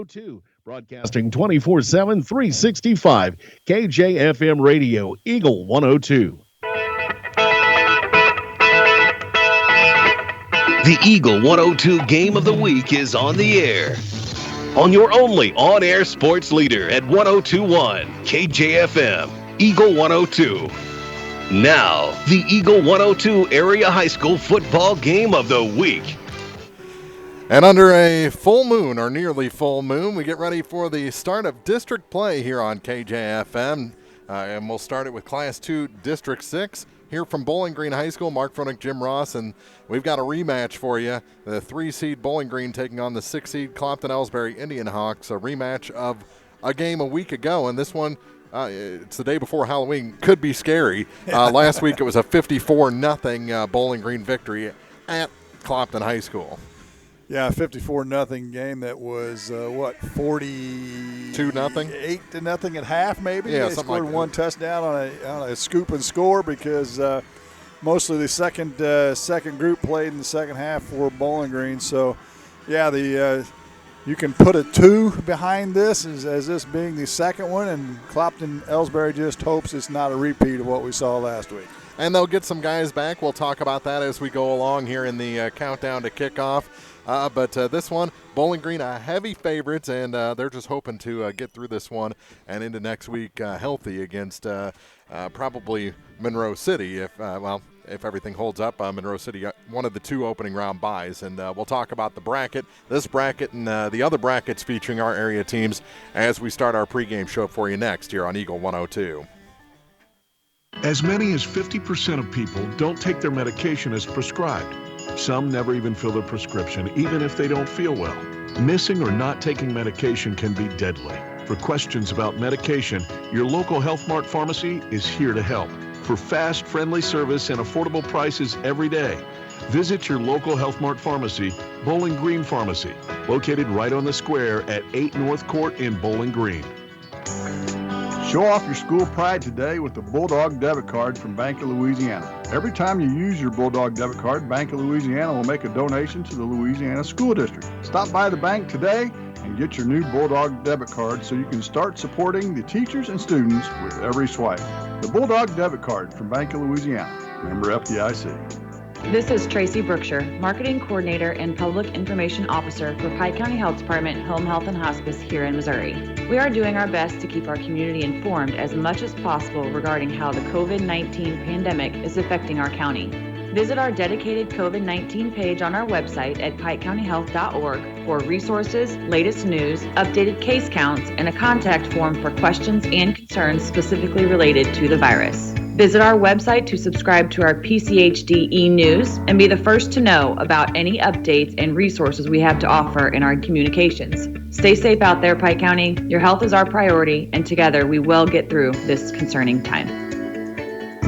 2, broadcasting 24/7, 365, KJFM Radio, Eagle 102. The Eagle 102 Game of the Week is on the air. On your only on-air sports leader at 102.1 KJFM, Eagle 102. Now, the Eagle 102 Area High School Football Game of the Week. And under a full moon, or nearly full moon, we get ready for the start of district play here on KJFM. And we'll start it with Class 2, District 6. Here from Bowling Green High School, Mark Fronick, Jim Ross, and we've got a rematch for you. The 3-seed Bowling Green taking on the 6-seed Clopton-Elsberry Indianhawks, a rematch of a game a week ago. And this one, it's the day before Halloween, could be scary. Last week it was a 54-0 Bowling Green victory at Clopton High School. Yeah, 54-0 game that was, 42-0? 8-0 at half, maybe? Yeah, they something scored like one touchdown on a scoop and score because mostly the second group played in the second half for Bowling Green. So, yeah, you can put a 2 behind this as this being the second one, and Clopton-Elsberry just hopes it's not a repeat of what we saw last week. And they'll get some guys back. We'll talk about that as we go along here in the countdown to kickoff. But this one, Bowling Green, heavy favorites, and they're just hoping to get through this one and into next week healthy against probably Monroe City if everything holds up. Monroe City, one of the 2 opening round byes. And we'll talk about the bracket, this bracket, and the other brackets featuring our area teams as we start our pregame show for you next here on Eagle 102. As many as 50% of people don't take their medication as prescribed. Some never even fill their prescription, even if they don't feel well. Missing or not taking medication can be deadly. For questions about medication, your local Health Mart pharmacy is here to help. For fast, friendly service and affordable prices every day, visit your local Health Mart pharmacy, Bowling Green Pharmacy, located right on the square at 8 North Court in Bowling Green. Show off your school pride today with the Bulldog debit card from Bank of Louisiana. Every time you use your Bulldog debit card, Bank of Louisiana will make a donation to the Louisiana School District. Stop by the bank today and get your new Bulldog debit card so you can start supporting the teachers and students with every swipe. The Bulldog debit card from Bank of Louisiana. Member FDIC. This is Tracy Brookshire, Marketing Coordinator and Public Information Officer for Pike County Health Department Home Health and Hospice here in Missouri. We are doing our best to keep our community informed as much as possible regarding how the COVID-19 pandemic is affecting our county. Visit our dedicated COVID-19 page on our website at pikecountyhealth.org for resources, latest news, updated case counts, and a contact form for questions and concerns specifically related to the virus. Visit our website to subscribe to our PCHD e-news and be the first to know about any updates and resources we have to offer in our communications. Stay safe out there, Pike County. Your health is our priority, and together we will get through this concerning time.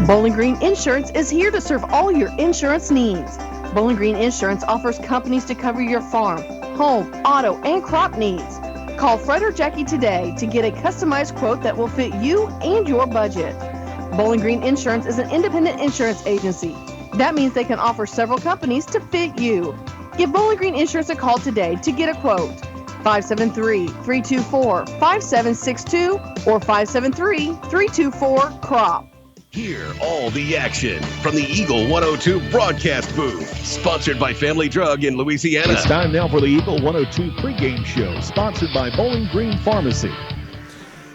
Bowling Green Insurance is here to serve all your insurance needs. Bowling Green Insurance offers companies to cover your farm, home, auto, and crop needs. Call Fred or Jackie today to get a customized quote that will fit you and your budget. Bowling Green Insurance is an independent insurance agency. That means they can offer several companies to fit you. Give Bowling Green Insurance a call today to get a quote. 573-324-5762 or 573-324-CROP. Hear all the action from the Eagle 102 broadcast booth. Sponsored by Family Drug in Louisiana. It's time now for the Eagle 102 pregame show, sponsored by Bowling Green Pharmacy.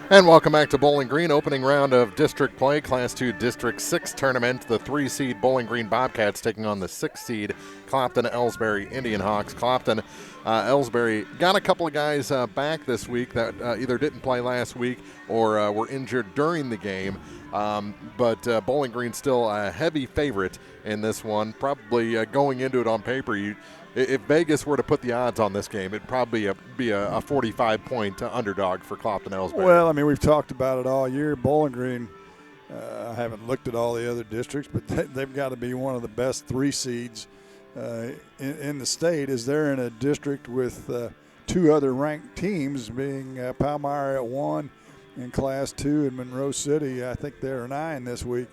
And welcome back to Bowling Green, opening round of district play, Class 2 District 6 tournament. The 3-seed Bowling Green Bobcats taking on the 6-seed Clopton-Elsberry Indianhawks. Clopton-Elsberry got a couple of guys back this week that either didn't play last week or were injured during the game. But Bowling Green still a heavy favorite in this one. Probably going into it on paper, if Vegas were to put the odds on this game, it'd probably be a 45-point underdog for Clopton-Elsberry. Well, I mean, we've talked about it all year. Bowling Green, I haven't looked at all the other districts, but they've got to be one of the best 3 seeds in the state, as they're in a district with 2 other ranked teams, being Palmyra at 1 in Class 2 and Monroe City. I think they're 9 this week.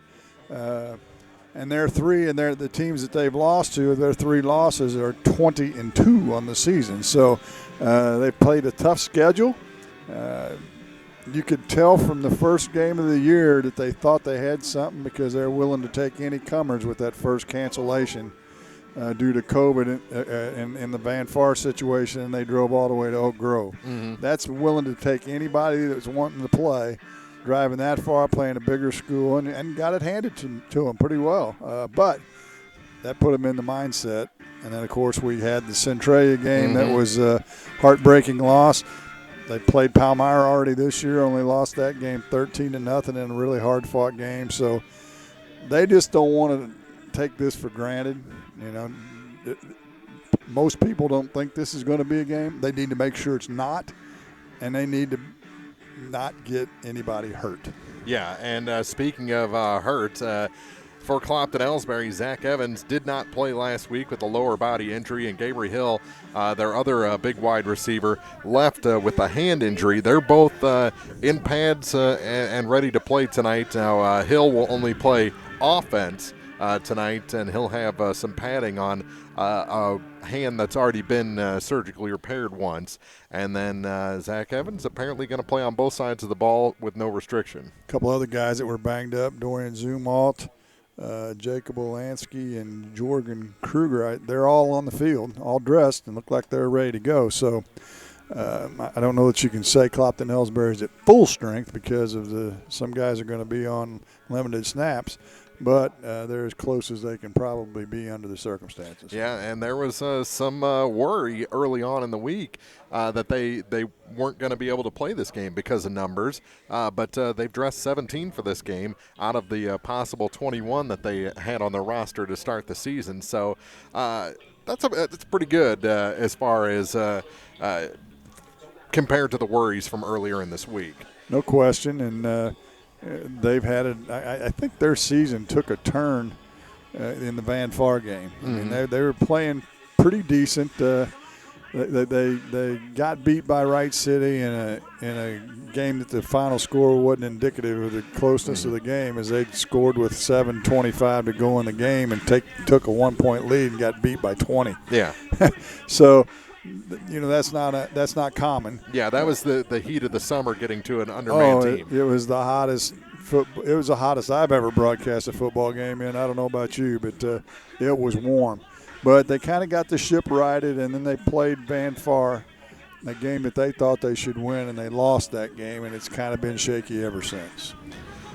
and their three, and the teams that they've lost to, their 3 losses are 20-2 on the season. So they've played a tough schedule. You could tell from the first game of the year that they thought they had something, because they're willing to take any comers with that first cancellation due to COVID in the Van Far situation, and they drove all the way to Oak Grove. Mm-hmm. That's willing to take anybody that's wanting to play, driving that far, playing a bigger school, and got it handed to them pretty well. But that put them in the mindset. And then, of course, we had the Centralia game. That was a heartbreaking loss. They played Palmyra already this year, only lost that game 13-0 in a really hard-fought game. So they just don't want to take this for granted. You know, most people don't think this is going to be a game. They need to make sure it's not, and they need to not get anybody hurt. Yeah, and speaking of hurt, for Clopton-Elsberry, Zach Evans did not play last week with a lower body injury, and Gabriel Hill, their other big wide receiver, left with a hand injury. They're both in pads and ready to play tonight. Now, Hill will only play offense tonight, and he'll have some padding on a hand that's already been surgically repaired once. And then Zach Evans apparently going to play on both sides of the ball with no restriction. A couple other guys that were banged up, Dorian Zumalt, Jacob Olansky, and Jorgen Kruger, they're all on the field, all dressed, and look like they're ready to go. So I don't know that you can say Clopton-Elsberry is at full strength, because of some guys are going to be on limited snaps, but they're as close as they can probably be under the circumstances. Yeah, and there was some worry early on in the week that they weren't going to be able to play this game because of numbers, but they've dressed 17 for this game out of the possible 21 that they had on their roster to start the season. So that's pretty good as far as compared to the worries from earlier in this week. No question, and they've had it. I think their season took a turn in the Van Far game. I mean, they were playing pretty decent. They got beat by Wright City in a game that the final score wasn't indicative of the closeness of the game, as they scored with 7:25 to go in the game and took a 1-point lead and got beat by 20. Yeah. So, you know, that's not common. Yeah, that was the heat of the summer, getting to an undermanned team. It was the hottest. It was the hottest I've ever broadcast a football game in. I don't know about you, but it was warm. But they kind of got the ship righted, and then they played Van Far, a game that they thought they should win, and they lost that game, and it's kind of been shaky ever since.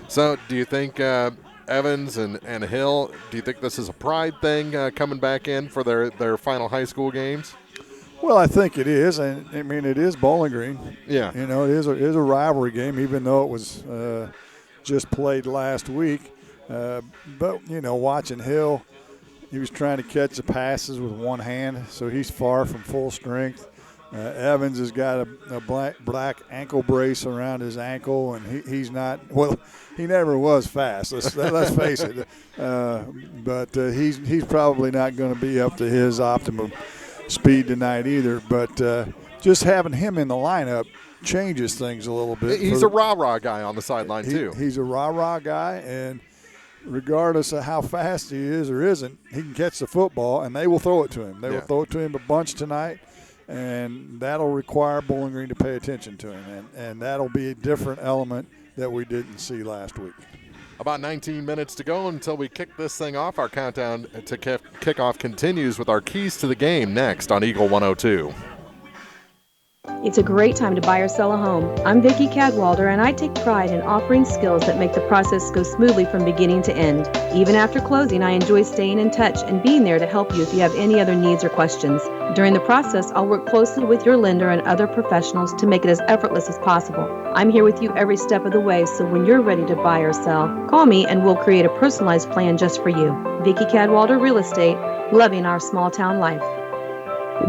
So do you think Evans and Hill, do you think this is a pride thing coming back in for their final high school games? Well, I think it is. I mean, it is Bowling Green. Yeah. You know, it is a rivalry game, even though it was just played last week. But, you know, watching Hill, he was trying to catch the passes with one hand, so he's far from full strength. Evans has got a black ankle brace around his ankle, and he's not – well, he never was fast. Let's face it. But he's probably not going to be up to his optimum speed tonight either. But just having him in the lineup changes things a little bit. He's a rah-rah guy on the sideline too. He's a rah-rah guy, and regardless of how fast he is or isn't, he can catch the football, and they will throw it to him. They will throw it to him a bunch tonight, and that'll require Bowling Green to pay attention to him, and that'll be a different element that we didn't see last week. About 19 minutes to go until we kick this thing off. Our countdown to kickoff continues with our keys to the game next on Eagle 102. It's a great time to buy or sell a home. I'm Vicki Cadwalder, and I take pride in offering skills that make the process go smoothly from beginning to end. Even after closing, I enjoy staying in touch and being there to help you if you have any other needs or questions. During the process, I'll work closely with your lender and other professionals to make it as effortless as possible. I'm here with you every step of the way, so when you're ready to buy or sell, call me and we'll create a personalized plan just for you. Vicki Cadwalder Real Estate, loving our small town life.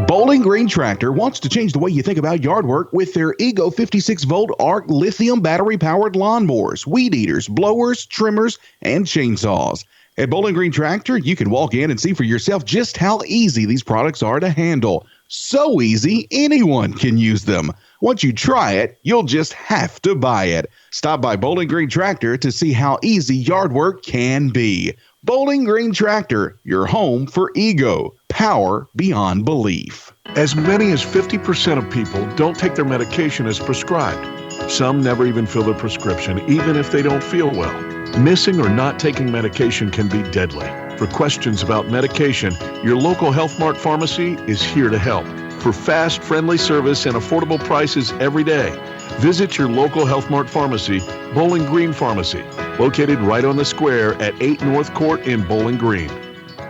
Bowling Green Tractor wants to change the way you think about yard work with their Ego 56-volt ARC lithium battery-powered lawnmowers, weed eaters, blowers, trimmers, and chainsaws. At Bowling Green Tractor, you can walk in and see for yourself just how easy these products are to handle. So easy, anyone can use them. Once you try it, you'll just have to buy it. Stop by Bowling Green Tractor to see how easy yard work can be. Bowling Green Tractor, your home for ego, power beyond belief. As many as 50% of people don't take their medication as prescribed. Some never even fill their prescription, even if they don't feel well. Missing or not taking medication can be deadly. For questions about medication, your local Health Mart pharmacy is here to help. For fast, friendly service and affordable prices every day, visit your local Health Mart pharmacy, Bowling Green Pharmacy, located right on the square at 8 North Court in Bowling Green.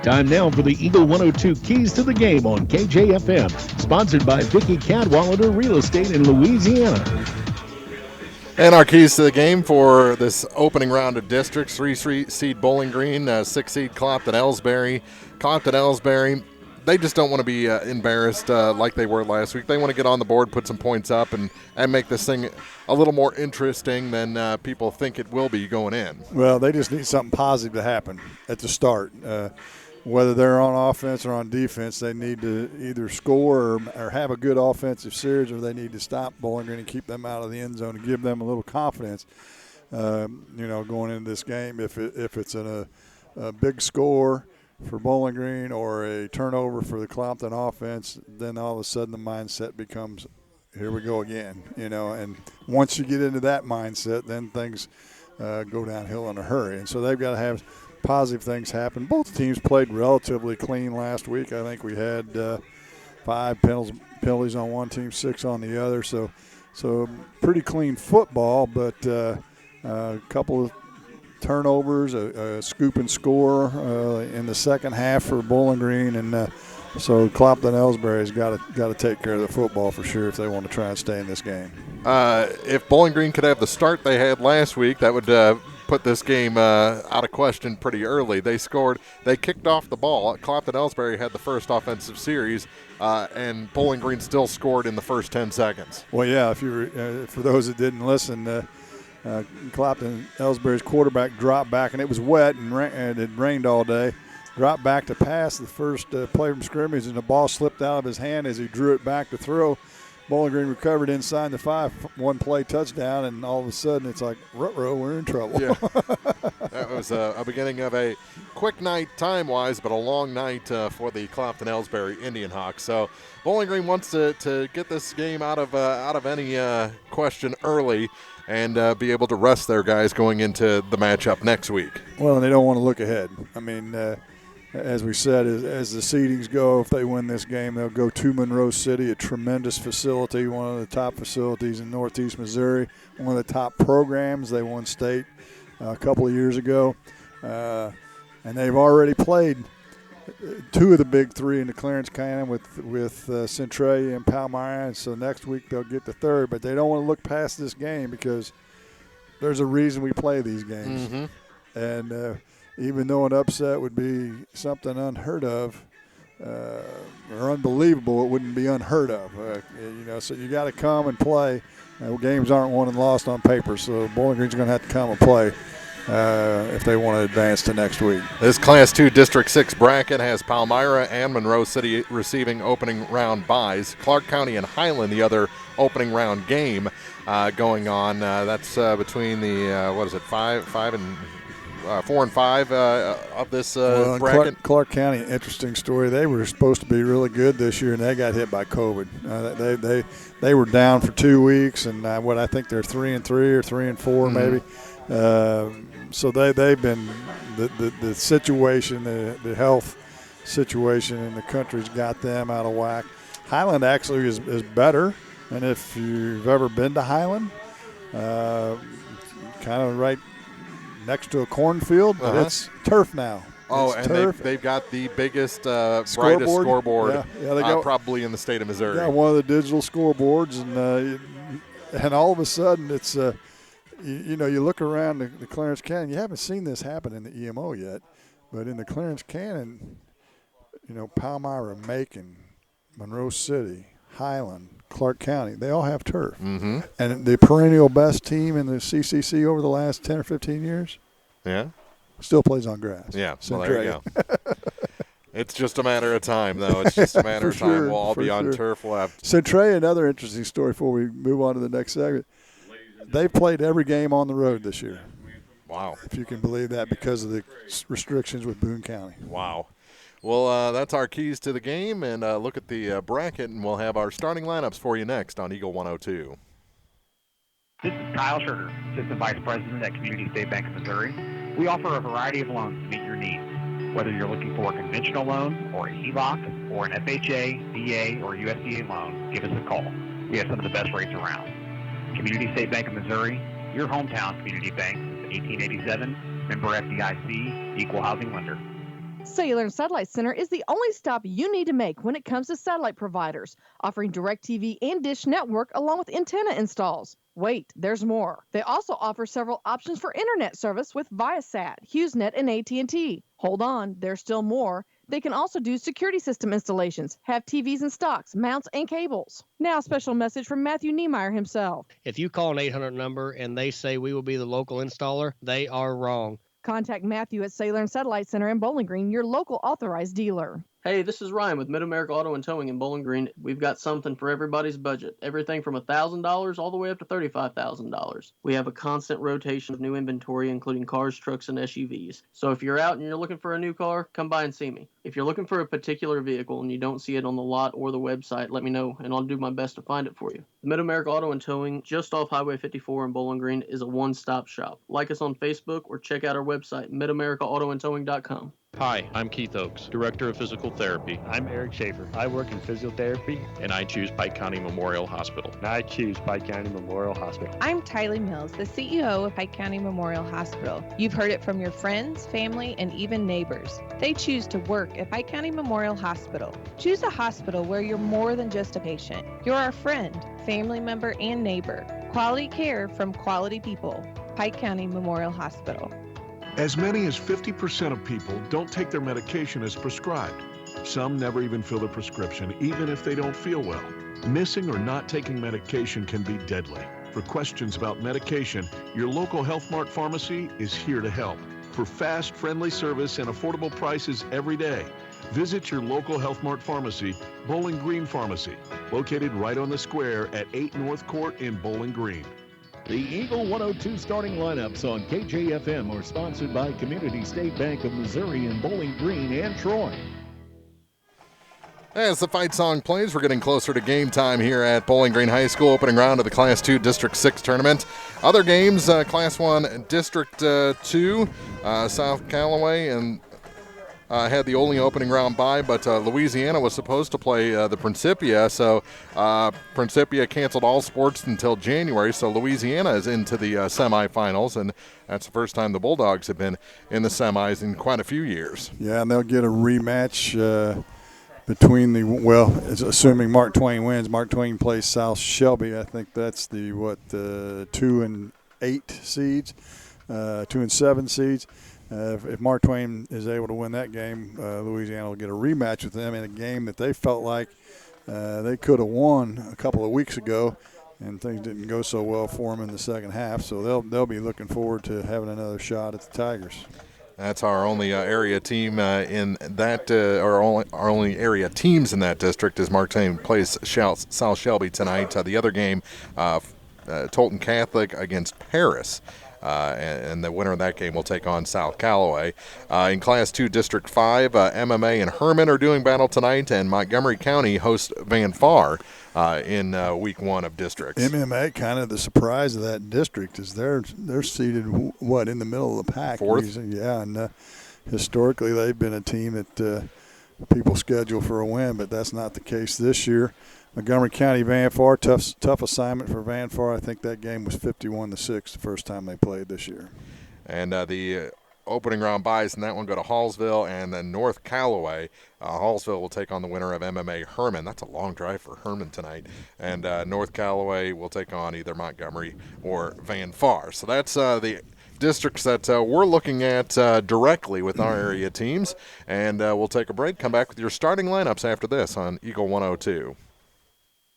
Time now for the Eagle 102 Keys to the Game on KJFM, sponsored by Vicky Cadwallader Real Estate in Louisiana. And our keys to the game for this opening round of districts: 3-seed Bowling Green, 6-seed Clopton-Elsberry. Clopton-Elsberry, they just don't want to be embarrassed like they were last week. They want to get on the board, put some points up, and make this thing a little more interesting than people think it will be going in. Well, they just need something positive to happen at the start. Whether they're on offense or on defense, they need to either score or have a good offensive series, or they need to stop Bowling Green and keep them out of the end zone and give them a little confidence, going into this game. If it's a big score for Bowling Green or a turnover for the Clopton offense, then all of a sudden the mindset becomes, here we go again, and once you get into that mindset, then things go downhill in a hurry. And so they've got to have positive things happen. Both teams played relatively clean last week. I think we had 5 penalties on one team, 6 on the other. So pretty clean football, but a couple of turnovers, a scoop and score in the second half for Bowling Green, and so Clopton-Elsberry's got to take care of the football for sure if they want to try and stay in this game. If Bowling Green could have the start they had last week, that would put this game out of question pretty early. They kicked off the ball. Clopton-Elsberry had the first offensive series, and Bowling Green still scored in the first 10 seconds. Well, yeah, if you for those that didn't listen, Clopton-Elsberry's quarterback dropped back, and it was wet and it rained all day. Dropped back to pass the first play from scrimmage, and the ball slipped out of his hand as he drew it back to throw. Bowling Green recovered inside the 5, one-play touchdown, and all of a sudden it's like, ruh-roh, we're in trouble. Yeah. That was a beginning of a quick night time-wise, but a long night for the Clopton-Elsberry Indianhawks. So Bowling Green wants to get this game out of any question early and be able to rest their guys going into the matchup next week. Well, and they don't want to look ahead. I mean, as we said, as the seedings go, if they win this game, they'll go to Monroe City, a tremendous facility, one of the top facilities in Northeast Missouri, one of the top programs. They won state a couple of years ago, and they've already played 2 of the big 3 in the Clarence Canyon with Centralia and Palmyra, and so next week they'll get the 3rd. But they don't want to look past this game because there's a reason we play these games. Mm-hmm. And even though an upset would be something unheard of or unbelievable, it wouldn't be unheard of. So you got to come and play. Games aren't won and lost on paper, so Bowling Green's going to have to come and play if they want to advance to next week. This Class 2 District 6 bracket has Palmyra and Monroe City receiving opening round byes. Clark County and Highland, the other opening round game going on. That's between the 4 and 5 of this bracket. Clark County, interesting story. They were supposed to be really good this year, and they got hit by COVID. They were down for 2 weeks, and I think they're 3-3 or 3-4 maybe. So they've been the situation, the health situation in the country's got them out of whack. Highland actually is better, and if you've ever been to Highland, kind of right next to a cornfield, but it's turf now. Oh, it's and turf. they've got the biggest, brightest scoreboard probably in the state of Missouri. Yeah, one of the digital scoreboards, and all of a sudden it's you look around the Clarence Canyon. You haven't seen this happen in the EMO yet, but in the Clarence Canyon, Palmyra, Macon, Monroe City, Highland, Clark County, they all have turf. Mm-hmm. And the perennial best team in the CCC over the last 10 or 15 years still plays on grass. Yeah, well, there you go. It's just a matter of time, though. It's just a matter of time. We'll all be on turf. We'll have Centralia, another interesting story before we move on to the next segment. They've played every game on the road this year. Wow. If you can believe that, because of the restrictions with Boone County. Wow. Well, that's our keys to the game, and look at the bracket, and we'll have our starting lineups for you next on Eagle 102. This is Kyle Schurter, Assistant Vice President at Community State Bank of Missouri. We offer a variety of loans to meet your needs. Whether you're looking for a conventional loan or a HELOC or an FHA, VA, or USDA loan, give us a call. We have some of the best rates around. Community State Bank of Missouri, your hometown community bank since 1887, member FDIC, equal housing lender. Cellular and Satellite Center is the only stop you need to make when it comes to satellite providers, offering DirecTV and Dish Network along with antenna installs. Wait, there's more. They also offer several options for internet service with Viasat, HughesNet, and AT&T. Hold on, there's still more. They can also do security system installations, have TVs in stocks, mounts, and cables. Now, a special message from Matthew Niemeyer himself. If you call an 800 number and they say we will be the local installer, they are wrong. Contact Matthew at Cellular and Satellite Center in Bowling Green, your local authorized dealer. Hey, this is Ryan with Mid-America Auto and Towing in Bowling Green. We've got something for everybody's budget. Everything from $1,000 all the way up to $35,000. We have a constant rotation of new inventory, including cars, trucks, and SUVs. So if you're out and you're looking for a new car, come by and see me. If you're looking for a particular vehicle and you don't see it on the lot or the website, let me know, and I'll do my best to find it for you. Mid-America Auto and Towing, just off Highway 54 in Bowling Green, is a one-stop shop. Like us on Facebook or check out our website, midamericaautoandtowing.com. Hi, I'm Keith Oakes, Director of Physical Therapy. I'm Eric Schaefer. I work in physiotherapy. And I choose Pike County Memorial Hospital. And I choose Pike County Memorial Hospital. I'm Tylee Mills, the CEO of Pike County Memorial Hospital. You've heard it from your friends, family, and even neighbors. They choose to work at Pike County Memorial Hospital. Choose a hospital where you're more than just a patient. You're our friend, family member, and neighbor. Quality care from quality people. Pike County Memorial Hospital. As many as 50% of people don't take their medication as prescribed. Some never even fill their prescription, even if they don't feel well. Missing or not taking medication can be deadly. For questions about medication, your local Health Mart pharmacy is here to help. For fast, friendly service and affordable prices every day, visit your local Health Mart pharmacy, Bowling Green Pharmacy, located right on the square at 8 North Court in Bowling Green. The Eagle 102 starting lineups on KJFM are sponsored by Community State Bank of Missouri in Bowling Green and Troy. As the fight song plays, we're getting closer to game time here at Bowling Green High School, opening round of the Class 2 District 6 tournament. Other games, Class 1 District 2, South Callaway and had the only opening round bye, but Louisiana was supposed to play the Principia, so Principia canceled all sports until January, so Louisiana is into the semifinals, and that's the first time the Bulldogs have been in the semis in quite a few years. Yeah, and they'll get a rematch between assuming Mark Twain wins. Mark Twain plays South Shelby. I think that's the 2 and 8 seeds, 2 and 7 seeds. If Mark Twain is able to win that game, Louisiana will get a rematch with them in a game that they felt like they could have won a couple of weeks ago, and things didn't go so well for them in the second half. So they'll be looking forward to having another shot at the Tigers. That's our only area team in that, or our only area teams in that district, as Mark Twain plays South Shelby tonight. The other game, Tolton Catholic against Paris. And the winner of that game will take on South Callaway. In Class 2 District 5, MMA and Herman are doing battle tonight, and Montgomery County hosts Van Far in Week 1 of districts. MMA, kind of the surprise of that district, is they're seated, in the middle of the pack. Fourth? Yeah, and historically they've been a team that people schedule for a win, but that's not the case this year. Montgomery County, Van Far, tough assignment for Van Far. I think that game was 51-6 the first time they played this year. And the opening round buys in that one go to Hallsville and then North Callaway. Hallsville will take on the winner of MMA Herman. That's a long drive for Herman tonight. And North Callaway will take on either Montgomery or Van Far. So that's the districts that we're looking at directly with our area teams. And we'll take a break, come back with your starting lineups after this on Eagle 102.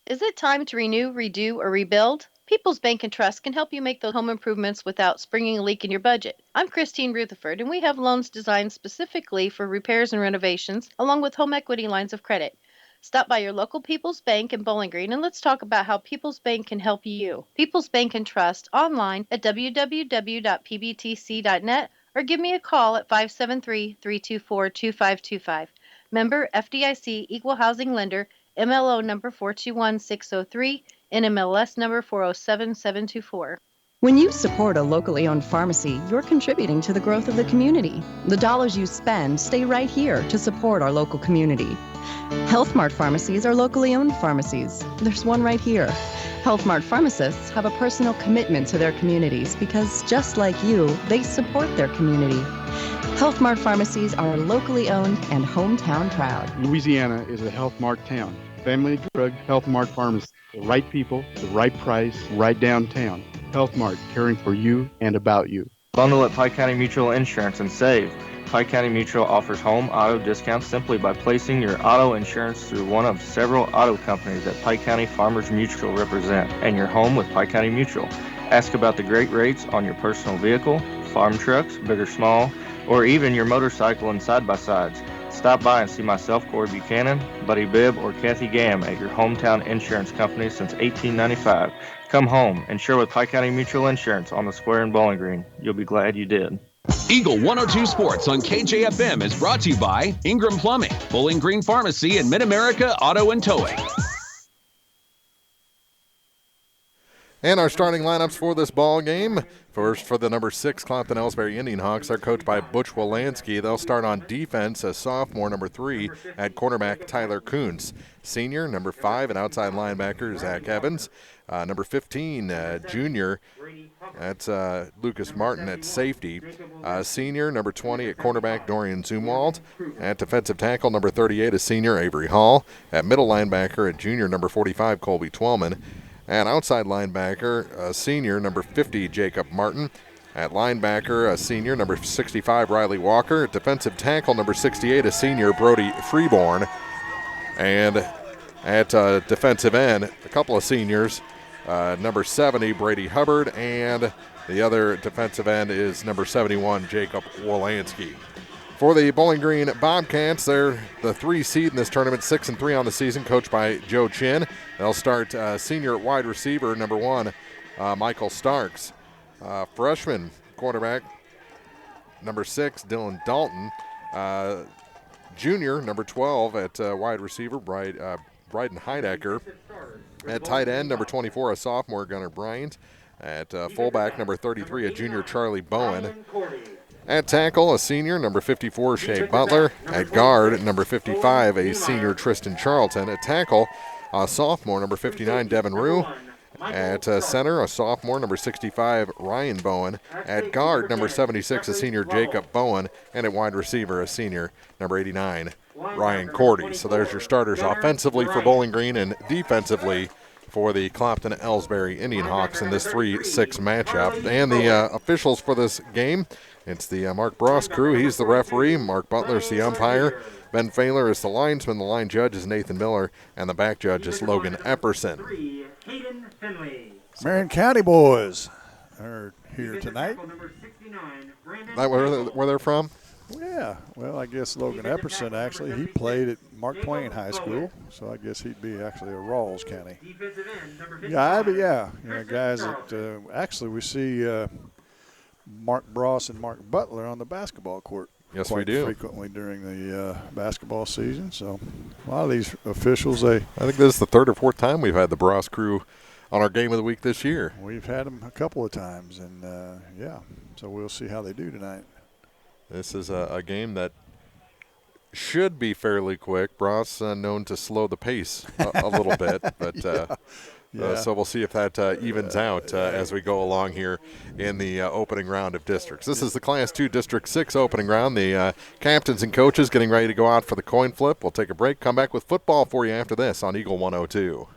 Is it time to renew, redo, or rebuild? People's Bank and Trust can help you make those home improvements without springing a leak in your budget. I'm Christine Rutherford, and we have loans designed specifically for repairs and renovations, along with home equity lines of credit. Stop by your local People's Bank in Bowling Green and let's talk about how People's Bank can help you. People's Bank and Trust online at www.pbtc.net or give me a call at 573-324-2525. Member FDIC Equal Housing Lender, MLO number 421603, NMLS number 407724. When you support a locally owned pharmacy, you're contributing to the growth of the community. The dollars you spend stay right here to support our local community. Health Mart pharmacies are locally owned pharmacies. There's one right here. Health Mart pharmacists have a personal commitment to their communities because, just like you, they support their community. Health Mart pharmacies are locally owned and hometown proud. Louisiana is a Health Mart town. Family Drug Health Mart Pharmacy. The right people, the right price, right downtown. Health Mart, caring for you and about you. Bundle at Pike County Mutual Insurance and save. Pike County Mutual offers home auto discounts simply by placing your auto insurance through one of several auto companies that Pike County Farmers Mutual represent, and your home with Pike County Mutual. Ask about the great rates on your personal vehicle, farm trucks, big or small, or even your motorcycle and side-by-sides. Stop by and see myself, Corey Buchanan, Buddy Bibb, or Kathy Gam at your hometown insurance company since 1895. Come home, insure with Pike County Mutual Insurance on the square in Bowling Green. You'll be glad you did. Eagle 102 Sports on KJFM is brought to you by Ingram Plumbing, Bowling Green Pharmacy, and Mid-America Auto and Towing. And our starting lineups for this ball game. First, for the number 6 Clopton-Elsberry Indianhawks, they're coached by Butch Wolanski. They'll start on defense as sophomore, number 3, at cornerback Tyler Kuntz. Senior, number 5, and outside linebacker Zach Evans. Number 15, junior, that's Lucas Martin at safety. Senior, number 20 at cornerback Dorian Zumwalt. At defensive tackle, number 38, a senior Avery Hall. At middle linebacker, at junior, number 45, Colby Twellman. At outside linebacker, senior, number 50, Jacob Martin. At linebacker, a senior, number 65, Riley Walker. At defensive tackle, number 68, a senior, Brody Freeborn. And at defensive end, a couple of seniors, number 70, Brady Hubbard, and the other defensive end is number 71, Jacob Wolanski. For the Bowling Green Bobcats, they're the 3 seed in this tournament, 6-3 on the season, coached by Joe Chin. They'll start senior wide receiver, number 1, Michael Starks. Freshman quarterback, number 6, Dylan Dalton. Junior, number 12 at wide receiver, Bryden Heidecker. At tight end, number 24, a sophomore, Gunnar Bryant. At fullback, number 33, a junior, Charlie Bowen. At tackle, a senior, number 54, Shea Butler. At guard, number 55, a senior, Tristan Charlton. At tackle, a sophomore, number 59, Devin Rue. At center, a sophomore, number 65, Ryan Bowen. At guard, number 76, a senior, Jacob Bowen. And at wide receiver, a senior, number 89, Ryan Cordy. So there's your starters offensively for Bowling Green and defensively for the Clopton-Elsberry Indianhawks in this 3-6 matchup. And the officials for this game, it's the Mark Bross crew. He's the referee. Mark Butler's the umpire. Ben Failer is the linesman. The line judge is Nathan Miller. And the back judge is Logan Epperson. Marion County boys are here tonight. That where they're from? Yeah, well, I guess Logan Epperson, actually, he played at Mark Twain High School, so I guess he'd be actually a Rawls County guy. But yeah, guys that actually we see Mark Bross and Mark Butler on the basketball court. Yes, quite we do. frequently during the basketball season. So a lot of these officials, I think this is the 3rd or 4th time we've had the Bross crew on our game of the week this year. We've had them a couple of times, and yeah, so we'll see how they do tonight. This is a game that should be fairly quick. Bross known to slow the pace a little bit, but so we'll see if that evens out as we go along here in the opening round of districts. This is the Class 2 District 6 opening round. The captains and coaches getting ready to go out for the coin flip. We'll take a break, come back with football for you after this on Eagle 102.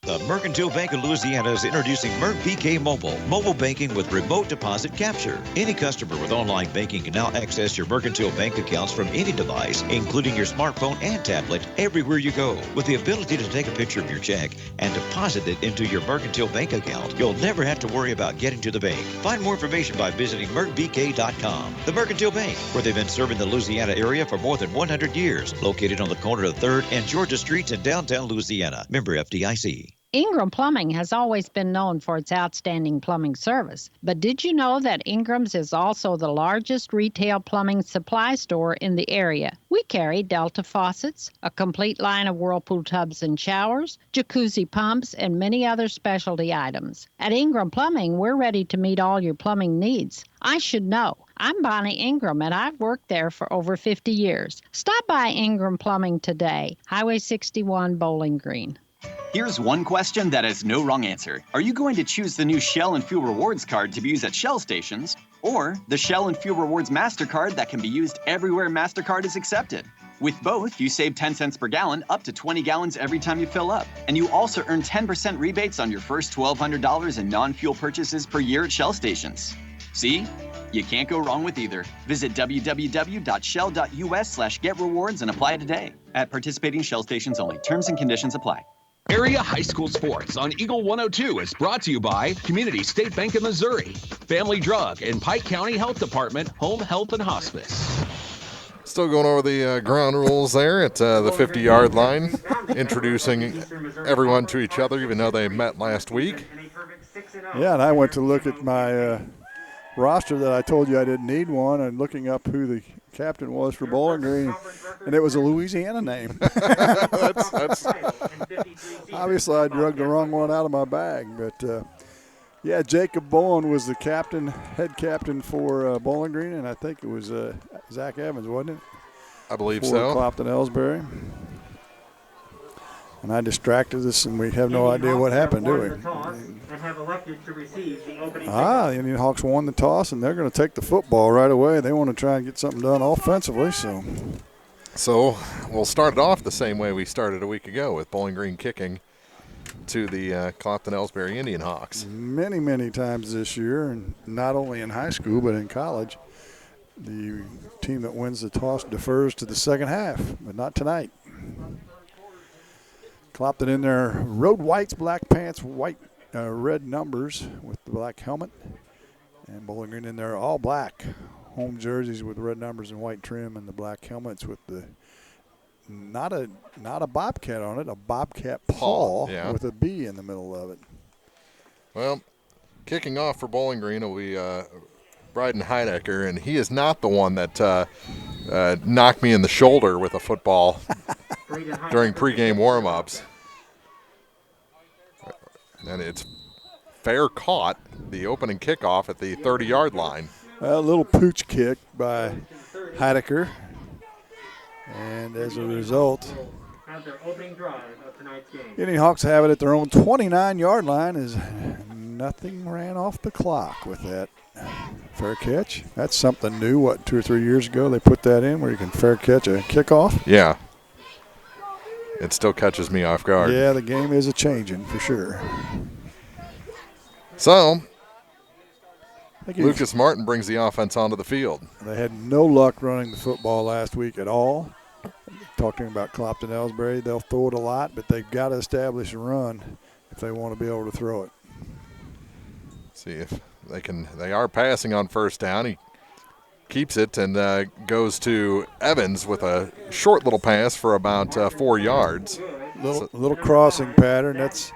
The Mercantile Bank of Louisiana is introducing MERC Mobile, mobile banking with remote deposit capture. Any customer with online banking can now access your Mercantile bank accounts from any device, including your smartphone and tablet, everywhere you go. With the ability to take a picture of your check and deposit it into your Mercantile bank account, you'll never have to worry about getting to the bank. Find more information by visiting mercbk.com. The Mercantile Bank, where they've been serving the Louisiana area for more than 100 years, located on the corner of 3rd and Georgia Streets in downtown Louisiana. Member FDIC. Ingram Plumbing has always been known for its outstanding plumbing service. But did you know that Ingram's is also the largest retail plumbing supply store in the area? We carry Delta faucets, a complete line of Whirlpool tubs and showers, jacuzzi pumps, and many other specialty items. At Ingram Plumbing, we're ready to meet all your plumbing needs. I should know. I'm Bonnie Ingram, and I've worked there for over 50 years. Stop by Ingram Plumbing today, Highway 61, Bowling Green. Here's one question that has no wrong answer. Are you going to choose the new Shell and Fuel Rewards card to be used at Shell stations, or the Shell and Fuel Rewards MasterCard that can be used everywhere MasterCard is accepted? With both, you save 10 cents per gallon, up to 20 gallons every time you fill up. And you also earn 10% rebates on your first $1,200 in non-fuel purchases per year at Shell stations. See? You can't go wrong with either. Visit www.shell.us/getrewards and apply today. At participating Shell stations only. Terms and conditions apply. Area High School Sports on Eagle 102 is brought to you by Community State Bank of Missouri, Family Drug, and Pike County Health Department, Home Health and Hospice. Still going over the ground rules there at the 50-yard line, introducing everyone to each other, even though they met last week. Yeah, and I went to look at my roster that I told you I didn't need one, and looking up who the captain was for Bowling Green, and it was a Louisiana name. that's obviously I drug the wrong one out of my bag, but yeah, Jacob Bowen was the captain, head captain for Bowling Green, and I think it was Zach Evans, wasn't it? I believe for so. Clopton-Elsberry. And I distracted us, and we have no idea what happened, do we? And have elected to receive the opening the Indian Hawks won the toss, and they're going to take the football right away. They want to try and get something done offensively. So we'll start it off the same way we started a week ago, with Bowling Green kicking to the Clopton-Elsberry Indianhawks. Many, many times this year, and not only in high school but in college, the team that wins the toss defers to the second half, but not tonight. Clopton in their road whites, black pants, white red numbers with the black helmet, and Bowling Green in their all black home jerseys with red numbers and white trim, and the black helmets with the not a Bobcat on it, a Bobcat paw with a B in the middle of it. Well, kicking off for Bowling Green will be Bryden Heidecker, and he is not the one that knocked me in the shoulder with a football during pregame warm-ups. And it's fair caught, the opening kickoff at the 30-yard line. A little pooch kick by Heidecker. And as a result, Indian Hawks have it at their own 29-yard line as nothing ran off the clock with that fair catch. That's something new. 2 or 3 years ago they put that in where you can fair catch a kickoff? Yeah. It still catches me off guard. Yeah, the game is a-changing for sure. So, Lucas Martin brings the offense onto the field. They had no luck running the football last week at all. Talking about Clopton-Elsberry, they'll throw it a lot, but they've got to establish a run if they want to be able to throw it. See if they can. They are passing on first down. He keeps it and goes to Evans with a short little pass for about 4 yards. Little crossing pattern. That's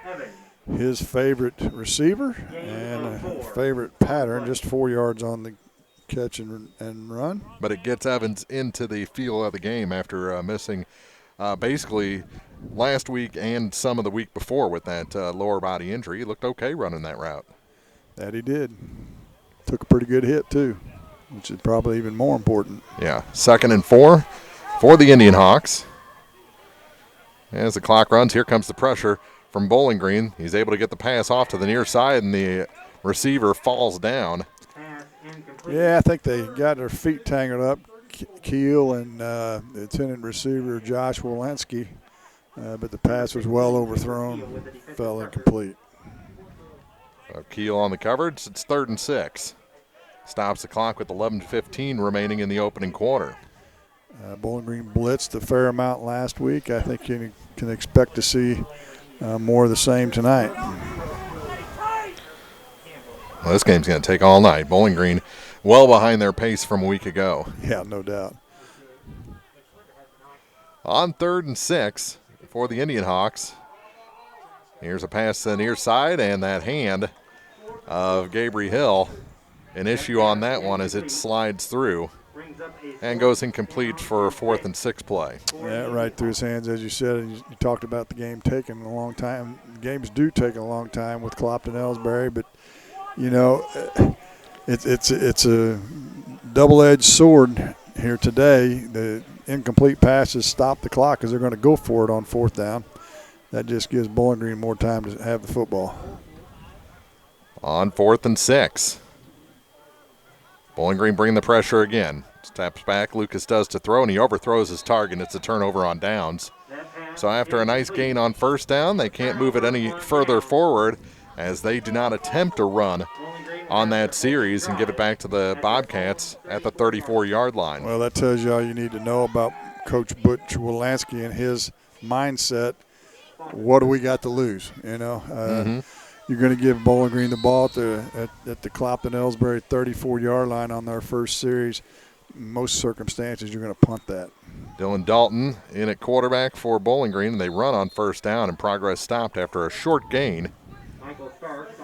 his favorite receiver and a favorite pattern, just 4 yards on the catch and run. But it gets Evans into the feel of the game after missing basically last week and some of the week before with that lower body injury. He looked okay running that route. That he did. Took a pretty good hit, too, which is probably even more important. Yeah, 2nd and 4 for the Indian Hawks. As the clock runs, here comes the pressure from Bowling Green. He's able to get the pass off to the near side, and the receiver falls down. Yeah, I think they got their feet tangled up. Keel and the attendant receiver, Josh Walensky, but the pass was well overthrown, fell incomplete. Keel on the coverage. It's 3rd and 6. Stops the clock with 11:15 remaining in the opening quarter. Bowling Green blitzed a fair amount last week. I think you can expect to see more of the same tonight. Well, this game's going to take all night. Bowling Green well behind their pace from a week ago. Yeah, no doubt. On 3rd and 6 for the Indianhawks. Here's a pass to the near side, and that hand of Gabriel Hill, an issue on that one as it slides through and goes incomplete for 4th and 6 play. Yeah, right through his hands, as you said. And you talked about the game taking a long time. Games do take a long time with Clopton-Elsberry, but you know, it's a double-edged sword here today. The incomplete passes stop the clock because they're going to go for it on 4th down. That just gives Bowling Green more time to have the football. On 4th and 6. Bowling Green bring the pressure again. Steps back, Lucas does to throw, and he overthrows his target. It's a turnover on downs. So after a nice gain on 1st down, they can't move it any further forward as they do not attempt to run on that series and give it back to the Bobcats at the 34-yard line. Well, that tells you all you need to know about Coach Butch Wilansky and his mindset. What do we got to lose? You know, you're going to give Bowling Green the ball at the Clopton-Elsberry 34-yard line on their first series. In most circumstances, you're going to punt that. Dylan Dalton in at quarterback for Bowling Green, and they run on 1st down, and progress stopped after a short gain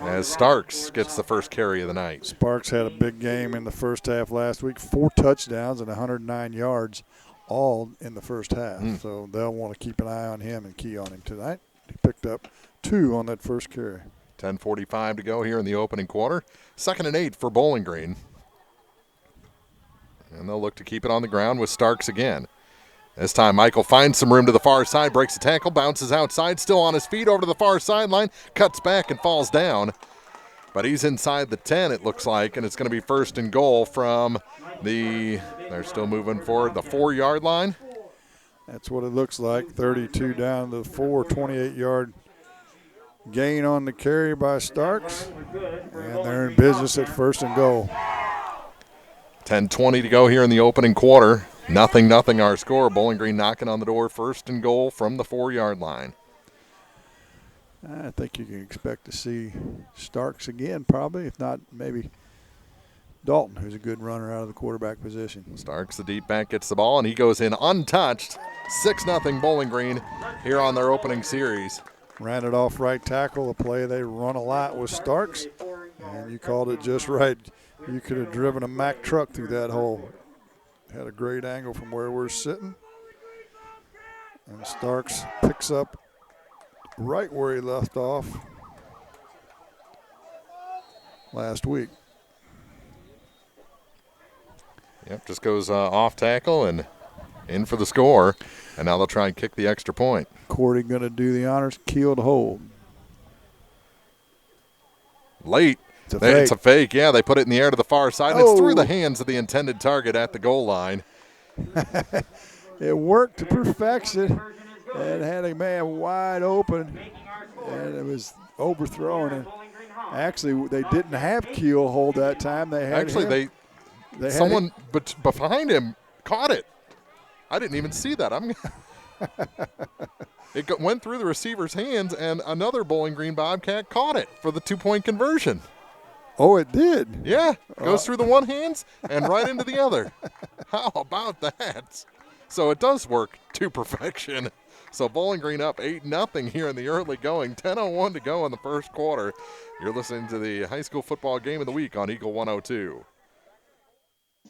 as Starks gets the first carry of the night. Sparks had a big game in the first half last week, 4 touchdowns and 109 yards, all in the first half. So they'll want to keep an eye on him and key on him tonight. He picked up 2 on that first carry. 10:45 to go here in the opening quarter. 2nd and 8 for Bowling Green. And they'll look to keep it on the ground with Starks again. This time Michael finds some room to the far side, breaks the tackle, bounces outside, still on his feet over to the far sideline, cuts back and falls down. But he's inside the 10, it looks like, and it's going to be 1st and goal from they're still moving forward, the 4-yard line. That's what it looks like, 32 down to the 4, 28-yard gain on the carry by Starks, and they're in business at 1st and goal. 10:20 to go here in the opening quarter. 0-0 our score. Bowling Green knocking on the door, 1st and goal from the 4-yard line. I think you can expect to see Starks again, probably, if not maybe Dalton, who's a good runner out of the quarterback position. Starks, the deep back, gets the ball, and he goes in untouched. 6-0 Bowling Green here on their opening series. Ran it off right tackle, a play they run a lot with Starks, and you called it just right. You could have driven a Mack truck through that hole. Had a great angle from where we're sitting. And Starks picks up right where he left off last week. Yep, just goes off tackle and in for the score. And now they'll try and kick the extra point. Cordy going to do the honors, keel to hold. Late. It's a fake. Yeah, they put it in the air to the far side. It's through the hands of the intended target at the goal line. It worked to perfection and had a man wide open, and it was overthrown. And actually, they didn't have keel hold that time. They had someone behind him caught it. I didn't even see that. It went through the receiver's hands, and another Bowling Green Bobcat caught it for the 2-point conversion. Oh, it did? Yeah. Goes through the one hands and right into the other. How about that? So it does work to perfection. So Bowling Green up 8-0 here in the early going. 10:01 to go in the first quarter. You're listening to the high school football game of the week on Eagle 102.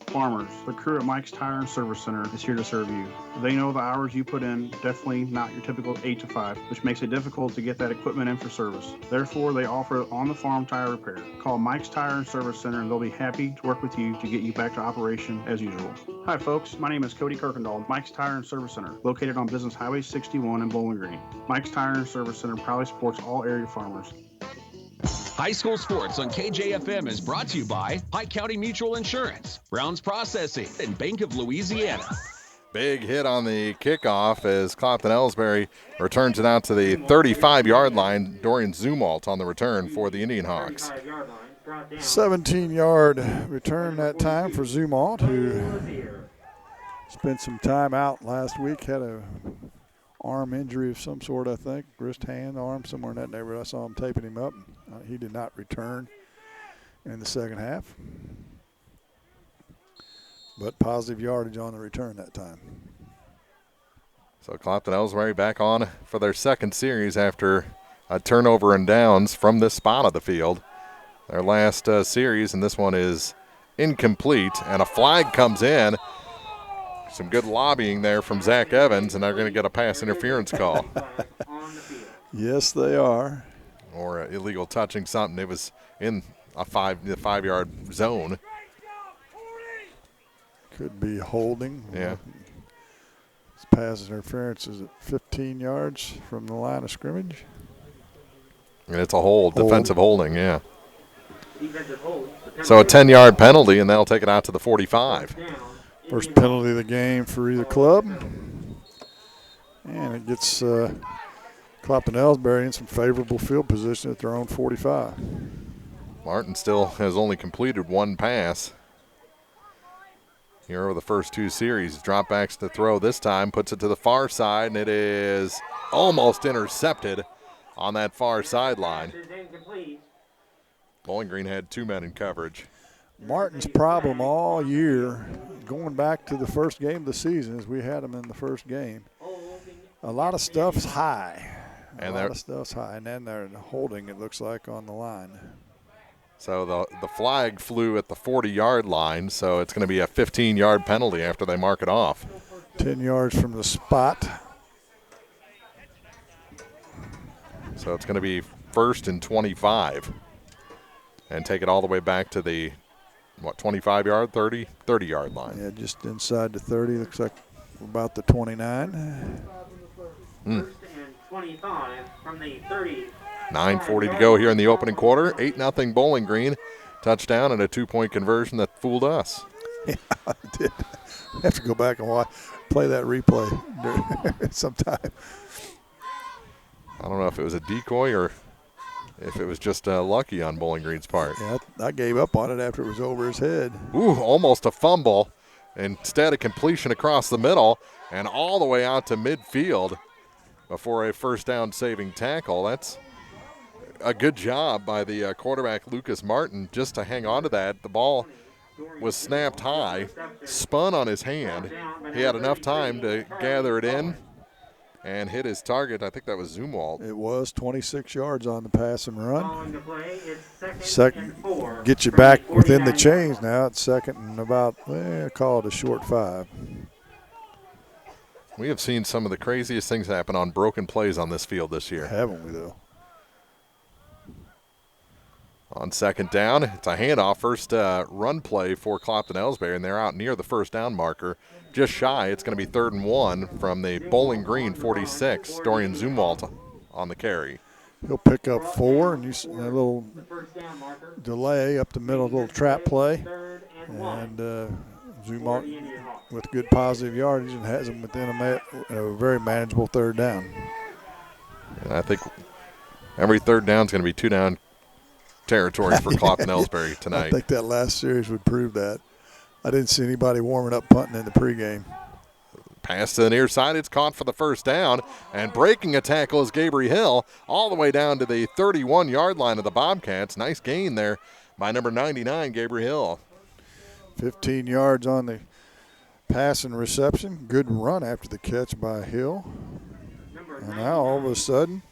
Farmers, the crew at Mike's Tire and Service Center is here to serve you. They know the hours you put in, definitely not your typical 8 to 5, which makes it difficult to get that equipment in for service. Therefore, they offer on-the-farm tire repair. Call Mike's Tire and Service Center and they'll be happy to work with you to get you back to operation as usual. Hi folks, my name is Cody Kirkendall, Mike's Tire and Service Center, located on Business Highway 61 in Bowling Green. Mike's Tire and Service Center proudly supports all area farmers. High school sports on KJFM is brought to you by Pike County Mutual Insurance, Brown's Processing, and Bank of Louisiana. Big hit on the kickoff as Clopton-Elsberry returns it out to the 35-yard line. Dorian Zumwalt on the return for the Indianhawks. 17-yard return that time for Zumwalt, who spent some time out last week, had a arm injury of some sort, I think, wrist, hand, arm, somewhere in that neighborhood. I saw him taping him up. He did not return in the second half, but positive yardage on the return that time. So Clopton-Elsberry back on for their second series after a turnover and downs from this spot of the field. Their last series, and this one is incomplete, and a flag comes in. Some good lobbying there from Zach Evans, and they're going to get a pass interference call. Yes, they are. Or illegal touching something. It was in the 5-yard zone. Could be holding. Yeah. This pass interference is at 15 yards from the line of scrimmage. And it's a hold. Defensive holding, yeah. So a 10-yard penalty, and they'll take it out to the 45. First penalty of the game for either club. And it gets Clopton-Elsberry in some favorable field position at their own 45. Martin still has only completed one pass here over the first two series. Dropbacks to throw this time, puts it to the far side, and it is almost intercepted on that far sideline. Bowling Green had two men in coverage. Martin's problem all year, going back to the first game of the season, as we had them in the first game, a lot of stuff's high. And then they're holding, it looks like, on the line. So the flag flew at the 40-yard line, so it's going to be a 15-yard penalty after they mark it off. 10 yards from the spot. So it's going to be 1st and 25. And take it all the way back to the, 25-yard, 30-yard line. Yeah, just inside the 30. Looks like we're about the 29. 1st and 25 from the 30. 9:40 to go here in the opening quarter. 8-0 Bowling Green. Touchdown and a 2-point conversion that fooled us. Yeah, I did. I have to go back and play that replay sometime. I don't know if it was a decoy or if it was just lucky on Bowling Green's part. Yeah, I gave up on it after it was over his head. Ooh, almost a fumble. Instead, a completion across the middle and all the way out to midfield before a first down saving tackle. That's a good job by the quarterback, Lucas Martin, just to hang on to that. The ball was snapped high, spun on his hand. He had enough time to gather it in and hit his target. I think that was Zumwalt. It was 26 yards on the pass and run. Second, get you back within the chains now. It's second and about, call it a short 5. We have seen some of the craziest things happen on broken plays on this field this year. Haven't we, though? On second down, it's a handoff. First run play for Clopton-Elsberry, and they're out near the first down marker. Just shy. It's going to be 3rd and 1 from the Bowling Green 46. Dorian Zumwalt on the carry. He'll pick up 4, and you see a little delay up the middle, a little trap play. And Zumwalt with good positive yardage and has him within a very manageable 3rd down. And I think every 3rd down is going to be 2-down territory for Clopton-Elsberry tonight. I think that last series would prove that. I didn't see anybody warming up punting in the pregame. Pass to the near side. It's caught for the first down. And breaking a tackle is Gabriel Hill all the way down to the 31-yard line of the Bobcats. Nice gain there by number 99, Gabriel Hill. 15 yards on the pass and reception. Good run after the catch by Hill. And now all of a sudden,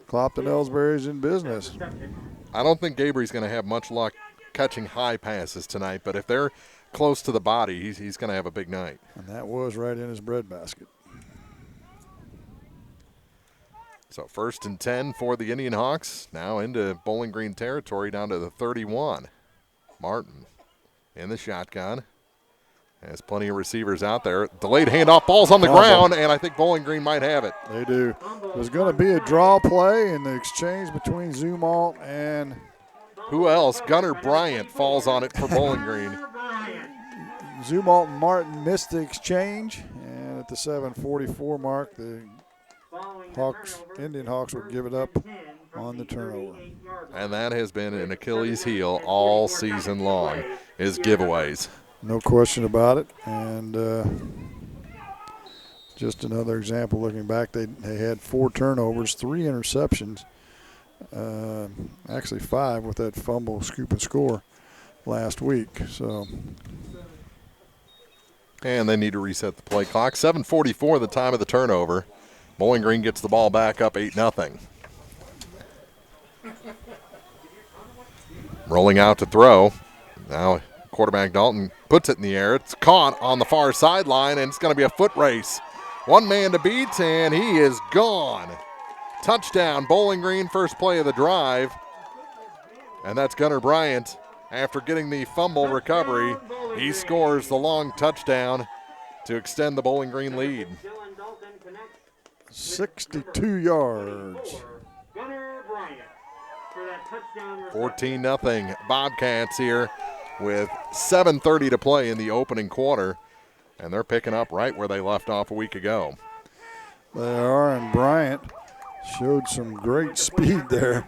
Clopton-Elsberry is in business. I don't think Gabriel's going to have much luck catching high passes tonight, but if they're close to the body, he's going to have a big night. And that was right in his breadbasket. So 1st and 10 for the Indianhawks, now into Bowling Green territory down to the 31. Martin in the shotgun. Has plenty of receivers out there. Delayed handoff, ball's on the ground, and I think Bowling Green might have it. They do. There's going to be a draw play in the exchange between Zumwalt and who else? Gunnar Bryant falls on it for Bowling Green. Zumwalt and Martin missed the exchange, at the 7:44 mark, the Indianhawks will give it up on the turnover. And that has been an Achilles heel all season long, is giveaways. No question about it. And just another example, looking back, they had 4 turnovers, 3 interceptions, actually 5 with that fumble, scoop, and score last week. So, and they need to reset the play clock. 7:44 the time of the turnover. Bowling Green gets the ball back up 8-0. Rolling out to throw. Now quarterback Dalton puts it in the air. It's caught on the far sideline, and it's going to be a foot race. One man to beat, and he is gone. Touchdown, Bowling Green, first play of the drive. And that's Gunnar Bryant. After getting the fumble recovery, he scores the long touchdown to extend the Bowling Green lead. 62 yards. 14-0 Bobcats here with 7:30 to play in the opening quarter. And they're picking up right where they left off a week ago. They are, and Bryant showed some great speed there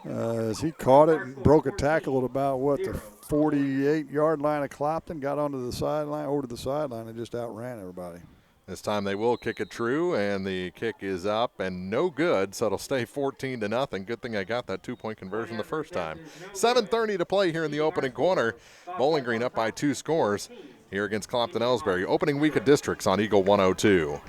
as he caught it and broke a tackle at about, the 48-yard line of Clopton, got onto the sideline, over to the sideline, and just outran everybody. This time they will kick it true, and the kick is up and no good, so it'll stay 14-0. Good thing I got that 2-point conversion the first time. 7:30 to play here in the opening quarter. Bowling Green up by 2 scores here against Clopton-Elsberry. Opening week of districts on Eagle 102.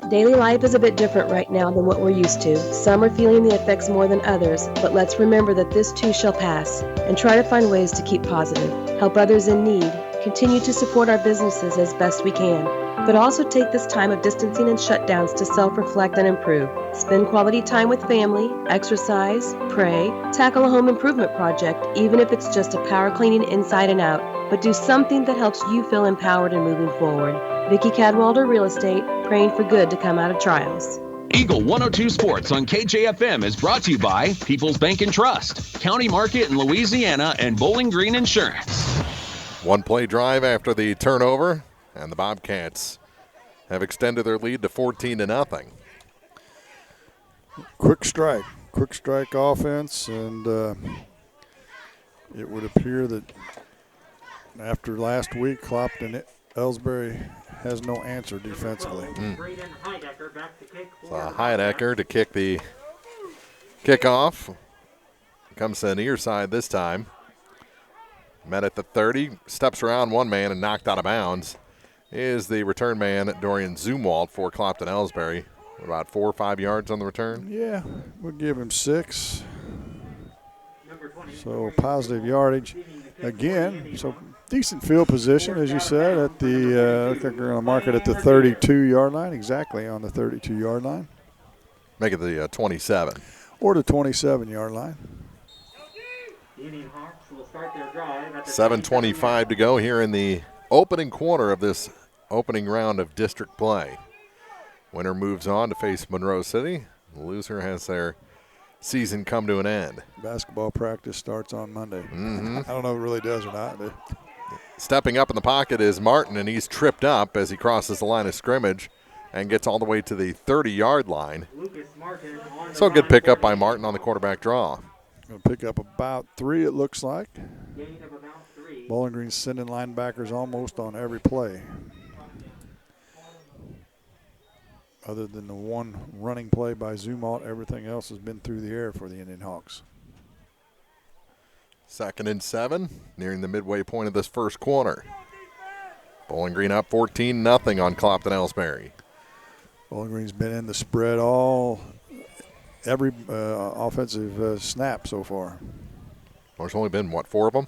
Daily life is a bit different right now than what we're used to. Some are feeling the effects more than others, but let's remember that this too shall pass and try to find ways to keep positive, help others in need, continue to support our businesses as best we can, but also take this time of distancing and shutdowns to self-reflect and improve. Spend quality time with family, exercise, pray, tackle a home improvement project, even if it's just a power cleaning inside and out, but do something that helps you feel empowered and moving forward. Vicki Cadwalder, Real Estate, praying for good to come out of trials. Eagle 102 Sports on KJFM is brought to you by People's Bank and Trust, County Market in Louisiana, and Bowling Green Insurance. One-play drive after the turnover, and the Bobcats have extended their lead to 14-0. Quick strike offense, and it would appear that after last week, Clopton-Elsberry has no answer defensively. So Heidecker to kick the kickoff. Comes to the near side this time. Met at the 30, steps around one man and knocked out of bounds. Is the return man, Dorian Zumwalt, for Clopton-Elsberry. About 4 or 5 yards on the return? Yeah, we'll give him 6. So positive yardage again. So decent field position, as you said, at the, I think we're going to mark it at the 32-yard line, exactly on the 32-yard line. Make it the 27. Or the 27-yard line. 7:25 to go here in the opening quarter of this opening round of district play. Winner moves on to face Monroe City. The loser has their season come to an end. Basketball practice starts on Monday. I don't know if it really does or not. Stepping up in the pocket is Martin, and he's tripped up as he crosses the line of scrimmage and gets all the way to the 30-yard line. So a good pickup by Martin on the quarterback draw. Going to pick up about 3, it looks like. Bowling Green sending linebackers almost on every play. Other than the one running play by Zumwalt, everything else has been through the air for the Indianhawks. 2nd and 7, nearing the midway point of this first quarter. Bowling Green up 14-0 on Clopton-Elsberry. Bowling Green's been in the spread every offensive snap so far. There's only been, 4 of them?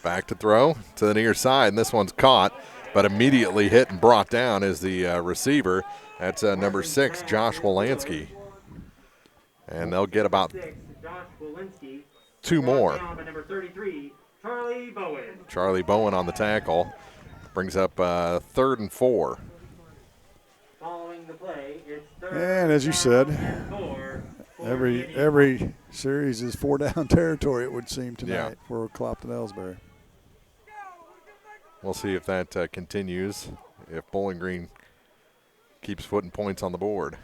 Back to throw to the near side, and this one's caught, but immediately hit and brought down is the receiver. That's number 6, Josh Wolanski. And they'll get about 2 more. Charlie Bowen on the tackle. Brings up 3rd and 4. And as you said, every series is 4-down territory, it would seem, tonight for Clopton-Elsberry. We'll see if that continues. if Bowling Green keeps putting points on the board.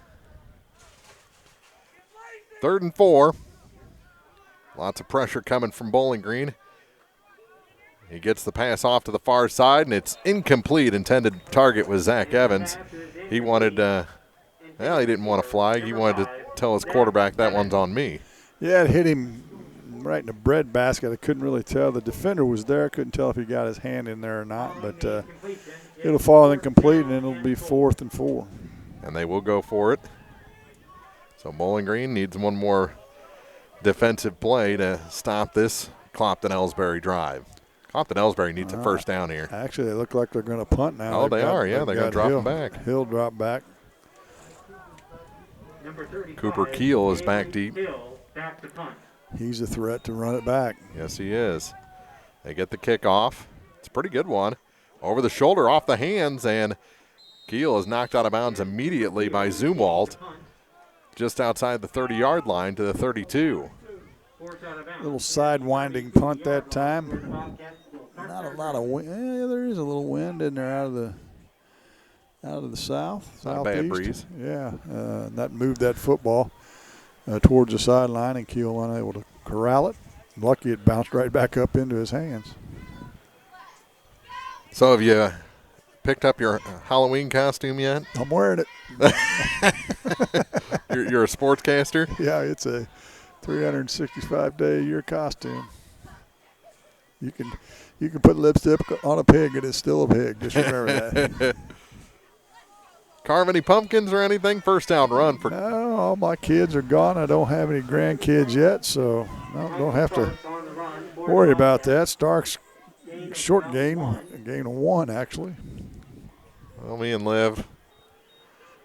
3rd and 4. Lots of pressure coming from Bowling Green. He gets the pass off to the far side, and it's incomplete. Intended target was Zach Evans. He wanted, he didn't want a flag. He wanted to tell his quarterback that one's on me. Yeah, it hit him right in the bread basket. I couldn't really tell. The defender was there. Couldn't tell if he got his hand in there or not. But it'll fall incomplete, and it'll be 4th and 4. And they will go for it. So Bowling Green needs one more defensive play to stop this Clopton-Elsberry drive. Clopton-Elsberry needs a first down here. Actually, they look like they're going to punt now. Oh, they are, yeah. They're going to drop him back. Hill drop back. Cooper Keel is back deep. He's a threat to run it back. Yes, he is. They get the kickoff. It's a pretty good one. Over the shoulder, off the hands, and Keel is knocked out of bounds immediately by Zumwalt, just outside the 30-yard line to the 32. Little side-winding punt that time. Not a lot of wind. Yeah, there is a little wind in there out of the southeast. Not a bad breeze. Yeah, that moved that football towards the sideline, and Keel unable to corral it. Lucky it bounced right back up into his hands. So have you picked up your Halloween costume yet? I'm wearing it. You're a sportscaster? Yeah, it's a 365-day-a-year costume. You can put lipstick on a pig and it's still a pig. Just remember that. Carve any pumpkins or anything? First down run for. No, all my kids are gone. I don't have any grandkids yet, so don't have to worry about that. Stark's short gain of 1 actually. Well, me and Liv.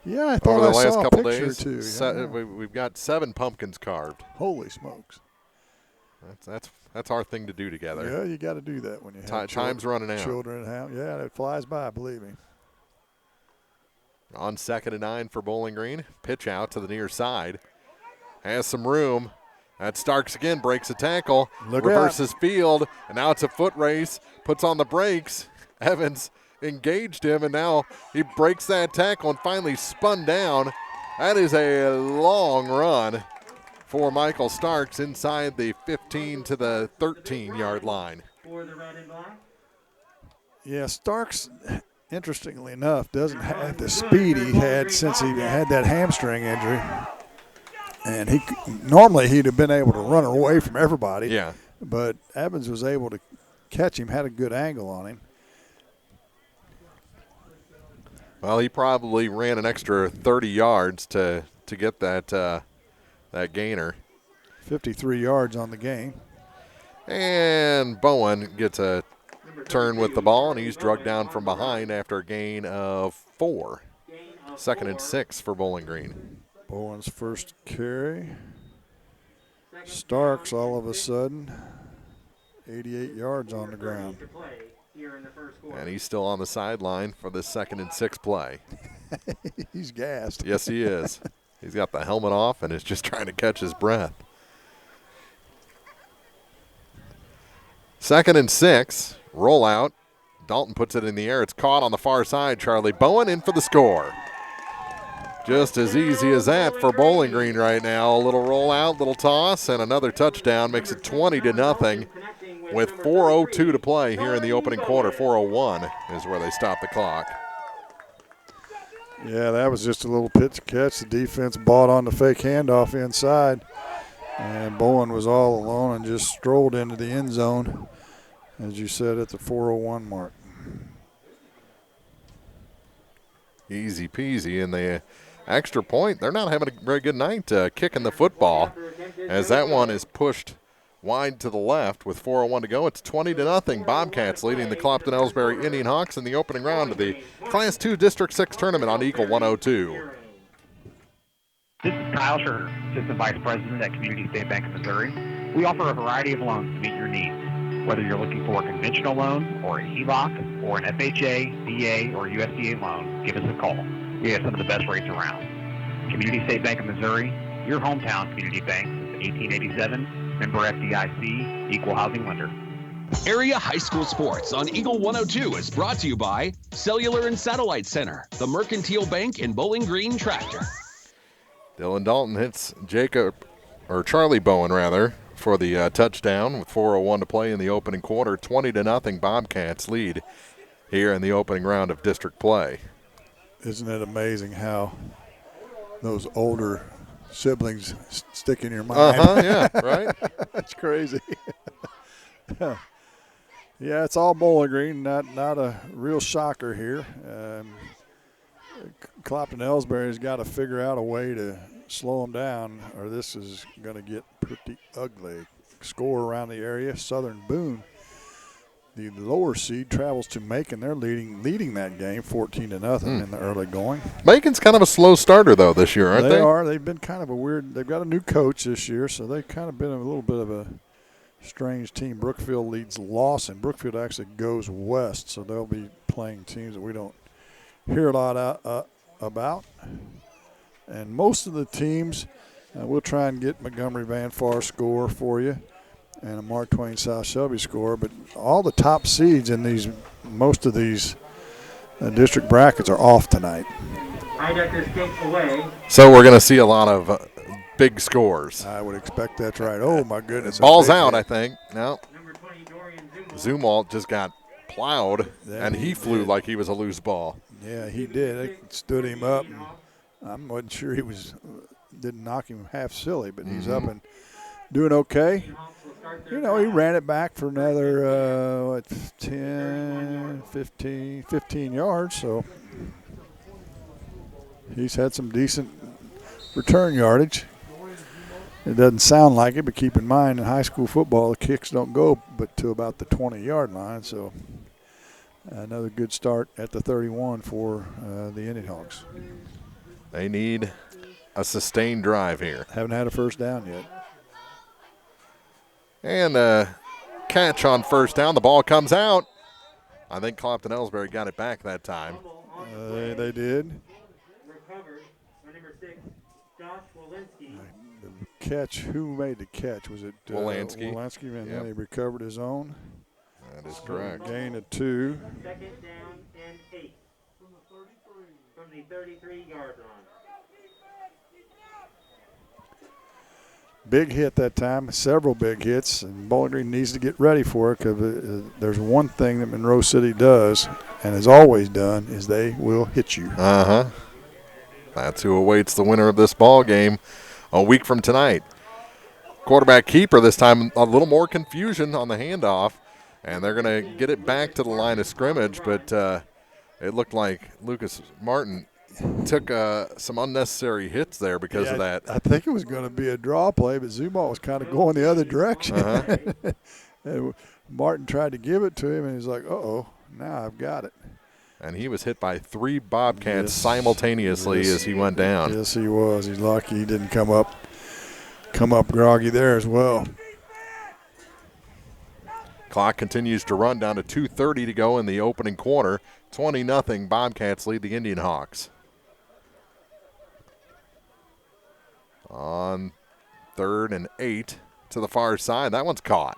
Yeah, I thought over the I last saw couple a picture days, too. Yeah. We've got 7 pumpkins carved. Holy smokes! That's our thing to do together. Yeah, you got to do that when you have time's running out. Children at home. Yeah, it flies by. Believe me. On 2nd and 9 for Bowling Green. Pitch out to the near side. Has some room. That Starks again, breaks a tackle, reverses field, and now it's a foot race. Puts on the brakes. Evans engaged him, and now he breaks that tackle and finally spun down. That is a long run for Michael Starks inside the 15 to the 13-yard line. Yeah, Starks, interestingly enough, doesn't have the speed he had since he had that hamstring injury. And normally he'd have been able to run away from everybody. Yeah. But Evans was able to catch him, had a good angle on him. Well, he probably ran an extra 30 yards to get that gainer. 53 yards on the game. And Bowen gets a turn with the ball, and he's drugged down from behind after a gain of 4. 2nd and 6 for Bowling Green. Bowen's first carry. Starks all of a sudden 88 yards on the ground. And he's still on the sideline for the 2nd and 6 play. He's gassed. Yes, he is. He's got the helmet off and is just trying to catch his breath. 2nd and 6, rollout. Dalton puts it in the air. It's caught on the far side. Charlie Bowen in for the score. Just as easy as that for Bowling Green right now. A little rollout, little toss, and another touchdown makes it 20-0 with 4:02 to play here in the opening quarter. 4:01 is where they stop the clock. Yeah, that was just a little pitch catch. The defense bought on the fake handoff inside, and Bowen was all alone and just strolled into the end zone, as you said, at the 4:01 mark. Easy peasy, and the extra point, they're not having a very good night kicking the football, as that one is pushed wide to the left with 4:01 to go. It's 20-0. Bobcats leading the Clopton-Elsberry Indianhawks in the opening round of the Class 2 District 6 tournament on Eagle 102. This is Kyle Scherter, Assistant Vice President at Community State Bank of Missouri. We offer a variety of loans to meet your needs. Whether you're looking for a conventional loan or a HELOC or an FHA, VA, or USDA loan, give us a call. We have some of the best rates around. Community State Bank of Missouri, your hometown community bank since 1887, member FDIC, equal housing lender. Area High School Sports on Eagle 102 is brought to you by Cellular and Satellite Center, the Mercantile Bank, and Bowling Green Tractor. Dylan Dalton hits Charlie Bowen rather, for the touchdown with 4:01 to play in the opening quarter. 20-0 Bobcats lead here in the opening round of district play. Isn't it amazing how those older siblings stick in your mind? Yeah, right? That's crazy. Yeah, it's all Bowling Green, not a real shocker here. Clopton-Elsberry's got to figure out a way to slow them down, or this is going to get pretty ugly. Score around the area. Southern Boone, the lower seed, travels to Macon. They're leading that game 14-0 in the early going. Macon's kind of a slow starter, though, this year, aren't they? They are. They've been kind of a weird – they've got a new coach this year, so they've kind of been a little bit of a strange team. Brookfield leads Lawson. Brookfield actually goes west, so they'll be playing teams that we don't hear a lot about. And most of the teams, we'll try and get Montgomery Van Far score for you and a Mark Twain South Shelby score. But all the top seeds in most of these district brackets are off tonight. So we're going to see a lot of big scores. I would expect that's right. Oh, my goodness. Ball's out, I think. No. Zumwalt just got plowed, and he flew like he was a loose ball. Yeah, he did. They stood him up. And I wasn't sure didn't knock him half silly, but he's up and doing okay. He ran it back for another 10, 15 yards, so he's had some decent return yardage. It doesn't sound like it, but keep in mind in high school football, the kicks don't go but to about the 20-yard line, so another good start at the 31 for the Indianhawks. They need a sustained drive here. Haven't had a first down yet. And a catch on first down. The ball comes out. I think Clopton-Elsberry got it back that time. They did. Catch. Who made the catch? Was it Wolanski? Wolanski, and Yep. then he recovered his own. That is correct. Gain of 2. Second down and 8 from the 33-yard line. Big hit that time, several big hits, and Bowling Green needs to get ready for it because there's one thing that Monroe City does and has always done is they will hit you. That's who awaits the winner of this ball game a week from tonight. Quarterback keeper this time, a little more confusion on the handoff, and they're going to get it back to the line of scrimmage, but it looked like Lucas Martin took some unnecessary hits there because of that. I think it was going to be a draw play, but Zumwalt was kind of going the other direction. And Martin tried to give it to him, and he's like, uh-oh, now I've got it. And he was hit by 3 Bobcats simultaneously as he went down. Yes, he was. He's lucky he didn't come up groggy there as well. Clock continues to run down to 2:30 to go in the opening quarter. 20-0 Bobcats lead the Indianhawks. On 3rd and 8 to the far side. That one's caught.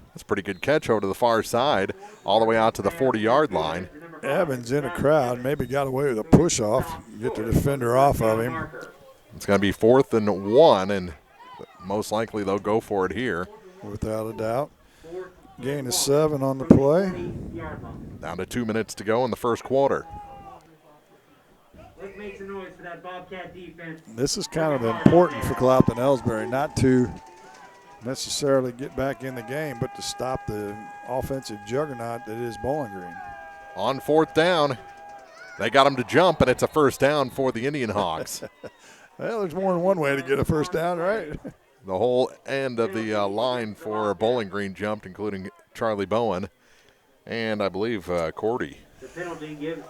That's a pretty good catch over to the far side, all the way out to the 40-yard line. Evans in a crowd, maybe got away with a push-off, get the defender off of him. It's going to be 4th and 1, and most likely they'll go for it here. Without a doubt. Gain of 7 on the play. Down to 2 minutes to go in the first quarter. Let's make some noise for that Bobcat defense. This is kind of important for Clopton-Elsberry, not to necessarily get back in the game, but to stop the offensive juggernaut that is Bowling Green. On 4th down, they got him to jump, and it's a first down for the Indianhawks. Well, there's more than one way to get a first down, right? The whole end of the line for Bowling Green jumped, including Charlie Bowen and I believe Cordy.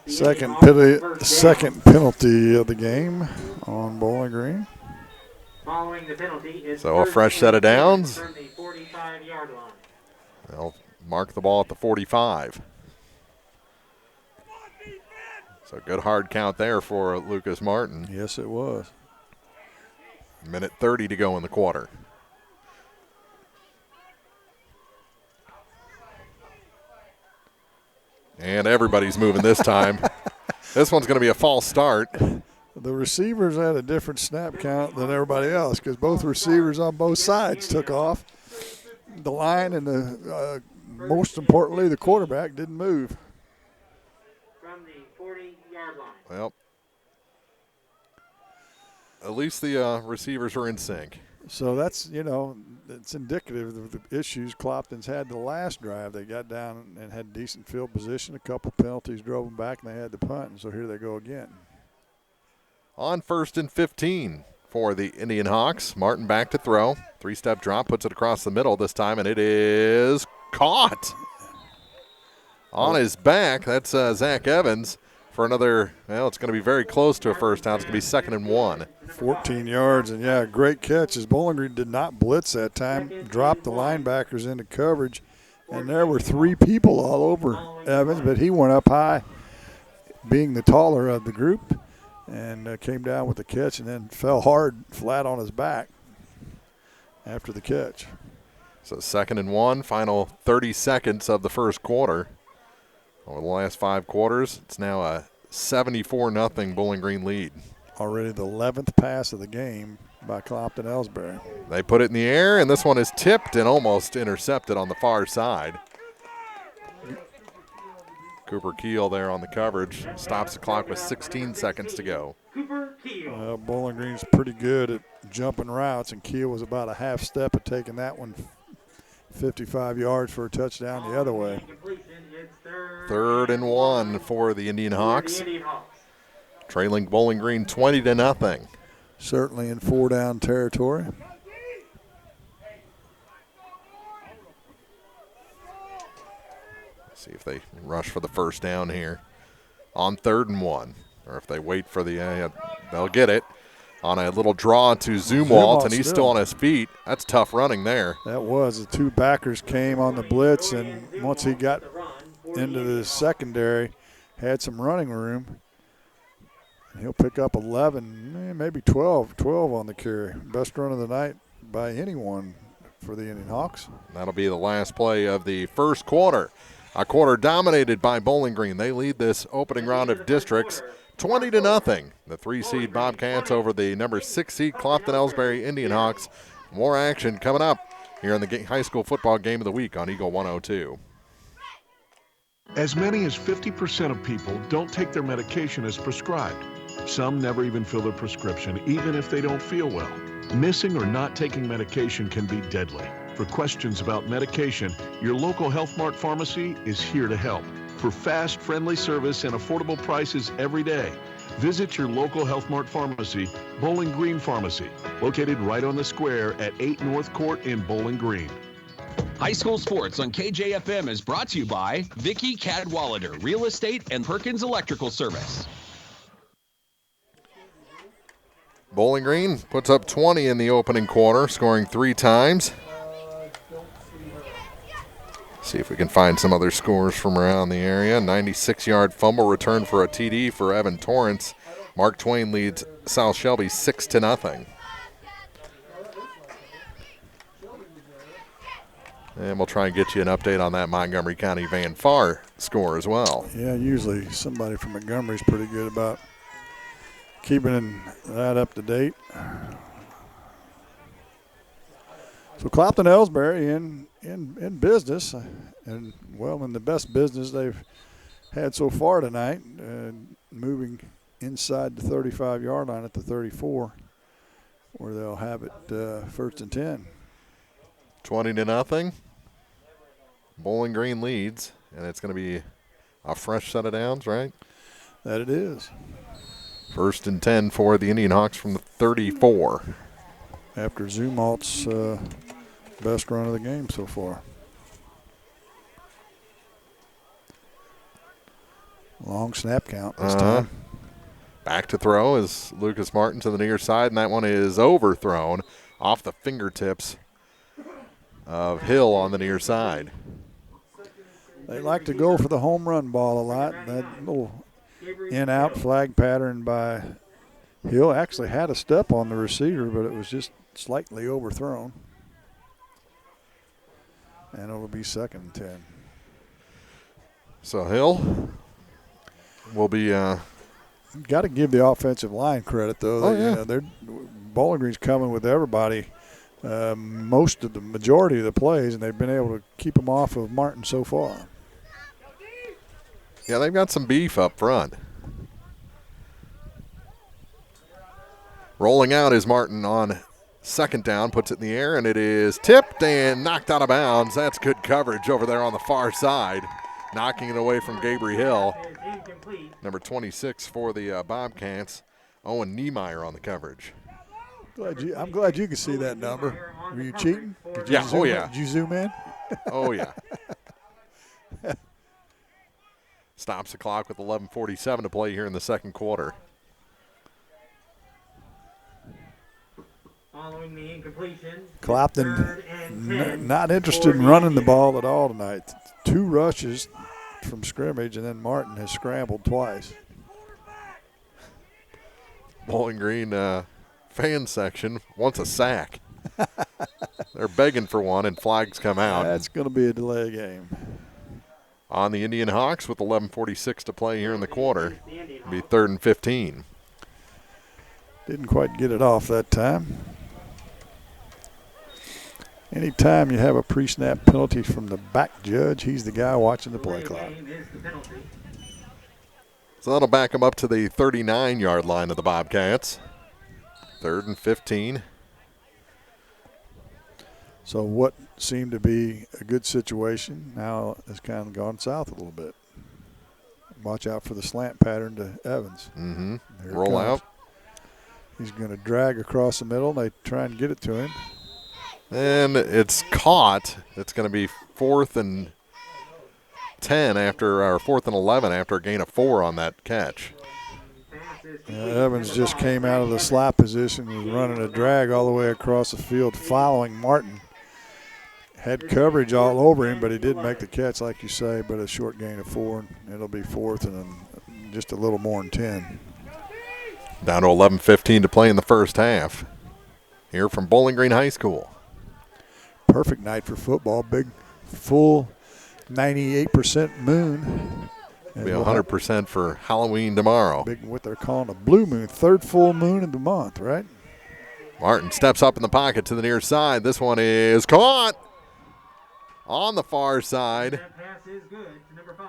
Second penalty of the game on Bowling Green. Following the penalty is so a fresh set of downs. from the 45-yard line. They'll mark the ball at the 45. So good hard count there for Lucas Martin. Yes, it was. Minute 30 to go in the quarter. And everybody's moving this time. This one's going to be a false start. The receivers had a different snap count than everybody else because both receivers on both sides took off. The line and most importantly, the quarterback didn't move. From the 40-yard line. Well, at least the receivers are in sync. So that's, it's indicative of the issues Clopton's had the last drive. They got down and had decent field position. A couple penalties drove them back, and they had to punt. And so here they go again. On 1st and 15 for the Indianhawks. Martin back to throw. 3-step drop, puts it across the middle this time, and it is caught. On his back, that's Zach Evans for another, it's going to be very close to a first down. It's going to be 2nd and 1. 14 yards, and great catch as Bowling Green did not blitz that time, dropped the linebackers into coverage, and there were 3 people all over Evans, but he went up high, being the taller of the group, and came down with the catch and then fell hard, flat on his back after the catch. So 2nd and 1, final 30 seconds of the first quarter. Over the last 5 quarters, it's now a 74-0 Bowling Green lead. Already the 11th pass of the game by Clopton-Elsberry. They put it in the air, and this one is tipped and almost intercepted on the far side. Cooper Keel there on the coverage. Stops the clock with 16 seconds to go. Bowling Green's pretty good at jumping routes, and Keel was about a half step at taking that one 55 yards for a touchdown the other way. 3rd and 1 for the Indianhawks. Trailing Bowling Green 20-0. Certainly in 4-down territory. See if they rush for the first down here on 3rd and 1. Or if they wait for the, they'll get it. On a little draw to Zumwalt, and he's still on his feet. That's tough running there. That was. The 2 backers came on the blitz, and once he got into the secondary, had some running room. And he'll pick up 11, maybe 12 on the carry. Best run of the night by anyone for the Indianhawks. That'll be the last play of the first quarter. A quarter dominated by Bowling Green. They lead this opening round of districts 20-0. The 3-seed Bobcats over the number 6-seed Clopton-Elsberry Indianhawks. More action coming up here in the high school football game of the week on Eagle 102. As many as 50% of people don't take their medication as prescribed. Some never even fill their prescription, even if they don't feel well. Missing or not taking medication can be deadly. For questions about medication, your local Health Mart pharmacy is here to help. For fast, friendly service and affordable prices every day, visit your local Health Mart pharmacy, Bowling Green Pharmacy, located right on the square at 8 North Court in Bowling Green. High school sports on KJFM is brought to you by Vicky Cadwallader Real Estate and Perkins Electrical Service. Bowling Green puts up 20 in the opening quarter, scoring 3 times. See if we can find some other scores from around the area. 96-yard fumble return for a TD for Evan Torrance. Mark Twain leads South Shelby 6-0. And we'll try and get you an update on that Montgomery County Van Far score as well. Yeah, usually somebody from Montgomery's pretty good about keeping that up to date. So Clopton-Elsberry in business, and in the best business they've had so far tonight, moving inside the 35-yard line at the 34, where they'll have it 1st and 10. 20-0. Bowling Green leads, and it's going to be a fresh set of downs, right? That it is. 1st and 10 for the Indianhawks from the 34. After Zumwalt's best run of the game so far. Long snap count this time. Back to throw is Lucas Martin to the near side, and that one is overthrown off the fingertips of Hill on the near side. They like to go for the home run ball a lot. That little in-out flag pattern by Hill actually had a step on the receiver, but it was just slightly overthrown. And it'll be 2nd and 10. So Hill will be. Got to give the offensive line credit, though. Oh, yeah. They're Bowling Green's coming with everybody, most of the majority of the plays, and they've been able to keep them off of Martin so far. Yeah, they've got some beef up front. Rolling out is Martin on second down, puts it in the air, and it is tipped and knocked out of bounds. That's good coverage over there on the far side, knocking it away from Gabriel. Number 26 for the Bobcats, Owen Niemeyer on the coverage. I'm glad you could see that number. Were you cheating? Yeah, oh yeah. Did you zoom in? Oh yeah. Stops the clock with 11:47 to play here in the second quarter. Following the incompletion. Clopton not interested in running the ball at all tonight. 2 rushes from scrimmage, and then Martin has scrambled twice. Bowling Green fan section wants a sack. They're begging for one, and flags come out. That's going to be a delay game. On the Indianhawks with 11:46 to play here in the quarter. It'll be 3rd and 15. Didn't quite get it off that time. Anytime you have a pre-snap penalty from the back judge, he's the guy watching the play clock. So that'll back them up to the 39-yard line of the Bobcats. 3rd and 15. So what seemed to be a good situation now has kind of gone south a little bit. Watch out for the slant pattern to Evans. Mm-hmm. Roll out. He's going to drag across the middle. They try and get it to him. And it's caught. It's going to be 4th and 10 after, or 4th and 11 after a gain of 4 on that catch. Evans just came out of the slot position, was running a drag all the way across the field, following Martin. Had coverage all over him, but he did make the catch, like you say, but a short gain of 4. It'll be 4th and just a little more than 10. Down to 11:15 to play in the first half. Here from Bowling Green High School. Perfect night for football. Big, full 98% moon. It'll be 100% for Halloween tomorrow. Big, what they're calling a blue moon, 3rd full moon of the month, right? Martin steps up in the pocket to the near side. This one is caught on the far side. That pass is good to number 5.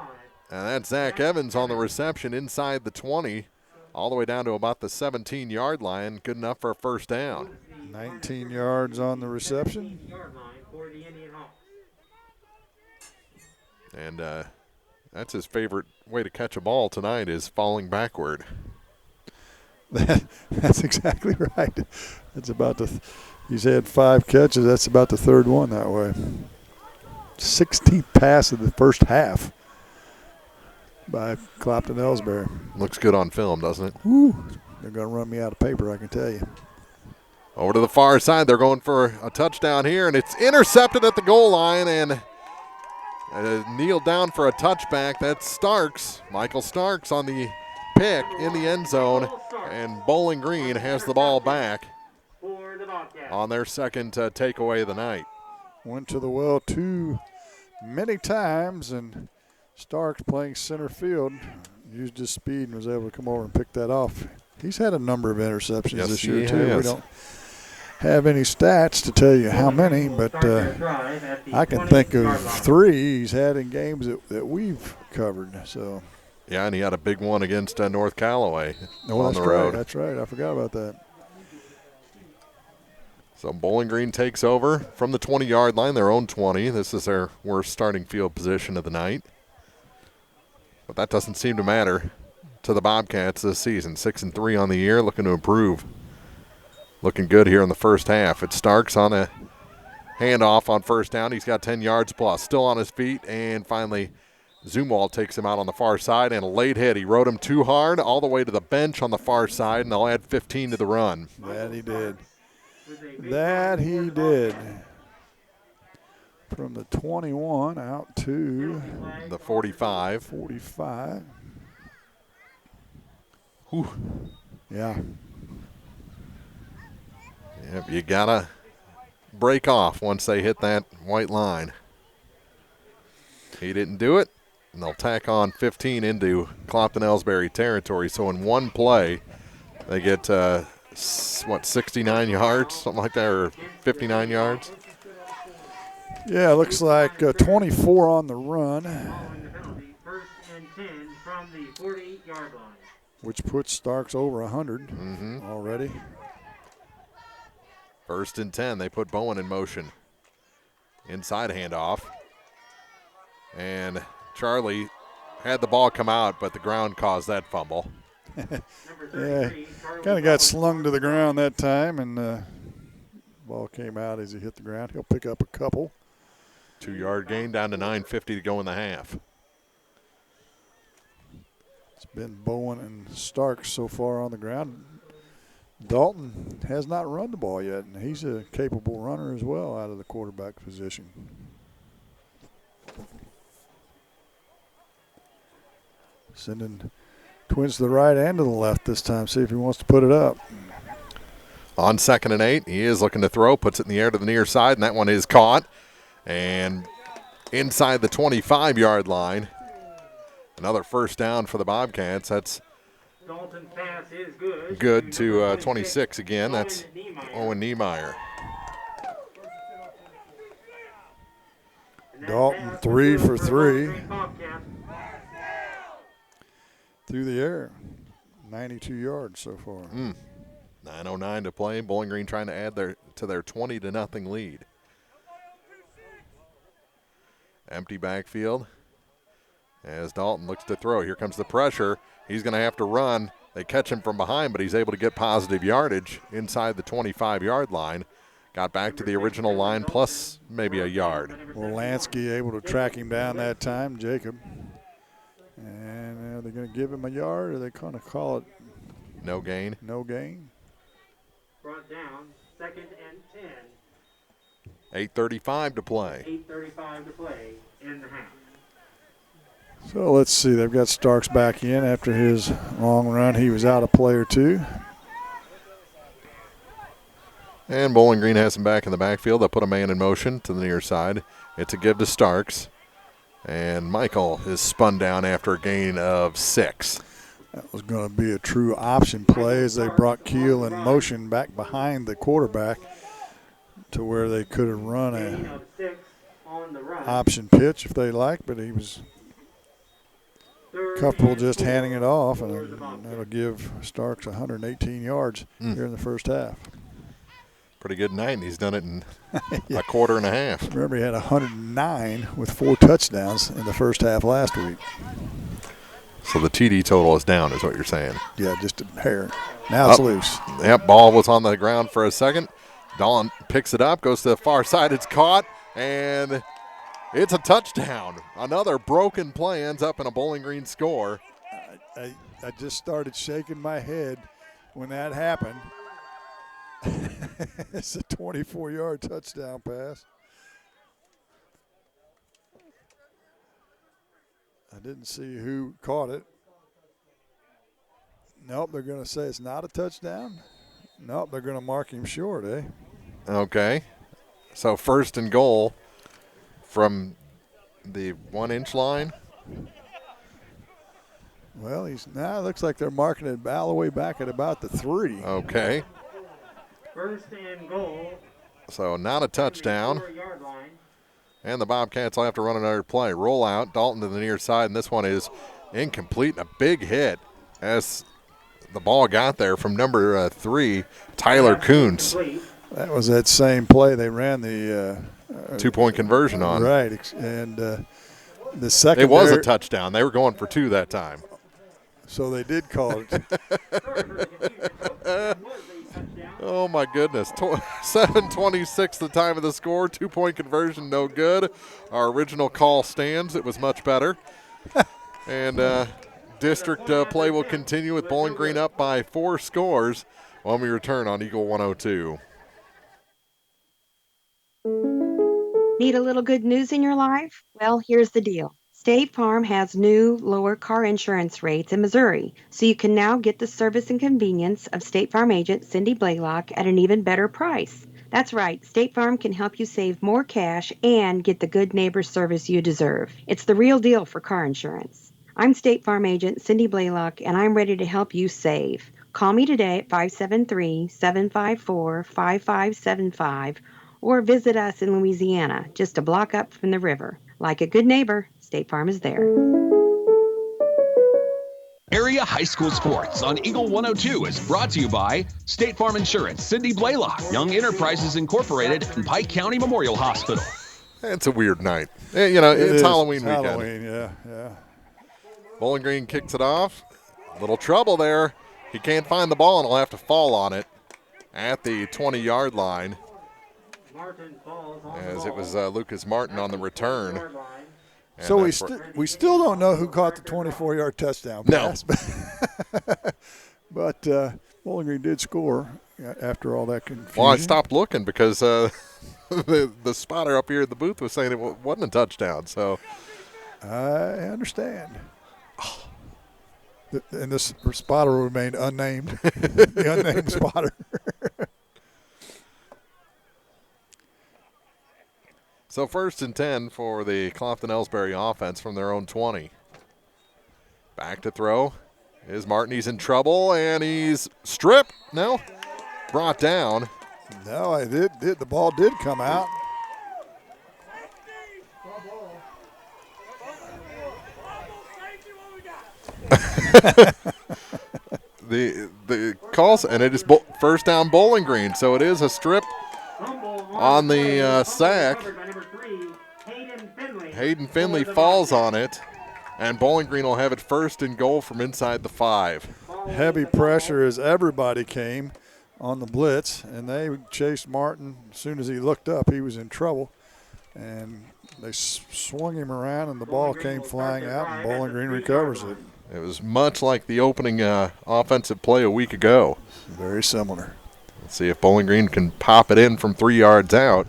And that's Zach Evans on the reception inside the 20, all the way down to about the 17-yard line. Good enough for a first down. 19 yards on the reception. And that's his favorite way to catch a ball tonight, is falling backward. That's exactly right. That's about he's had 5 catches. That's about the 3rd one that way. 16th pass of the first half by Clopton-Elsberry. Looks good on film, doesn't it? Woo. They're going to run me out of paper, I can tell you. Over to the far side. They're going for a touchdown here, and it's intercepted at the goal line, and kneeled down for a touchback. That's Starks, Michael Starks, on the pick in the end zone, and Bowling Green has the ball back on their second takeaway of the night. Went to the well too many times, and Starks, playing center field, used his speed and was able to come over and pick that off. He's had a number of interceptions this year too. We don't have any stats to tell you how many, but I can think of 3 he's had in games that we've covered. So. Yeah, and he had a big one against North Callaway on the road. That's right. I forgot about that. So Bowling Green takes over from the 20-yard line, their own 20. This is their worst starting field position of the night. But that doesn't seem to matter to the Bobcats this season. 6-3 on the year, looking to improve. Looking good here in the first half. It's Starks on a handoff on first down. He's got 10 yards plus. Still on his feet, and finally Zumwalt takes him out on the far side, and a late hit. He rode him too hard all the way to the bench on the far side, and they'll add 15 to the run. That he did. That he did. From the 21 out to the 45. 45. Whew. Yeah. Yep, you got to break off once they hit that white line. He didn't do it. And they'll tack on 15 into Clopton-Elsberry territory. So in one play, they get, 69 yards, something like that, or 59 yards? Yeah, it looks like 24 on the run, which puts Starks over 100 already. 1st and 10. They put Bowen in motion. Inside handoff. And Charlie had the ball come out, but the ground caused that fumble. Yeah, kind of got slung to the ground that time, and ball came out as he hit the ground. He'll pick up a couple. 2-yard gain, down to 9:50 to go in the half. It's been Bowen and Starks so far on the ground. Dalton has not run the ball yet, and he's a capable runner as well out of the quarterback position. Sending Twins to the right and to the left this time. See if he wants to put it up. On 2nd and 8, he is looking to throw, puts it in the air to the near side, and that one is caught. And inside the 25-yard line, another 1st down for the Bobcats. That's good to 26 again. That's Owen Niemeyer. Dalton 3 for 3 through the air. 92 yards so far. 9:09 to play. Bowling Green trying to add to their 20-0 lead. Empty backfield as Dalton looks to throw. Here comes the pressure. He's going to have to run. They catch him from behind, but he's able to get positive yardage inside the 25-yard line. Got back to the original line plus maybe a yard. Well, Lansky able to track him down that time, Jacob. And are they going to give him a yard, or are they going to call it no gain? No gain. Brought down, 2nd and 10. 8:35 to play. 8:35 to play in the half. So let's see. They've got Starks back in after his long run. He was out a play or two. And Bowling Green has him back in the backfield. They'll put a man in motion to the near side. It's a give to Starks. And Michael is spun down after a gain of 6. That was going to be a true option play as they brought Keel in motion back behind the quarterback to where they could have run a option pitch if they like, but he was comfortable just handing it off, and that'll give Starks 118 yards here in the first half. Pretty good night, and he's done it in a quarter and a half. Remember, he had 109 with 4 touchdowns in the first half last week. So the TD total is down, is what you're saying? Yeah, just a hair. Now it's loose. Yep, ball was on the ground for a second. Dolan picks it up, goes to the far side. It's caught, and it's a touchdown. Another broken play ends up in a Bowling Green score. I just started shaking my head when that happened. It's a 24-yard touchdown pass. I didn't see who caught it. Nope, they're going to say it's not a touchdown. Nope, they're going to mark him short, eh? Okay. So 1st and goal from the 1-inch line. Well, now it looks like they're marking it all the way back at about the 3. Okay. 1st and goal. So not a touchdown. And the Bobcats will have to run another play. Roll out, Dalton to the near side, and this one is incomplete. A big hit as the ball got there from number 3, Tyler Coons. That was that same play they ran the 2-point conversion on. Right, and the second. It was a touchdown. They were going for 2 that time. So they did call it. Oh, my goodness. 7:26 the time of the score. 2-point conversion, no good. Our original call stands. It was much better. And district play will continue with Bowling Green up by 4 scores when we return on Eagle 102. Need a little good news in your life? Well, here's the deal. State Farm has new, lower car insurance rates in Missouri, so you can now get the service and convenience of State Farm agent Cindy Blaylock at an even better price. That's right. State Farm can help you save more cash and get the good neighbor service you deserve. It's the real deal for car insurance. I'm State Farm agent Cindy Blaylock, and I'm ready to help you save. Call me today at 573-754-5575 or visit us in Louisiana, just a block up from the river. Like a good neighbor, State Farm is there. Area High School Sports on Eagle 102 is brought to you by State Farm Insurance, Cindy Blaylock, Young Enterprises Incorporated, and Pike County Memorial Hospital. It's a weird night. It's Halloween weekend. Halloween, yeah. Bowling Green kicks it off. Little trouble there. He can't find the ball, and he'll have to fall on it at the 20-yard line. As it was Lucas Martin on the return. And so we still don't know who caught the 24-yard touchdown pass. No. But Bowling Green did score after all that confusion. Well, I stopped looking because the spotter up here at the booth was saying it wasn't a touchdown. So I understand. And this spotter remained unnamed. The unnamed spotter. So 1st and 10 for the Clopton-Elsberry offense from their own 20. Back to throw is Martin. He's in trouble, and he's stripped. No, brought down. No, it did. The ball did come out. the calls, and it is first down Bowling Green. So it is a strip on the sack. Hayden Finley falls on it, and Bowling Green will have it 1st and goal from inside the 5. Heavy pressure as everybody came on the blitz, and they chased Martin. As soon as he looked up, he was in trouble, and they swung him around, and the ball came flying out, and Bowling Green recovers it. It was much like the opening offensive play a week ago. Very similar. Let's see if Bowling Green can pop it in from 3 yards out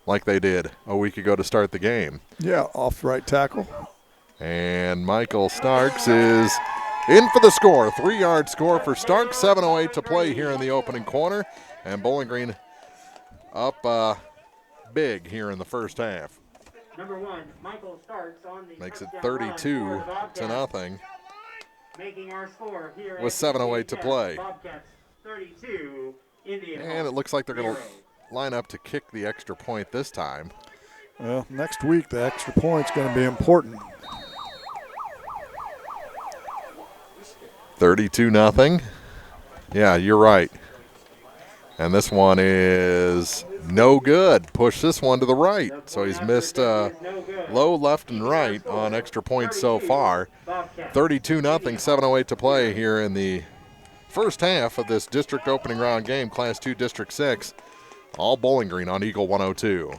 like they did a week ago to start the game. Yeah, off right tackle. And Michael Starks is in for the score. 3-yard score for Starks. 7:08 to play here in the opening quarter. And Bowling Green up big here in the first half. Number 1, Michael Starks on the makes it 32-0. Making our score here with 7:08 to play. Bobcats 32, Indianhawks. And it looks like they're going to line up to kick the extra point this time. Well, next week the extra point's going to be important. 32-0. Yeah, you're right. And this one is no good. Push this one to the right. So he's missed low left and right on extra points so far. 32-0, 7:08 to play here in the first half of this district opening round game, Class 2 District 6. All Bowling Green on Eagle 102.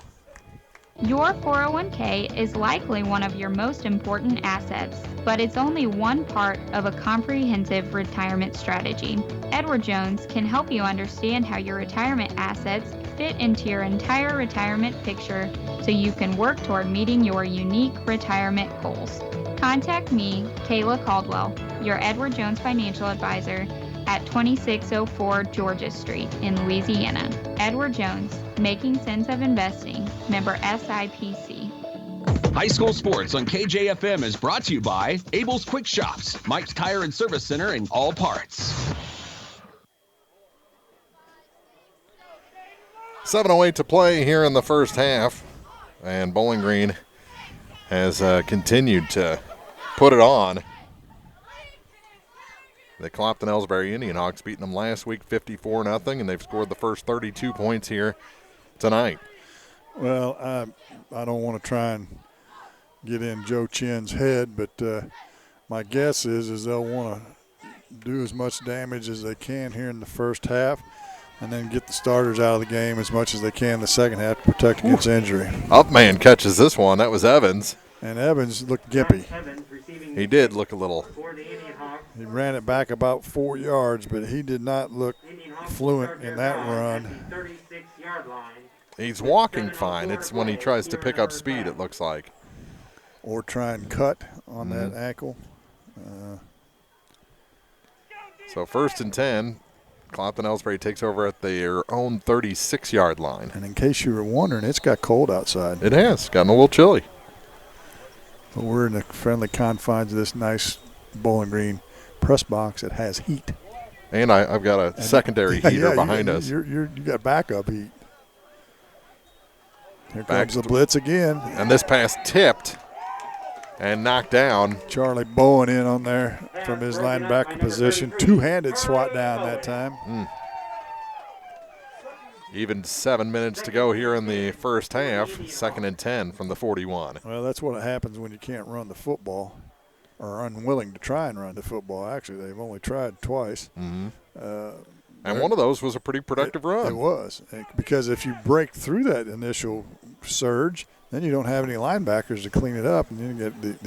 Your 401k is likely one of your most important assets, but it's only one part of a comprehensive retirement strategy. Edward Jones can help you understand how your retirement assets fit into your entire retirement picture so you can work toward meeting your unique retirement goals. Contact me, Kayla Caldwell, your Edward Jones financial advisor, at 2604 Georgia Street in Louisiana. Edward Jones, making sense of investing, member SIPC. High School Sports on KJFM is brought to you by Abel's Quick Shops, Mike's Tire and Service Center, and All Parts. 7:08 to play here in the first half, and Bowling Green has continued to put it on. The Clopton-Elsberry Indianhawks beating them last week 54-0, and they've scored the first 32 points here tonight. Well, I don't want to try and get in Joe Chin's head, but my guess is they'll want to do as much damage as they can here in the first half and then get the starters out of the game as much as they can in the second half to protect against injury. Upman catches this one. That was Evans. And Evans looked gimpy. He did look a little. He ran it back about 4 yards, but he did not look fluent in that run. He's walking fine. It's when he tries to pick up speed, it looks like. Or try and cut on that ankle. So 1st and 10. Clopton-Elsberry takes over at their own 36-yard line. And in case you were wondering, it's got cold outside. It has. Gotten a little chilly. But we're in the friendly confines of this nice Bowling Green press box that has heat. And I've got a secondary heater behind us. You got backup heat. Here comes the blitz again. And this pass tipped and knocked down. Charlie Bowen in on there from his linebacker position. Two-handed swat down that time. Even 7 minutes to go here in the first half. 2nd and 10 from the 41. Well, that's what happens when you can't run the football, or unwilling to try and run the football. Actually, they've only tried twice. And one of those was a pretty productive run. It was, because if you break through that initial surge, then you don't have any linebackers to clean it up, and then you get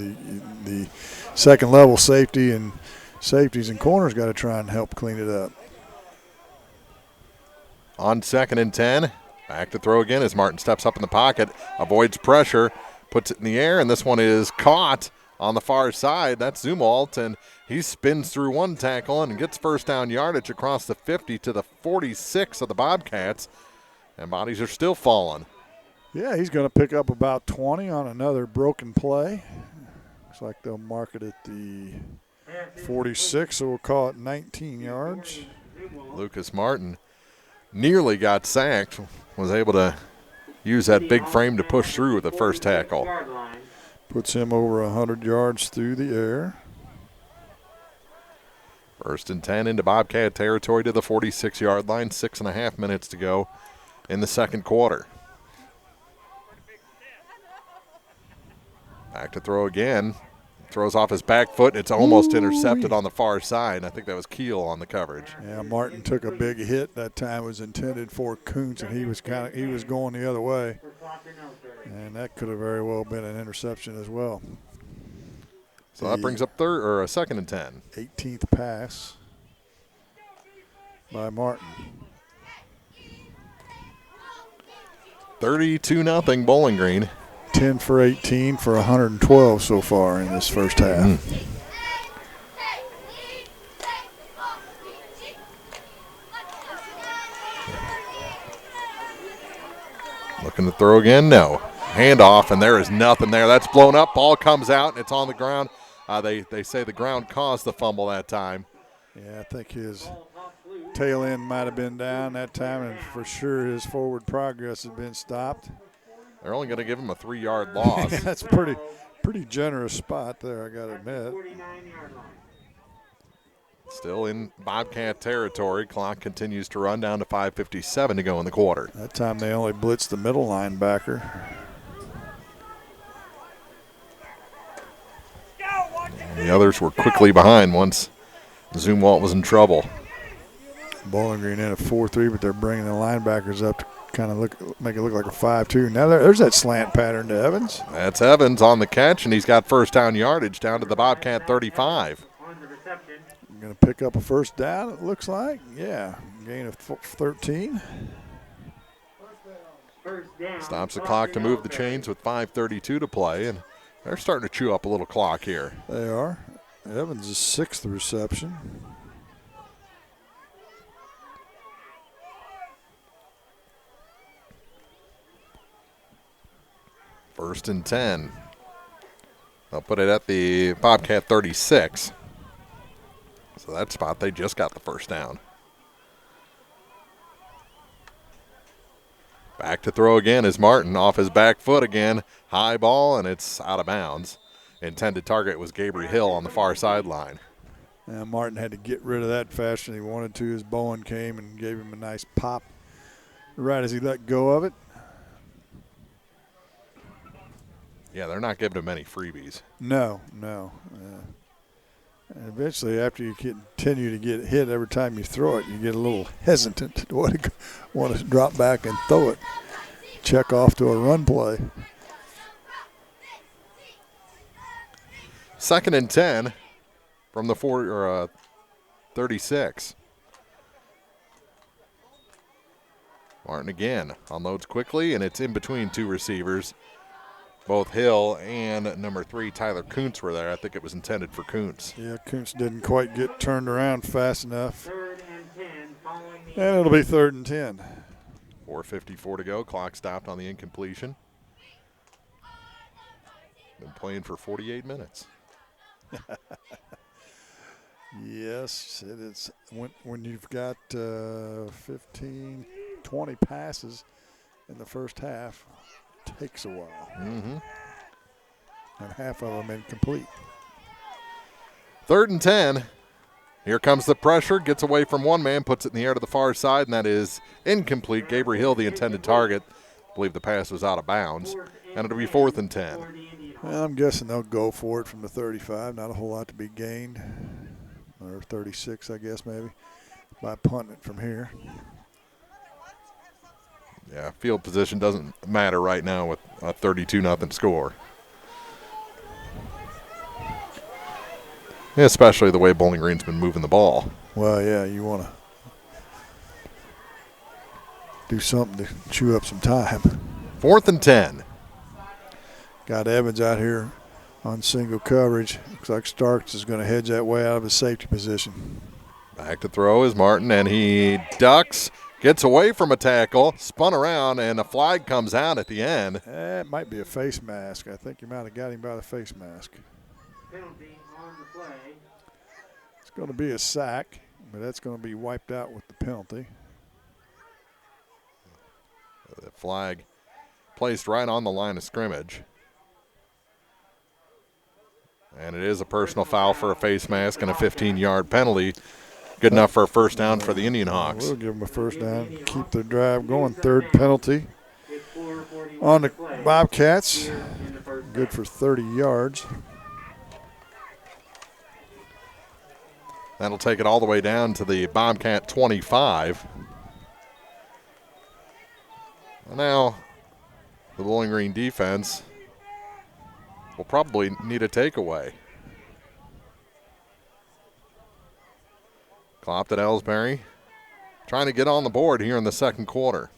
the second level safeties and corners got to try and help clean it up. On 2nd and 10, back to throw again as Martin steps up in the pocket, avoids pressure, puts it in the air, and this one is caught on the far side. That's Zumwalt, and he spins through one tackle and gets first down yardage across the 50 to the 46 of the Bobcats, and bodies are still falling. Yeah, he's going to pick up about 20 on another broken play. Looks like they'll mark it at the 46, so we'll call it 19 yards. Lucas Martin nearly got sacked, was able to use that big frame to push through with the first tackle. Puts him over 100 yards through the air. 1st and 10 into Bobcat territory to the 46-yard line. 6.5 minutes to go in the second quarter. Back to throw again. Throws off his back foot. It's almost intercepted on the far side. I think that was Keel on the coverage. Yeah, Martin took a big hit. That time was intended for Kuntz, and he was going the other way. And that could have very well been an interception as well. So that brings up 2nd and 10. 18th pass by Martin. 32-0 Bowling Green. 10 for 18 for 112 so far in this first half. Looking to throw again? No. Handoff, and there is nothing there. That's blown up. Ball comes out, and it's on the ground. They say the ground caused the fumble that time. Yeah, I think his tail end might have been down that time, and for sure his forward progress has been stopped. They're only going to give him a 3-yard loss. That's pretty generous spot there, I got to admit. Still in Bobcat territory. Clock continues to run down to 5:57 to go in the quarter. That time they only blitzed the middle linebacker. And the others were quickly behind once Zumwalt was in trouble. Bowling Green in a 4-3, but they're bringing the linebackers up to kind of make it look like a 5-2. Now there's that slant pattern to Evans. That's Evans on the catch, and he's got first down yardage down to the Bobcat 35. Going to pick up a first down, it looks like. Yeah, gain of 13. Stops the clock to move the chains with 5:32 to play, and they're starting to chew up a little clock here. They are. Evans' 6th reception. First and 10. They'll put it at the Bobcat 36. So that spot, they just got the first down. Back to throw again is Martin off his back foot again. High ball, and it's out of bounds. Intended target was Gabriel Hill on the far sideline. Martin had to get rid of that faster than he wanted to as Bowen came and gave him a nice pop right as he let go of it. Yeah, they're not giving him any freebies. No. And eventually, after you continue to get hit every time you throw it, you get a little hesitant to want to drop back and throw it. Check off to a run play. 2nd and 10 from the 36. Martin again unloads quickly, and it's in between two receivers. Both Hill and number 3, Tyler Kuntz, were there. I think it was intended for Kuntz. Yeah, Kuntz didn't quite get turned around fast enough. And it'll be 3rd and 10. 4:54 to go. Clock stopped on the incompletion. Been playing for 48 minutes. Yes, it is. When you've got 15, 20 passes in the first half, it takes a while. Mm-hmm. And half of them incomplete. 3rd and 10. Here comes the pressure. Gets away from one man, puts it in the air to the far side, and that is incomplete. Gabriel Hill, the intended target. I believe the pass was out of bounds. And it'll be 4th and 10. Well, I'm guessing they'll go for it from the 35. Not a whole lot to be gained. Or 36, I guess, maybe, by punting it from here. Yeah, field position doesn't matter right now with a 32-0 score. Yeah, especially the way Bowling Green's been moving the ball. Well, yeah, you want to do something to chew up some time. 4th and 10. Got Evans out here on single coverage. Looks like Starks is going to hedge that way out of his safety position. Back to throw is Martin, and he ducks, gets away from a tackle, spun around, and a flag comes out at the end. It might be a face mask. I think you might have got him by the face mask. Penalty on the play. It's going to be a sack, but that's going to be wiped out with the penalty. The flag placed right on the line of scrimmage. And it is a personal foul for a face mask and a 15-yard penalty. Good enough for a first down for the Indianhawks. We'll give them a first down, keep the drive going. 3rd penalty on the Bobcats. Good for 30 yards. That'll take it all the way down to the Bobcat 25. Now, the Bowling Green defense will probably need a takeaway. Clopton-Elsberry trying to get on the board here in the second quarter.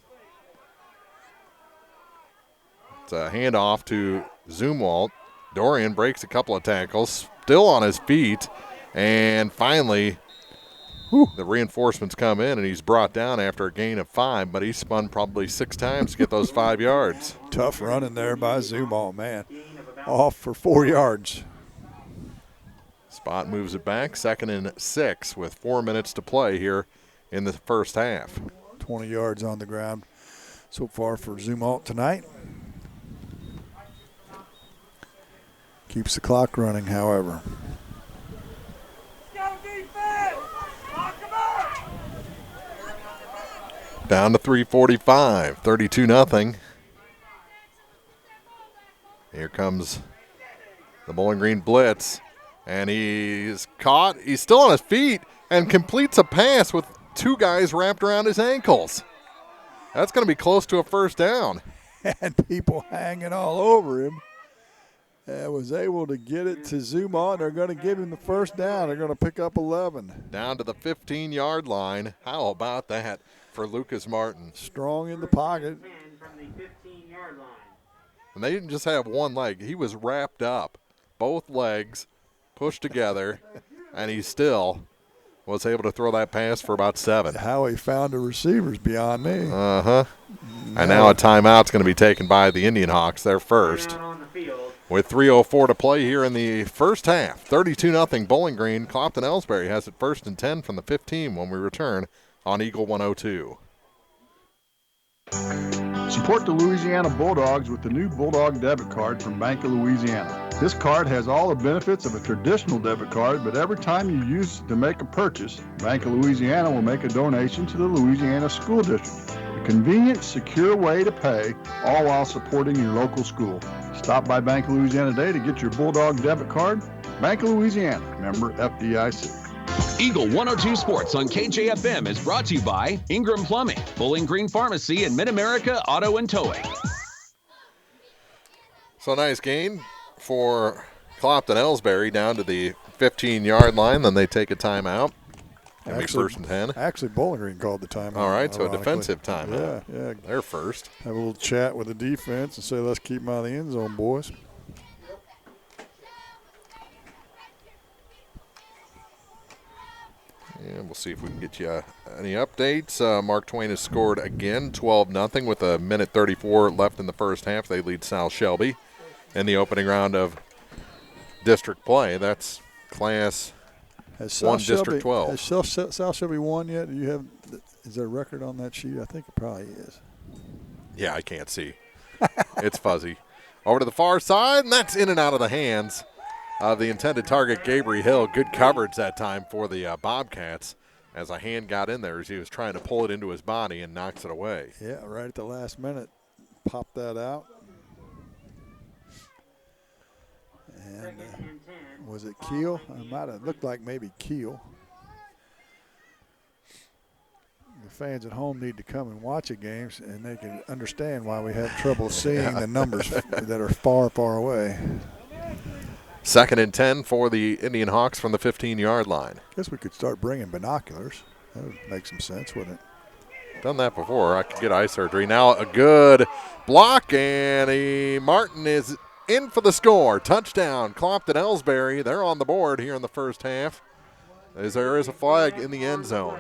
It's a handoff to Zumwalt. Dorian breaks a couple of tackles, still on his feet, and finally the reinforcements come in, and he's brought down after a gain of 5, but he spun probably 6 times to get those 5 yards. Tough running there by Zumwalt, man. Off for 4 yards. Spot moves it back, 2nd and 6 with 4 minutes to play here in the first half. 20 yards on the ground so far for Zumwalt tonight. Keeps the clock running, however. Down to 3:45, 32-0. Here comes the Bowling Green blitz, and he's caught. He's still on his feet and completes a pass with 2 guys wrapped around his ankles. That's going to be close to a first down. And people hanging all over him. And was able to get it to Zumwalt. They're going to give him the first down. They're going to pick up 11. Down to the 15-yard line. How about that for Lucas Martin? Strong in the pocket. From the 15-yard line. And they didn't just have one leg. He was wrapped up, both legs pushed together, and he still was able to throw that pass for about 7. How he found the receivers beyond me. Uh-huh. And now a timeout's going to be taken by the Indianhawks, their first. With 3:04 to play here in the first half. 32-0 Bowling Green. Clopton-Elsberry has it 1st and 10 from the 15 when we return on Eagle 102. Support the Louisiana Bulldogs with the new Bulldog debit card from Bank of Louisiana. This card has all the benefits of a traditional debit card, but every time you use it to make a purchase, Bank of Louisiana will make a donation to the Louisiana School District. A convenient, secure way to pay, all while supporting your local school. Stop by Bank of Louisiana today to get your Bulldog debit card. Bank of Louisiana, member FDIC. Eagle 102 Sports on KJFM is brought to you by Ingram Plumbing, Bowling Green Pharmacy, and Mid-America Auto and Towing. So nice gain for Clopton-Elsberry down to the 15-yard line. Then they take a timeout. It'll be 1st and 10. Actually, Bowling Green called the timeout. All right, so a defensive timeout. Yeah. They're first. Have a little chat with the defense and say, let's keep them out of the end zone, boys. And we'll see if we can get you any updates. Mark Twain has scored again, 12-0 with a minute 34 left in the first half. They lead South Shelby in the opening round of district play. That's Class 1, District 12. Has South Shelby won yet? Is there a record on that sheet? I think it probably is. Yeah, I can't see. It's fuzzy. Over to the far side, and that's in and out of the hands of the intended target, Gabriel Hill. Good coverage that time for the Bobcats as a hand got in there as he was trying to pull it into his body and knocks it away. Yeah, right at the last minute. Pop that out. And was it Keel? It might have looked like maybe Keel. The fans at home need to come and watch the games, and they can understand why we have trouble seeing the numbers that are far, far away. 2nd and 10 for the Indianhawks from the 15-yard line. Guess we could start bringing binoculars. That would make some sense, wouldn't it? Done that before. I could get eye surgery. Now a good block, and Martin is in for the score. Touchdown, Clopton-Elsberry. They're on the board here in the first half as there is a flag in the end zone.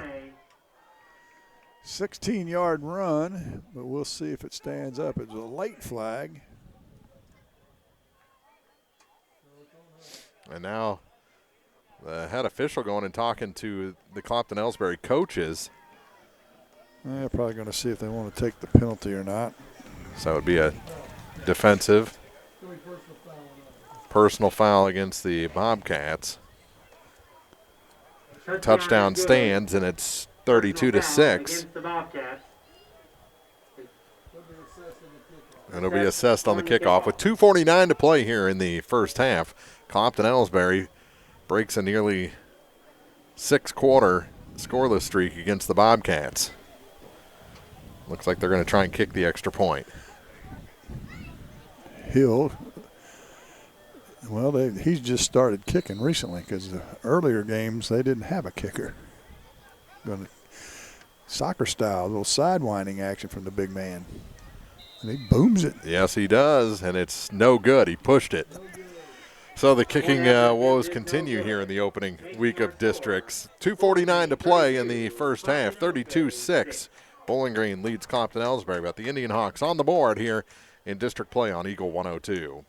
16-yard run, but we'll see if it stands up. It's a late flag. And now the head official going and talking to the Clopton-Elsberry coaches. They're probably going to see if they want to take the penalty or not. So it would be a defensive personal foul against the Bobcats. Touchdown stands, and it's 32-6. And it'll be assessed on the kickoff with 2:49 to play here in the first half. Clopton-Elsberry breaks a nearly 6-quarter scoreless streak against the Bobcats. Looks like they're going to try and kick the extra point. Hill, well, he's just started kicking recently because the earlier games they didn't have a kicker. Going to soccer style, a little sidewinding action from the big man. And he booms it. Yes, he does, and it's no good. He pushed it. So the kicking woes continue here in the opening week of districts. 2:49 to play in the first half, 32-6. Bowling Green leads Clopton-Elsberry, but the Indianhawks on the board here in district play on Eagle 102.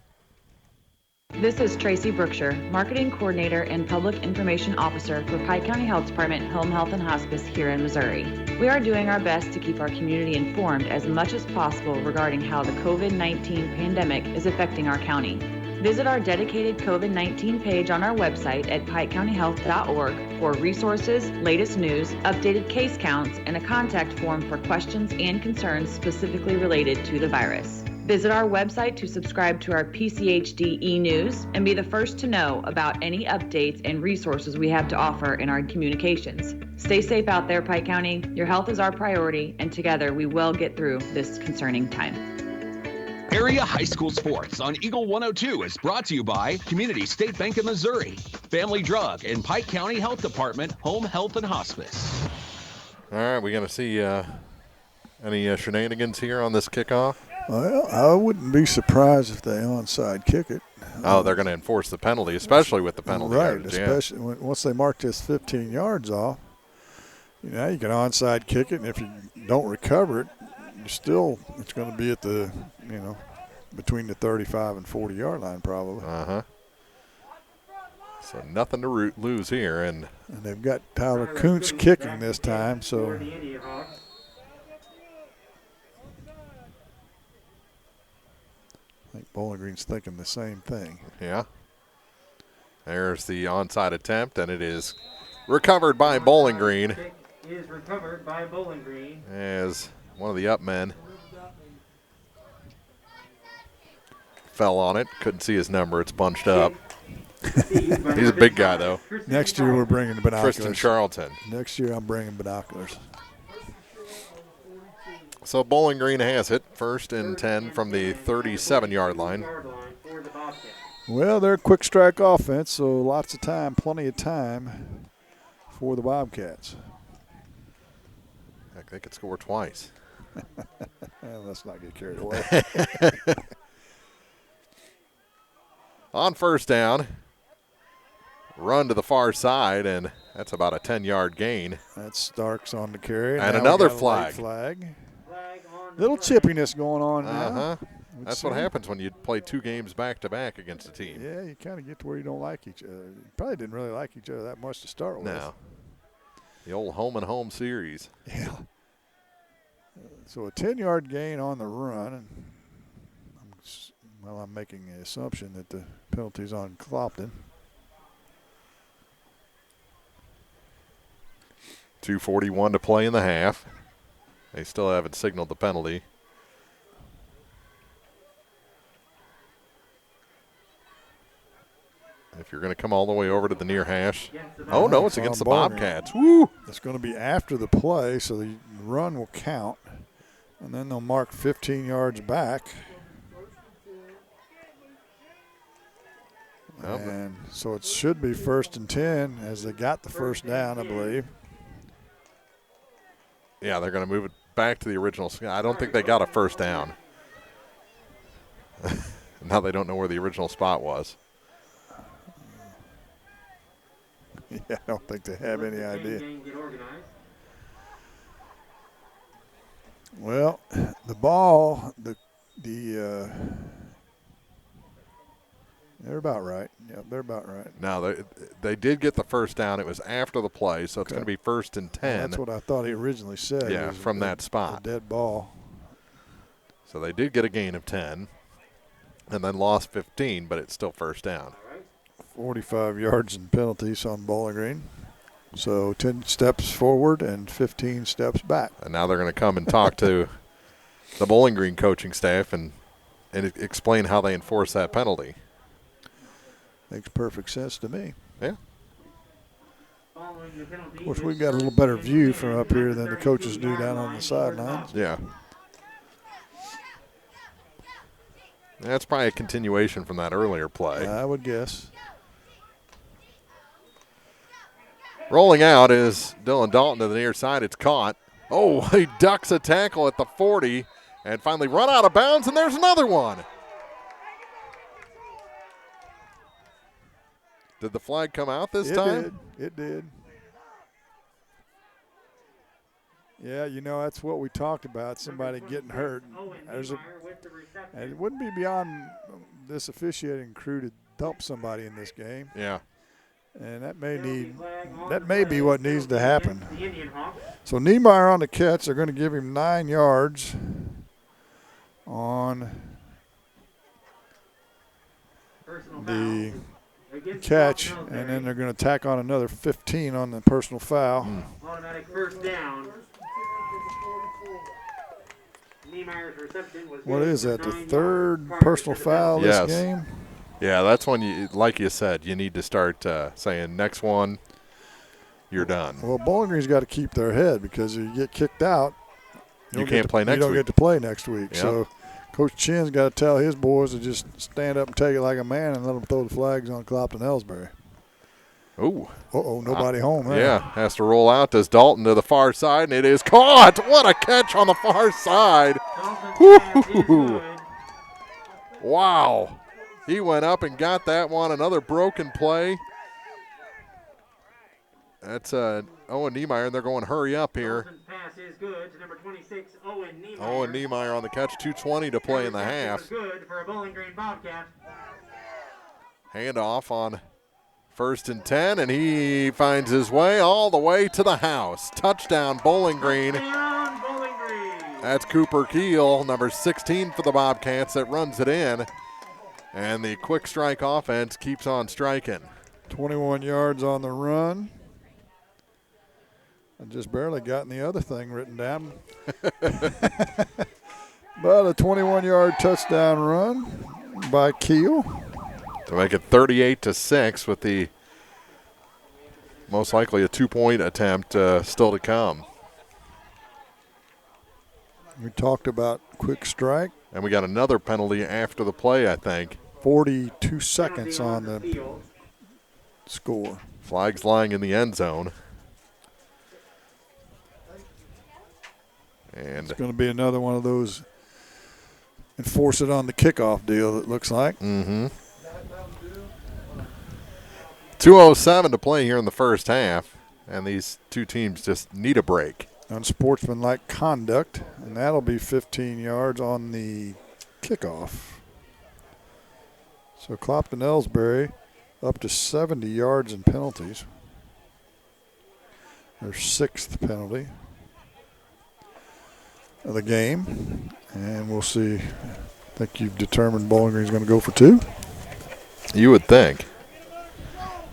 This is Tracy Brookshire, Marketing Coordinator and Public Information Officer for Pike County Health Department Home Health and Hospice here in Missouri. We are doing our best to keep our community informed as much as possible regarding how the COVID-19 pandemic is affecting our county. Visit our dedicated COVID-19 page on our website at pikecountyhealth.org for resources, latest news, updated case counts, and a contact form for questions and concerns specifically related to the virus. Visit our website to subscribe to our PCHD e-news and be the first to know about any updates and resources we have to offer in our communications. Stay safe out there, Pike County. Your health is our priority, and together we will get through this concerning time. Area High School Sports on Eagle 102 is brought to you by Community State Bank of Missouri, Family Drug, and Pike County Health Department Home Health and Hospice. All right, we going to see any shenanigans here on this kickoff? Well, I wouldn't be surprised if they onside kick it. Oh, they're going to enforce the penalty, especially with the penalty. Right, yardage, especially once they mark this 15 yards off. You know, you can onside kick it, and if you don't recover it, it's going to be at the, between the 35 and 40-yard line probably. Uh-huh. So nothing to lose here. And they've got Tyler Kuntz kicking this time, so. I think Bowling Green's thinking the same thing. Yeah. There's the onside attempt, and it is recovered by Bowling Green. Is recovered by Bowling Green. As one of the up men fell on it. Couldn't see his number. It's bunched up. He's a big guy, though. Next year we're bringing binoculars. Tristan Charlton. Next year I'm bringing binoculars. So Bowling Green has it. 1st and 10 from the 37-yard line. Well, they're a quick strike offense, so lots of time, plenty of time for the Bobcats. Heck, they could score twice. Well, let's not get carried away. On 1st down, run to the far side, and That's about a 10-yard gain. That's Starks on the carry. And now another flag. Little chippiness going on now. That's what happens when you play 2 games back-to-back against a team. Yeah, you kind of get to where you don't like each other. You probably didn't really like each other that much to start with. No. The old home-and-home series. Yeah. So a 10-yard gain on the run. And I'm making the assumption that the penalty's on Clopton. 2:41 to play in the half. They still haven't signaled the penalty. If you're going to come all the way over to the near hash. Oh, no, it's against the Bobcats. Woo! It's going to be after the play, so the run will count. And then they'll mark 15 yards back. And so it should be 1st and 10 as they got the first down, I believe. Yeah, they're going to move it back to the original. I don't think they got a first down. Now they don't know where the original spot was. Yeah, I don't think they have any idea. Well, the ball, they're about right. Yeah, they're about right. No, they did get the first down. It was after the play, so it's going to be 1st and 10. Well, that's what I thought he originally said. Yeah, from that spot. The dead ball. So they did get a gain of 10 and then lost 15, but it's still first down. 45 yards and penalties on Bowling Green. So 10 steps forward and 15 steps back. And now they're going to come and talk to the Bowling Green coaching staff and explain how they enforce that penalty. Makes perfect sense to me. Yeah. Of course, we've got a little better view from up here than the coaches do down on the sidelines. Yeah. That's probably a continuation from that earlier play. I would guess. Rolling out is Dylan Dalton to the near side. It's caught. Oh, he ducks a tackle at the 40 and finally run out of bounds, and there's another one. Did the flag come out this time? It did. Yeah, you know, that's what we talked about, somebody getting hurt. And it wouldn't be beyond this officiating crew to dump somebody in this game. Yeah. And that may be what needs to happen. So Niemeyer on the catch. They're going to give him 9 yards on the catch, and then they're going to tack on another 15 on the personal foul. Automatic first down. Niemeyer's reception was What is that, the third personal foul this game? Yeah, that's when you, like you said, you need to start saying next one, you're done. Well, Bowling Green's got to keep their head because if you get kicked out, you can't play next week. You don't get to play next week. Yep. So Coach Chin's got to tell his boys to just stand up and take it like a man and let them throw the flags on Clopton-Elsberry. Ooh. Uh-oh, nobody home there. Yeah, has to roll out. Does Dalton to the far side, and it is caught. What a catch on the far side. Woo-hoo-hoo. Wow. He went up and got that one. Another broken play. That's Owen Niemeyer, and they're going hurry up here. Pass is good to number 26, Owen Niemeyer. Owen Niemeyer on the catch, 2:20 to play in the half. Good for a Bowling Green Bobcat. Handoff on 1st and 10, and he finds his way all the way to the house. Touchdown, Bowling Green. Touchdown, Bowling Green. That's Cooper Keel, number 16 for the Bobcats, that runs it in. And the quick strike offense keeps on striking. 21 yards on the run. I just barely got the other thing written down. But a 21-yard touchdown run by Keel. To make it 38-6 with the most likely a 2-point attempt still to come. We talked about quick strike. And we got another penalty after the play, I think. 42 seconds on the score. Flags lying in the end zone. And it's going to be another one of those enforce it on the kickoff deal, it looks like. Mm-hmm. 2:07 to play here in the first half. And these two teams just need a break. Unsportsmanlike conduct, and that'll be 15 yards on the kickoff. So Clopton-Elsberry up to 70 yards in penalties. Their 6th penalty of the game. And we'll see. I think you've determined Bowling Green's going to go for 2. You would think,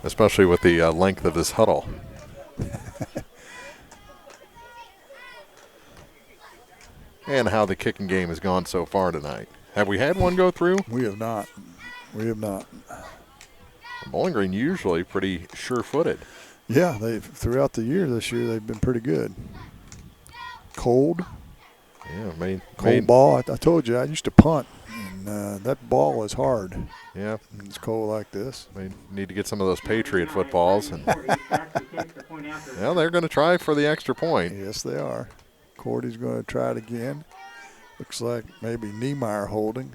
especially with the length of this huddle. And how the kicking game has gone so far tonight. Have we had one go through? We have not. We have not. Bowling Green usually pretty sure-footed. Yeah, they've throughout the year this year they've been pretty good. Cold. Yeah, cold ball. I told you I used to punt, and that ball is hard. Yeah, it's cold like this. They need to get some of those Patriot footballs, and well, they're going to try for the extra point. Yes, they are. Cordy's going to try it again. Looks like maybe Niemeyer holding.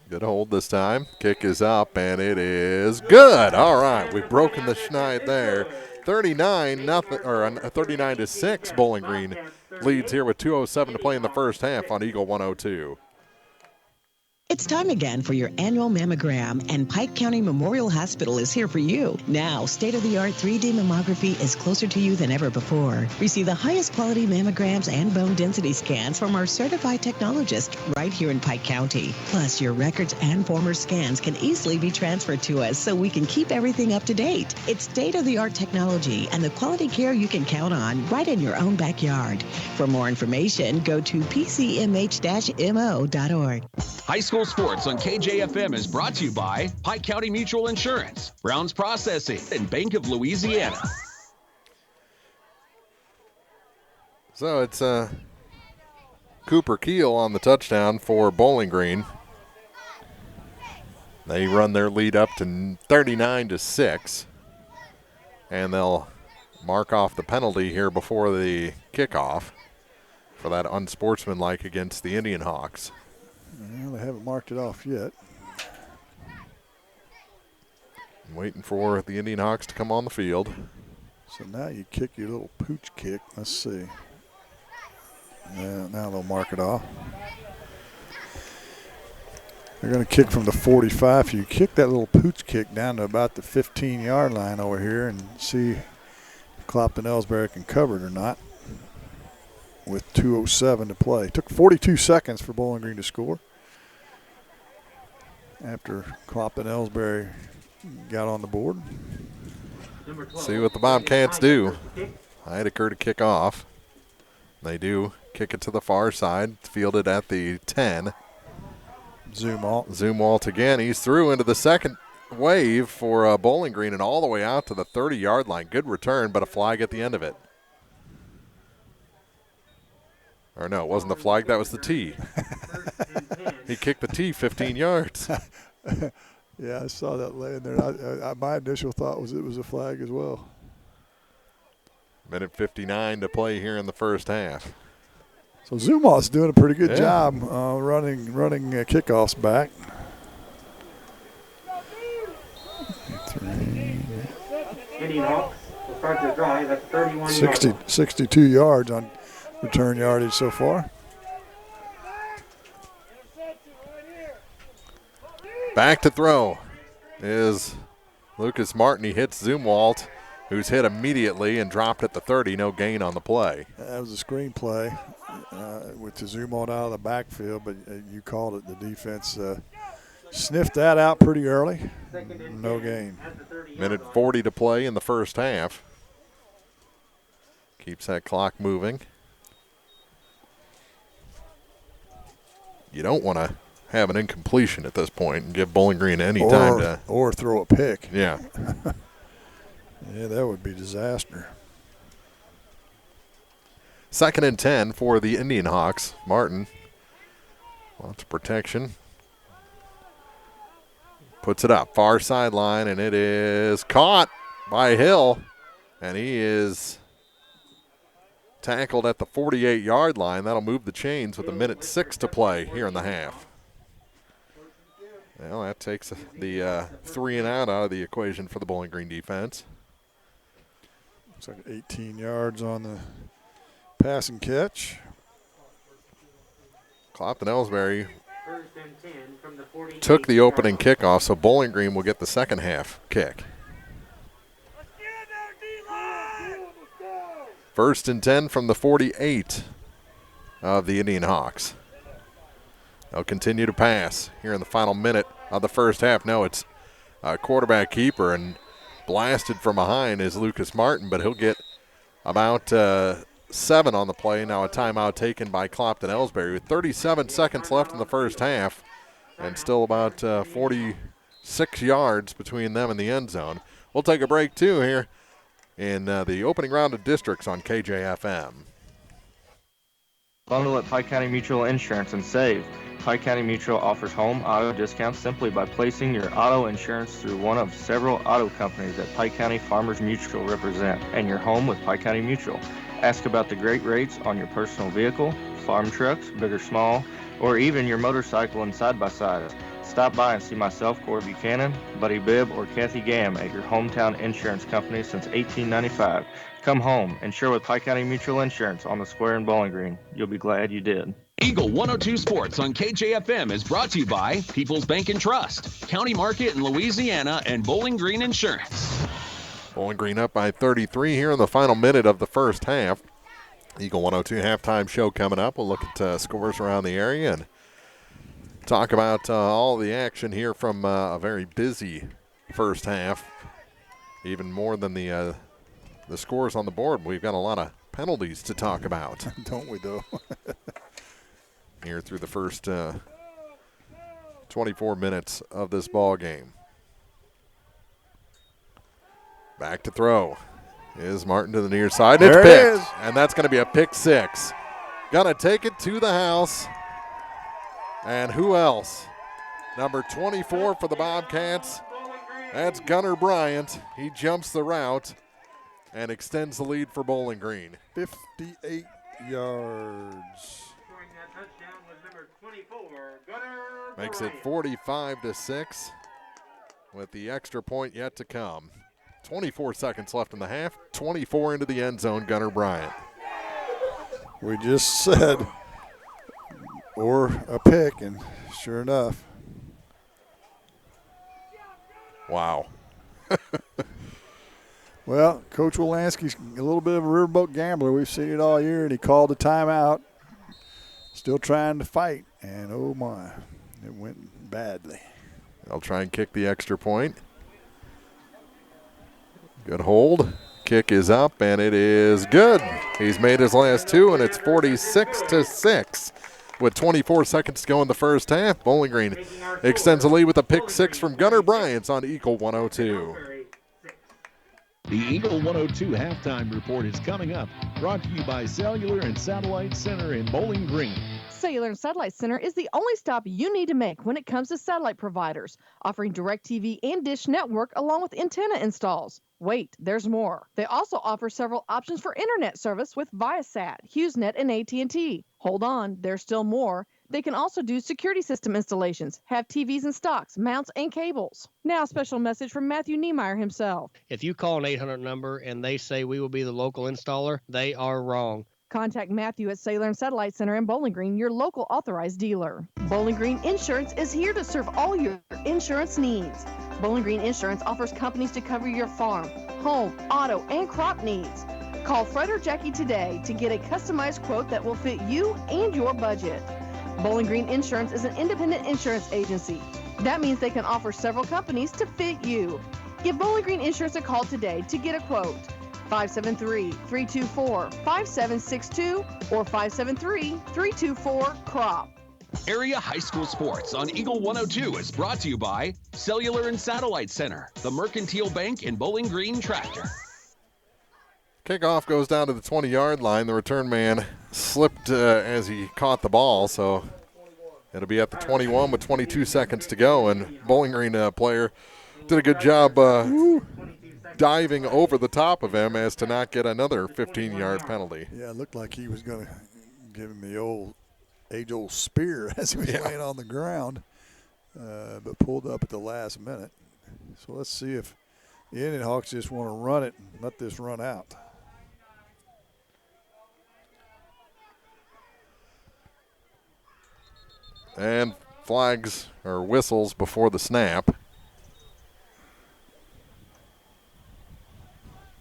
Good hold this time. Kick is up, and it is good. All right, we've broken the schneid there. 39-6. Bowling Green leads here with 2:07 to play in the first half on Eagle 102. It's time again for your annual mammogram, and Pike County Memorial Hospital is here for you. Now, state-of-the-art 3D mammography is closer to you than ever before. Receive the highest quality mammograms and bone density scans from our certified technologist right here in Pike County. Plus, your records and former scans can easily be transferred to us so we can keep everything up to date. It's state-of-the-art technology and the quality care you can count on right in your own backyard. For more information, go to pcmh-mo.org. High School Sports on KJFM is brought to you by Pike County Mutual Insurance, Brown's Processing, and Bank of Louisiana. So it's Cooper Keel on the touchdown for Bowling Green. They run their lead up to 39-6, and they'll mark off the penalty here before the kickoff for that unsportsmanlike against the Indianhawks. Well, they haven't marked it off yet. I'm waiting for the Indianhawks to come on the field. So now you kick your little pooch kick. Let's see. Now they'll mark it off. They're going to kick from the 45. If you kick that little pooch kick down to about the 15-yard line over here and see if Clopton-Elsberry can cover it or not. With 2:07 to play. Took 42 seconds for Bowling Green to score after Clopton-Elsberry got on the board. See what the Bobcats do. Heidecker to kick off. They do kick it to the far side, fielded at the 10. Zumwalt again. He's through into the second wave for Bowling Green and all the way out to the 30-yard line. Good return, but a flag at the end of it. Or no, it wasn't the flag, that was the tee. He kicked the tee 15 yards. Yeah, I saw that laying there. My initial thought was it was a flag as well. Minute 59 to play here in the first half. So Zumwalt's doing a pretty good job running kickoffs back. 62 yards on return yardage so far. Back to throw is Lucas Martin. He hits Zumwalt, who's hit immediately and dropped at the 30. No gain on the play. That was a screen play with the Zumwalt out of the backfield, but you called it. The defense sniffed that out pretty early. No gain. Minute 40 to play in the first half. Keeps that clock moving. You don't want to have an incompletion at this point and give Bowling Green any time to. Or throw a pick. Yeah. Yeah, that would be disaster. 2nd and 10 for the Indianhawks. Martin, lots of protection. Puts it up, far sideline, and it is caught by Hill. And he is tackled at the 48-yard line. That'll move the chains with 1:06 to play here in the half. Well, that takes the 3 and out of the equation for the Bowling Green defense. Looks like 18 yards on the passing catch. Clopton-Elsberry First and 10 from the 48. took the opening kickoff, so Bowling Green will get the second half kick. First and 10 from the 48 of the Indianhawks. They'll continue to pass here in the final minute of the first half. No, it's a quarterback keeper, and blasted from behind is Lucas Martin, but he'll get about 7 on the play. Now a timeout taken by Clopton-Elsberry with 37 seconds left in the first half and still about 46 yards between them and the end zone. We'll take a break too here in the opening round of districts on KJFM. Bundle at Pike County Mutual Insurance and save. Pike County Mutual offers home auto discounts simply by placing your auto insurance through one of several auto companies that Pike County Farmers Mutual represent, and you're home with Pike County Mutual. Ask about the great rates on your personal vehicle, farm trucks, big or small, or even your motorcycle and side-by-side. Stop by and see myself, Corey Buchanan, Buddy Bibb, or Kathy Gam at your hometown insurance company since 1895. Come home, insure with Pike County Mutual Insurance on the square in Bowling Green. You'll be glad you did. Eagle 102 Sports on KJFM is brought to you by People's Bank and Trust, County Market in Louisiana, and Bowling Green Insurance. Bowling Green up by 33 here in the final minute of the first half. Eagle 102 halftime show coming up. We'll look at scores around the area and talk about all the action here from a very busy first half. Even more than the scores on the board. We've got a lot of penalties to talk about. Don't we, though? Here through the first 24 minutes of this ball game. Back to throw is Martin to the near side. It's there picked, it is. and that's going to be a pick six. Gonna take it to the house. And who else? Number 24 for the Bobcats. That's Gunnar Bryant. He jumps the route and extends the lead for Bowling Green. 58 yards. Makes it 45-6 with the extra point yet to come. 24 seconds left in the half. 24 into the end zone, Gunnar Bryant. We just said, or a pick, and sure enough. Wow. Well, Coach Wolanski's a little bit of a riverboat gambler. We've seen it all year, and he called a timeout. Still trying to fight, and oh my, it went badly. They'll try and kick the extra point. Good hold. Kick is up, and it is good. He's made his last two, and it's 46-6. With 24 seconds to go in the first half, Bowling Green extends the lead with a pick six from Gunnar Bryant on Eagle 102. The Eagle 102 halftime report is coming up. Brought to you by Cellular and Satellite Center in Bowling Green. Cellular and Satellite Center is the only stop you need to make when it comes to satellite providers, offering DirecTV and Dish Network along with antenna installs. Wait, there's more. They also offer several options for internet service with Viasat, HughesNet, and AT&T. Hold on, there's still more. They can also do security system installations, have TVs in stocks, mounts, and cables. Now, a special message from Matthew Niemeyer himself. If you call an 800 number and they say we will be the local installer, they are wrong. Contact Matthew at Cellular and Satellite Center in Bowling Green, your local authorized dealer. Bowling Green Insurance is here to serve all your insurance needs. Bowling Green Insurance offers companies to cover your farm, home, auto, and crop needs. Call Fred or Jackie today to get a customized quote that will fit you and your budget. Bowling Green Insurance is an independent insurance agency. That means they can offer several companies to fit you. Give Bowling Green Insurance a call today to get a quote. 573-324-5762 or 573-324-CROP. Area High School Sports on Eagle 102 is brought to you by Cellular and Satellite Center, the Mercantile Bank, and Bowling Green Tractor. Kickoff goes down to the 20-yard line. The return man slipped as he caught the ball, so it'll be at the 21 with 22 seconds to go. And Bowling Green player did a good job diving over the top of him as to not get another 15-yard penalty. Yeah, it looked like he was going to give him the age-old spear as he was laying on the ground, but pulled up at the last minute. So let's see if the Indianhawks just want to run it and let this run out. And flags or whistles before the snap.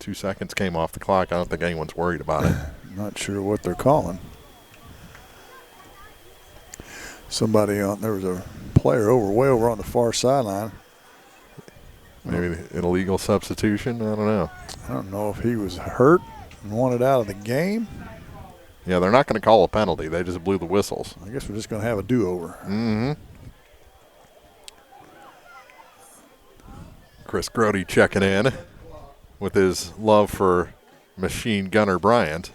2 seconds came off the clock. I don't think anyone's worried about it. Not sure what they're calling. There was a player way over on the far sideline. Maybe an illegal substitution. I don't know. I don't know if he was hurt and wanted out of the game. Yeah, they're not going to call a penalty. They just blew the whistles. I guess we're just going to have a do-over. Mm-hmm. Chris Grody checking in with his love for Machine Gunner Bryant.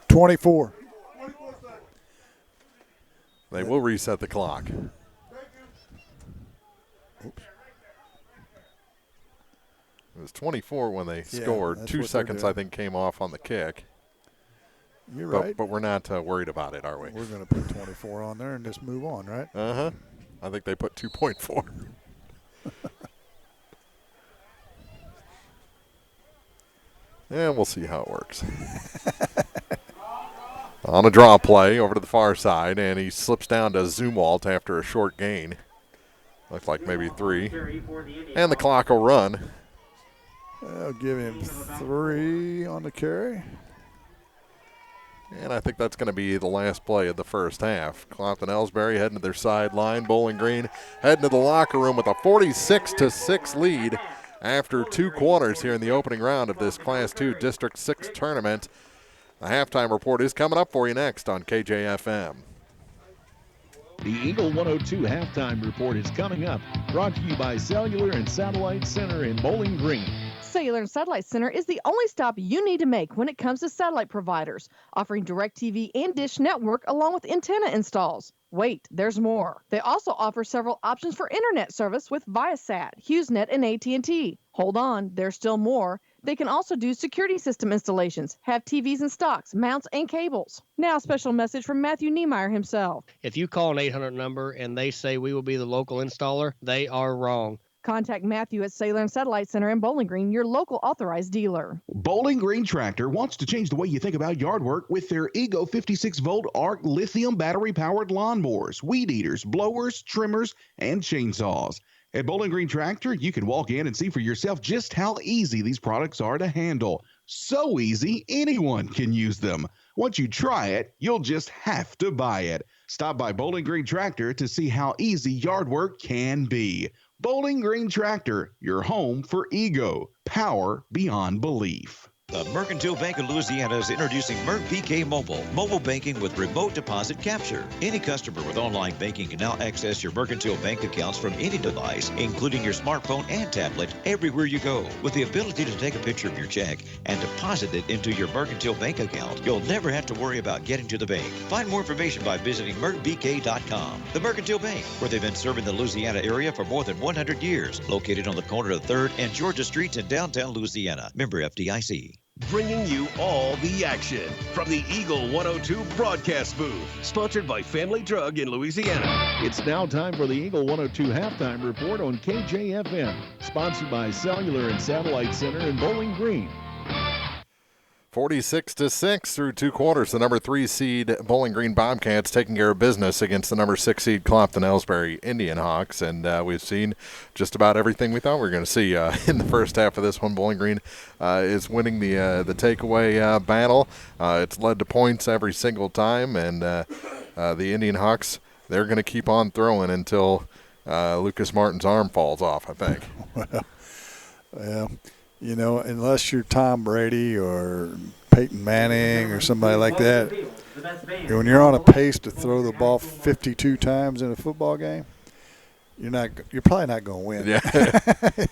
24. They will reset the clock. Oops. It was 24 when they scored. 2 seconds, I think, came off on the kick. You're right. But we're not worried about it, are we? We're going to put 24 on there and just move on, right? Uh-huh. I think they put 2.4. And we'll see how it works. On a draw play over to the far side, and he slips down to Zumwalt after a short gain. Looks like maybe 3. And the clock will run. I'll give him 3 on the carry. And I think that's going to be the last play of the first half. Clopton-Elsberry heading to their sideline. Bowling Green heading to the locker room with a 46-6 lead after 2 quarters here in the opening round of this Class 2 District 6 tournament. The halftime report is coming up for you next on KJFM. The Eagle 102 halftime report is coming up. Brought to you by Cellular and Satellite Center in Bowling Green. Cellular and Satellite Center is the only stop you need to make when it comes to satellite providers, offering DirecTV and Dish Network along with antenna installs. Wait, there's more. They also offer several options for internet service with Viasat, HughesNet, and AT&T. Hold on, there's still more. They can also do security system installations, have TVs in stocks, mounts, and cables. Now, a special message from Matthew Niemeyer himself. If you call an 800 number and they say we will be the local installer, they are wrong. Contact Matthew at Cellular and Satellite Center in Bowling Green, your local authorized dealer. Bowling Green Tractor wants to change the way you think about yard work with their Ego 56-volt ARC lithium battery-powered lawnmowers, weed eaters, blowers, trimmers, and chainsaws. At Bowling Green Tractor, you can walk in and see for yourself just how easy these products are to handle. So easy, anyone can use them. Once you try it, you'll just have to buy it. Stop by Bowling Green Tractor to see how easy yard work can be. Bowling Green Tractor, your home for Ego. Power beyond belief. The Mercantile Bank of Louisiana is introducing MerPK Mobile, mobile banking with remote deposit capture. Any customer with online banking can now access your Mercantile bank accounts from any device, including your smartphone and tablet, everywhere you go. With the ability to take a picture of your check and deposit it into your Mercantile bank account, you'll never have to worry about getting to the bank. Find more information by visiting mercbk.com. The Mercantile Bank, where they've been serving the Louisiana area for more than 100 years, located on the corner of 3rd and Georgia Streets in downtown Louisiana. Member FDIC. Bringing you all the action from the Eagle 102 broadcast booth, sponsored by Family Drug in Louisiana. It's now time for the Eagle 102 halftime report on KJFM, sponsored by Cellular and Satellite Center in Bowling Green. 46-6 through 2 quarters. The number 3 seed Bowling Green Bobcats taking care of business against the number 6 seed Clopton-Elsberry Indianhawks, and we've seen just about everything we thought we were going to see in the first half of this one. Bowling Green is winning the takeaway battle. It's led to points every single time, and the Indianhawks, they're going to keep on throwing until Lucas Martin's arm falls off, I think. Well, you know, unless you're Tom Brady or Peyton Manning or somebody like that, when you're on a pace to throw the ball 52 times in a football game, you're probably not going to win. Yeah.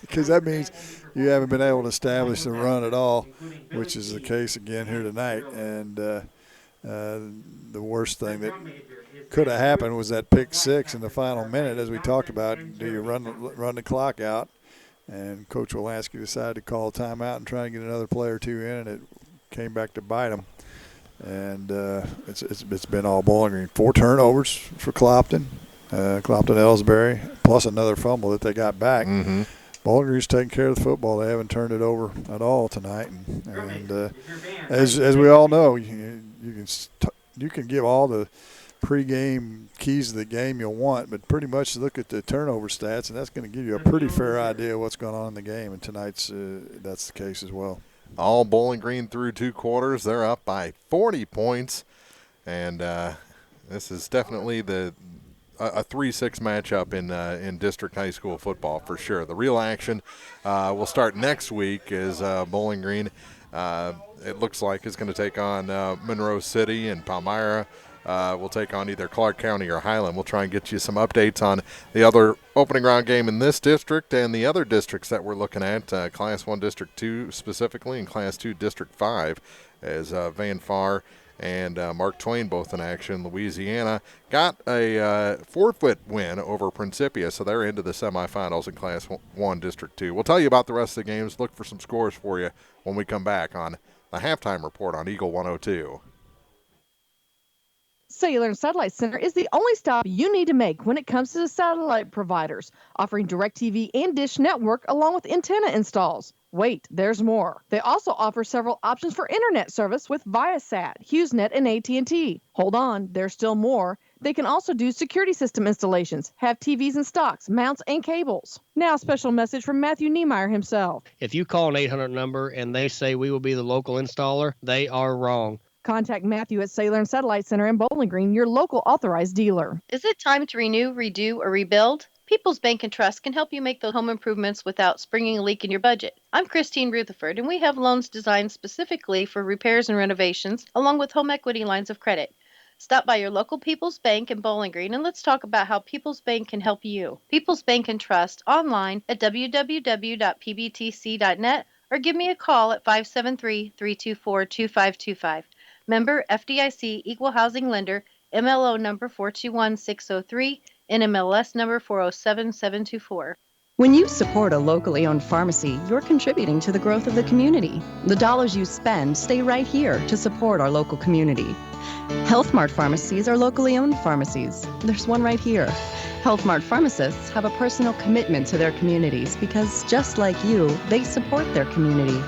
Because that means you haven't been able to establish the run at all, which is the case again here tonight. And the worst thing that could have happened was that pick six in the final minute, as we talked about. Do you run the clock out? And Coach Wolanski decided to call a timeout and try and get another player or two in, and it came back to bite him. And it's been all Bowling Green. 4 turnovers for Clopton, Clopton-Elsberry, plus another fumble that they got back. Mm-hmm. Bowling Green's taking care of the football. They haven't turned it over at all tonight. And as we all know, you can you can give all the pregame keys to the game you'll want, but pretty much look at the turnover stats, and that's going to give you a pretty fair idea of what's going on in the game. And tonight's that's the case as well. All Bowling Green through 2 quarters. They're up by 40 points, and this is definitely a 3-6 matchup in district high school football for sure. The real action will start next week as Bowling Green, it looks like, is going to take on Monroe City, and Palmyra will take on either Clark County or Highland. We'll try and get you some updates on the other opening round game in this district and the other districts that we're looking at, Class 1 District 2 specifically and Class 2 District 5, as Van Far and Mark Twain both in action. Louisiana got a forfeit win over Principia, so they're into the semifinals in Class 1 District 2. We'll tell you about the rest of the games, look for some scores for you when we come back on the halftime report on Eagle 102. Cellular and Satellite Center is the only stop you need to make when it comes to the satellite providers, offering DirecTV and Dish Network along with antenna installs. Wait, there's more. They also offer several options for internet service with Viasat, HughesNet, and AT&T. Hold on, there's still more. They can also do security system installations, have TVs in stocks, mounts, and cables. Now a special message from Matthew Niemeyer himself. If you call an 800 number and they say we will be the local installer, they are wrong. Contact Matthew at Cellular and Satellite Center in Bowling Green, your local authorized dealer. Is it time to renew, redo, or rebuild? People's Bank and Trust can help you make those home improvements without springing a leak in your budget. I'm Christine Rutherford, and we have loans designed specifically for repairs and renovations, along with home equity lines of credit. Stop by your local People's Bank in Bowling Green and let's talk about how People's Bank can help you. People's Bank and Trust online at www.pbtc.net or give me a call at 573-324-2525. Member FDIC Equal Housing Lender, MLO number 421603, NMLS number 407724. When you support a locally owned pharmacy, you're contributing to the growth of the community. The dollars you spend stay right here to support our local community. Health Mart pharmacies are locally owned pharmacies. There's one right here. Health Mart pharmacists have a personal commitment to their communities because, just like you, they support their community.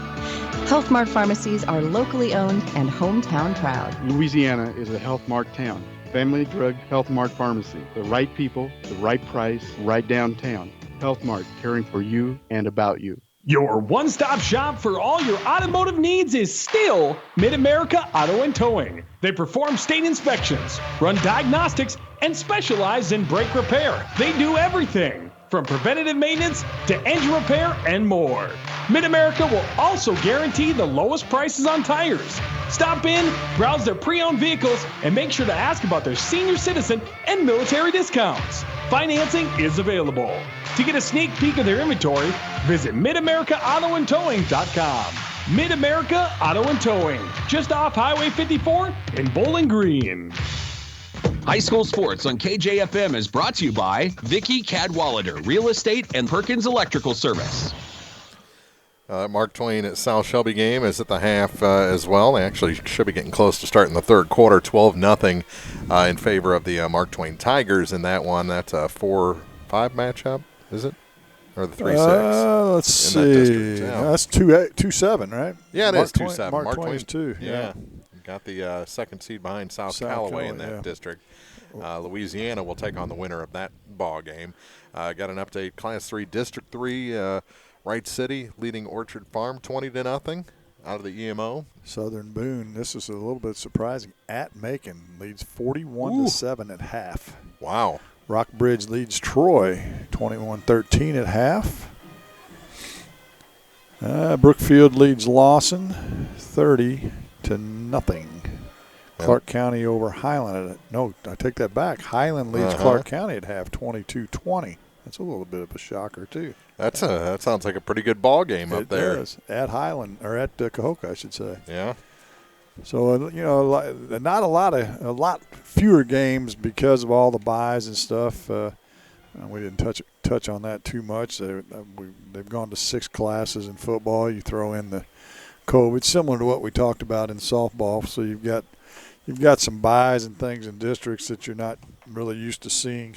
Health Mart pharmacies are locally owned and hometown proud. Louisiana is a Health Mart town. Family Drug Health Mart Pharmacy. The right people, the right price, right downtown. Health Mart, caring for you and about you. Your one-stop shop for all your automotive needs is still Mid-America Auto and Towing. They perform state inspections, run diagnostics, and specialize in brake repair. They do everything from preventative maintenance to engine repair and more. Mid-America will also guarantee the lowest prices on tires. Stop in, browse their pre-owned vehicles, and make sure to ask about their senior citizen and military discounts. Financing is available. To get a sneak peek of their inventory, visit MidAmericaAutoandTowing.com. Mid-America Auto and Towing, just off Highway 54 in Bowling Green. High School Sports on KJFM is brought to you by Vicky Cadwallader Real Estate and Perkins Electrical Service. Mark Twain at South Shelby game is at the half as well. They actually should be getting close to starting the third quarter, 12-0 in favor of the Mark Twain Tigers in that one. That's a 4-5 matchup, is it? Or the 3-6? Let's see. Yeah. That's 2-7, right? Yeah, it Mark is 2-7. Mark Twain's 2. Yeah. Got the second seed behind South Callaway in that district. Louisiana will take on the winner of that ball game. Got an update, Class 3, District 3, Wright City leading Orchard Farm 20-0 out of the EMO. Southern Boone, this is a little bit surprising. At Macon leads 41-7 at half. Wow. Rockbridge leads Troy 21-13 at half. Brookfield leads Lawson 30-0. Clark County over Highland. No, I take that back. Highland leads Clark County at half 22-20. That's a little bit of a shocker, too. That sounds like a pretty good ball game up there. It does. At Highland, or at Cahokia, I should say. Yeah. So, not a lot fewer games because of all the buys and stuff. We didn't touch on that too much. They've gone to 6 classes in football. You throw in the COVID, similar to what we talked about in softball. So you've got some buys and things in districts that you're not really used to seeing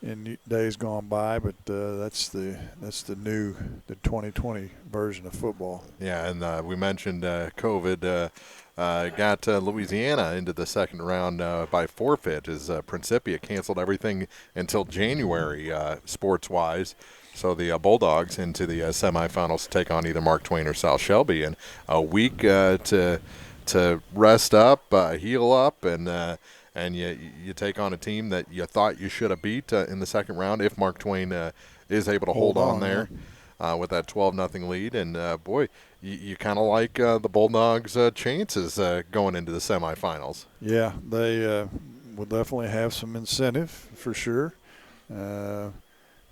in days gone by, but that's the 2020 version of football. Yeah, and we mentioned COVID got Louisiana into the second round by forfeit, as Principia canceled everything until January sports-wise. So the Bulldogs into the semifinals to take on either Mark Twain or South Shelby, and a week to rest up, heal up, and you take on a team that you thought you should have beat in the second round if Mark Twain is able to hold on there with that 12-0 lead. And, boy, you kind of like the Bulldogs' chances going into the semifinals. Yeah, they will definitely have some incentive for sure.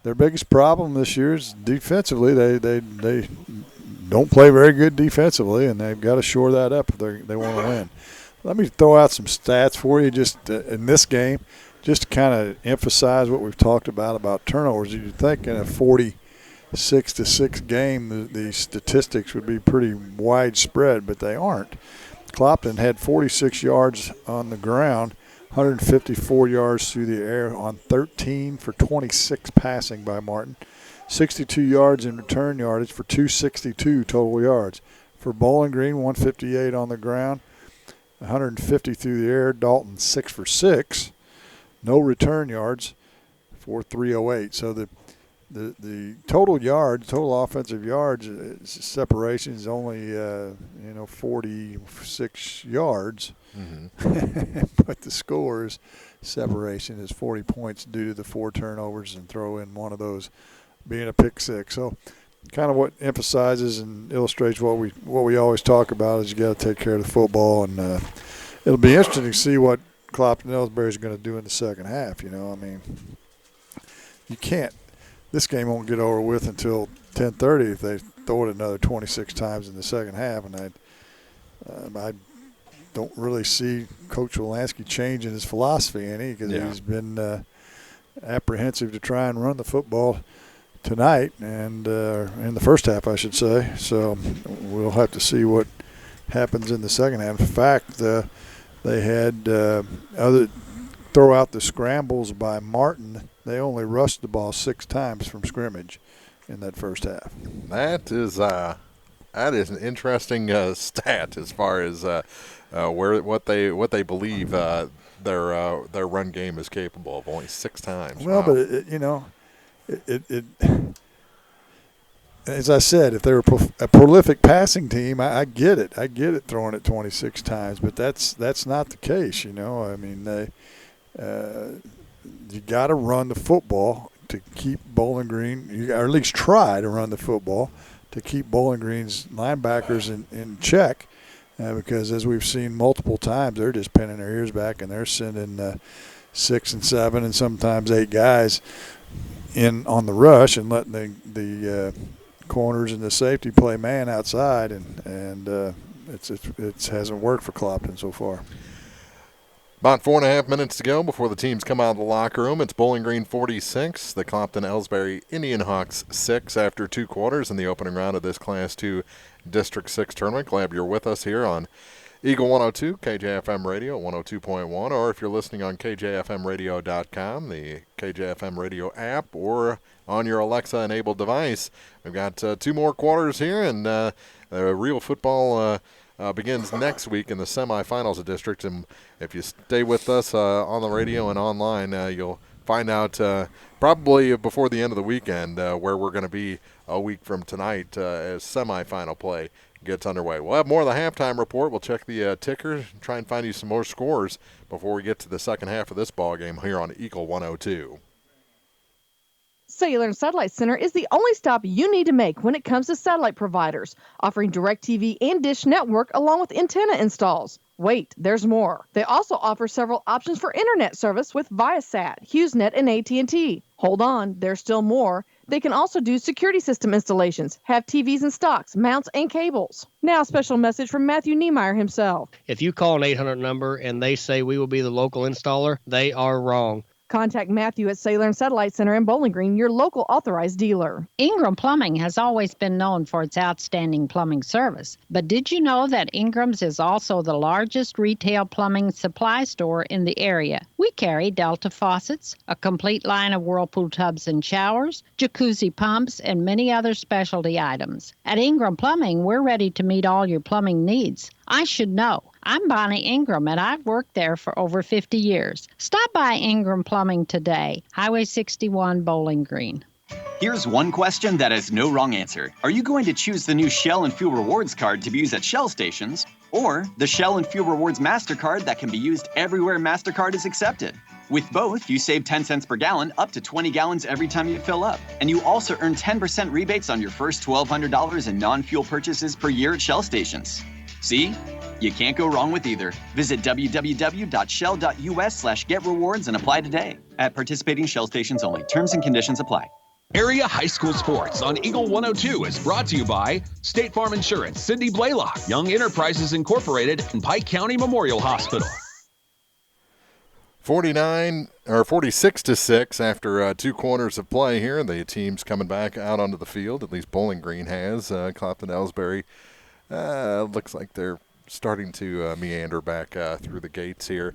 Their biggest problem this year is defensively. They don't play very good defensively, and they've got to shore that up if they want to win. Let me throw out some stats for you just in this game, just to kind of emphasize what we've talked about turnovers. You'd think in a 46-6 game, the statistics would be pretty widespread, but they aren't. Clopton had 46 yards on the ground, 154 yards through the air on 13 for 26 passing by Martin, 62 yards in return yardage for 262 total yards. For Bowling Green, 158 on the ground, 150 through the air. Dalton 6 for 6, no return yards for 308. So the total offensive yards separation is only 46 yards. Mm-hmm. But the scores separation is 40 points due to the 4 turnovers and throw in one of those being a pick six. So kind of what emphasizes and illustrates what we always talk about is you got to take care of the football, and it'll be interesting to see what Clopton-Elsberry is going to do in the second half. I mean, you can't. This game won't get over with until 10:30 if they throw it another 26 times in the second half, and I don't really see Coach Wolanski changing his philosophy any, because he's been apprehensive to try and run the football tonight, and in the first half, I should say. So we'll have to see what happens in the second half. In fact, they had throw out the scrambles by Martin. They only rushed the ball 6 times from scrimmage in that first half. That is an interesting stat as far as what they believe their run game is capable of. Only 6 times. Well, wow. But it as I said, if they're a prolific passing team, I get it. I get it throwing it 26 times, but that's not the case. I mean, you got to run the football to keep Bowling Green, or at least try to run the football to keep Bowling Green's linebackers in check, because as we've seen multiple times, they're just pinning their ears back and they're sending 6 and 7 and sometimes 8 guys in on the rush and letting the corners and the safety play man outside, and it hasn't worked for Clopton so far. About 4.5 minutes to go before the teams come out of the locker room. It's Bowling Green 46, the Clopton-Elsberry Indianhawks 6 after 2 quarters in the opening round of this Class 2 District 6 tournament. Glad you're with us here on Eagle 102, KJFM Radio 102.1, or if you're listening on KJFMradio.com, the KJFM Radio app, or on your Alexa-enabled device. We've got 2 more quarters here, and real football begins next week in the semifinals of district. And if you stay with us on the radio and online, you'll find out probably before the end of the weekend where we're going to be a week from tonight as semifinal play gets underway. We'll have more of the halftime report. We'll check the ticker and try and find you some more scores before we get to the second half of this ball game here on Eagle 102. Cellular and Satellite Center is the only stop you need to make when it comes to satellite providers, offering DirecTV and Dish Network along with antenna installs. Wait, there's more. They also offer several options for internet service with Viasat, HughesNet, and AT&T. Hold on, there's still more. They can also do security system installations, have TVs in stocks, mounts, and cables. Now, a special message from Matthew Niemeyer himself. If you call an 800 number and they say we will be the local installer, they are wrong. Contact Matthew at Sailor and Satellite Center in Bowling Green, your local authorized dealer. Ingram Plumbing has always been known for its outstanding plumbing service. But did you know that Ingram's is also the largest retail plumbing supply store in the area? We carry Delta faucets, a complete line of Whirlpool tubs and showers, jacuzzi pumps, and many other specialty items. At Ingram Plumbing, we're ready to meet all your plumbing needs. I should know. I'm Bonnie Ingram, and I've worked there for over 50 years. Stop by Ingram Plumbing today, Highway 61, Bowling Green. Here's one question that has no wrong answer. Are you going to choose the new Shell and Fuel Rewards card to be used at Shell stations, or the Shell and Fuel Rewards MasterCard that can be used everywhere MasterCard is accepted? With both, you save 10 cents per gallon, up to 20 gallons every time you fill up. And you also earn 10% rebates on your first $1,200 in non-fuel purchases per year at Shell stations. See? You can't go wrong with either. Visit www.shell.us/getrewards and apply today. At participating Shell stations only. Terms and conditions apply. Area High School Sports on Eagle 102 is brought to you by State Farm Insurance, Cindy Blaylock, Young Enterprises Incorporated, and Pike County Memorial Hospital. 46-6 after 2 quarters of play here. The team's coming back out onto the field. At least Bowling Green has. Clopton-Elsberry looks like they're starting to meander back through the gates here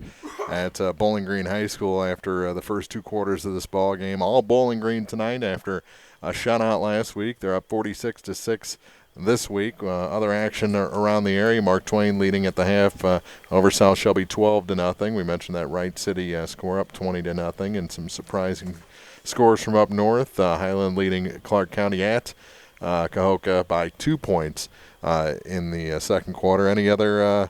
at Bowling Green High School after the first 2 quarters of this ball game. All Bowling Green tonight after a shutout last week. They're up 46-6 this week. Other action around the area. Mark Twain leading at the half over South Shelby 12-0. We mentioned that Wright City score up 20-0, and some surprising scores from up north. Highland leading Clark County at Cahokia by 2 points in the second quarter. Any other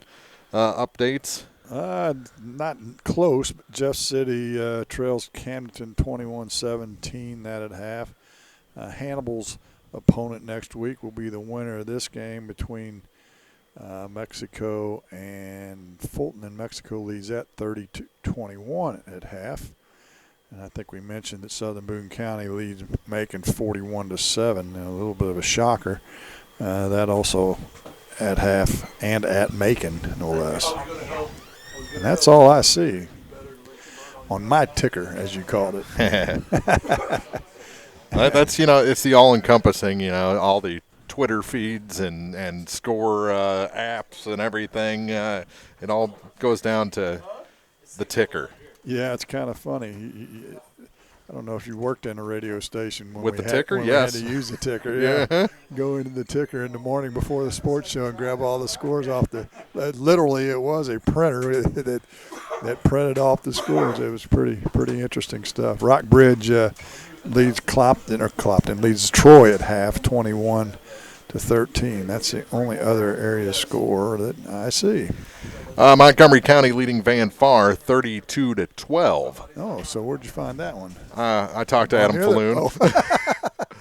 updates? Not close, but Jeff City trails Camden 21-17, that at half. Hannibal's opponent next week will be the winner of this game between Mexico and Fulton, and Mexico leads at 32-21 at half. And I think we mentioned that Southern Boone County leads Macon 41-7, a little bit of a shocker. That also at half and at Macon, no less. And that's all I see on my ticker, as you called it. That's, it's the all-encompassing, all the Twitter feeds and score apps and everything. It all goes down to the ticker. Yeah, it's kind of funny. I don't know if you worked in a radio station when with the ticker. When yes, we had to use the ticker. Yeah, go into the ticker in the morning before the sports show and grab all the scores off the. Literally, it was a printer that printed off the scores. It was pretty interesting stuff. Rockbridge leads Clopton leads Troy at half, 21-13. That's the only other area score that I see. Montgomery County leading Van Far 32-12. Oh, so where'd you find that one? I talked to Adam Falloon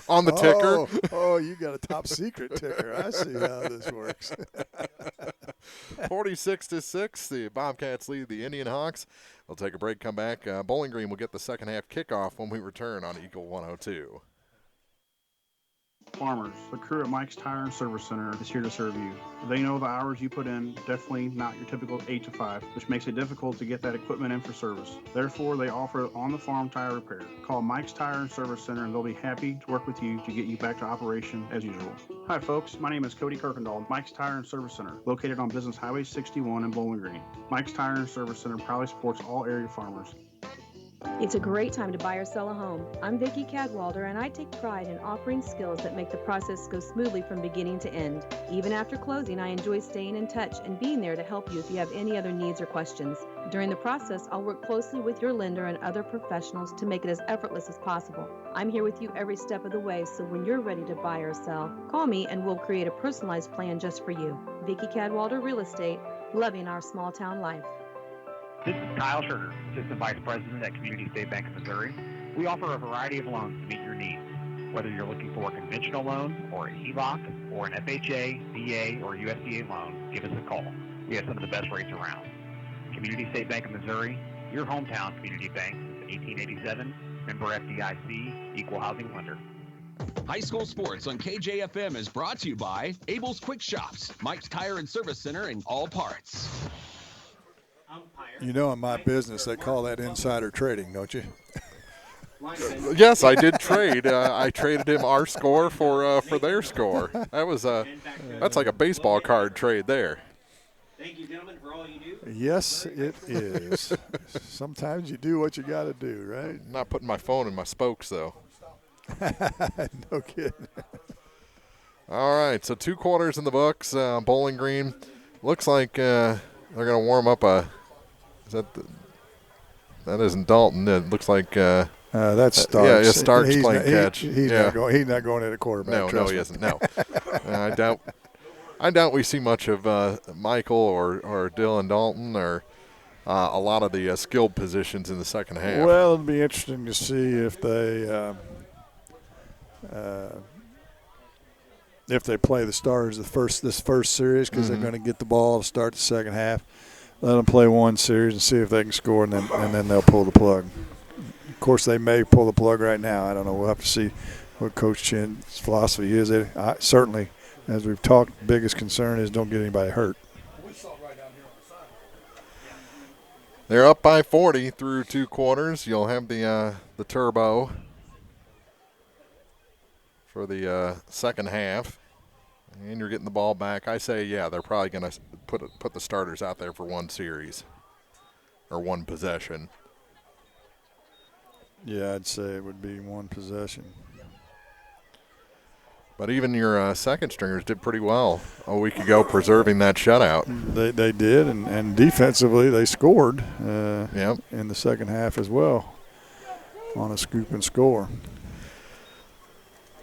on the ticker. Oh, you got a top secret ticker. I see how this works. 46-6, the Bobcats lead the Indianhawks. We'll take a break, come back. Bowling Green will get the second half kickoff when we return on Eagle 102. Farmers, the crew at Mike's Tire and Service Center is here to serve you. They know the hours you put in, definitely not your typical 8 to 5, which makes it difficult to get that equipment in for service. Therefore, they offer on-the-farm tire repair. Call Mike's Tire and Service Center and they'll be happy to work with you to get you back to operation as usual. Hi folks, my name is Cody Kirkendall, Mike's Tire and Service Center, located on Business Highway 61 in Bowling Green. Mike's Tire and Service Center proudly supports all area farmers. It's a great time to buy or sell a home. I'm Vicki Cadwalder, and I take pride in offering skills that make the process go smoothly from beginning to end. Even after closing, I enjoy staying in touch and being there to help you if you have any other needs or questions. During the process, I'll work closely with your lender and other professionals to make it as effortless as possible. I'm here with you every step of the way, so when you're ready to buy or sell, call me and we'll create a personalized plan just for you. Vicki Cadwalder Real Estate, loving our small town life. This is Kyle Sugar, Assistant Vice President at Community State Bank of Missouri. We offer a variety of loans to meet your needs. Whether you're looking for a conventional loan or a HELOC or an FHA, VA, or USDA loan, give us a call. We have some of the best rates around. Community State Bank of Missouri, your hometown community bank since 1887, member FDIC, equal housing lender. High School Sports on KJFM is brought to you by Abel's Quick Shops, Mike's Tire and Service Center, and All Parts. Umpire You know, in my business, they call that insider trading, don't you? Yes, I did trade. I traded him our score for their score. That's like a baseball card trade there. Thank you, gentlemen, for all you do. Yes, it is. Sometimes you do what you got to do, right? I'm not putting my phone in my spokes, though. No kidding. All right, so 2 quarters in the books. Bowling Green looks like they're going to warm up that isn't Dalton. It looks like that's Starks. Yeah, Starks playing catch. He's not going into quarterback. No, he isn't. No, I doubt we see much of Michael or Dylan Dalton or a lot of the skilled positions in the second half. Well, it'll be interesting to see if they play the starters this first series, because they're going to get the ball to start the second half. Let them play one series and see if they can score, and then they'll pull the plug. Of course, they may pull the plug right now. I don't know. We'll have to see what Coach Chin's philosophy is. Certainly, as we've talked, the biggest concern is don't get anybody hurt. They're up by 40 through 2 quarters. You'll have the turbo for the second half, and you're getting the ball back. I say, yeah, they're probably going to put the starters out there for one series or one possession. Yeah, I'd say it would be one possession. But even your second stringers did pretty well a week ago, preserving that shutout. They did, and defensively they scored in the second half as well on a scoop and score.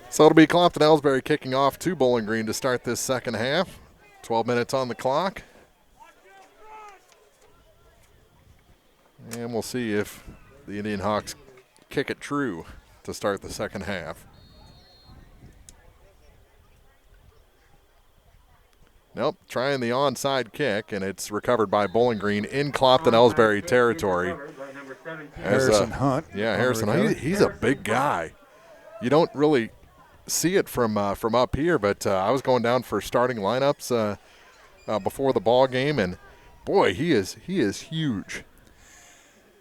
So it'll be Clopton-Elsberry kicking off to Bowling Green to start this second half. 12 minutes on the clock. And we'll see if the Indianhawks kick it true to start the second half. Nope, trying the onside kick, and it's recovered by Bowling Green in Clopton-Elsberry territory. Harrison Hunt. Yeah, Harrison Hunt. He's a big guy. You don't really see it from up here, but I was going down for starting lineups before the ball game, and boy, he is huge.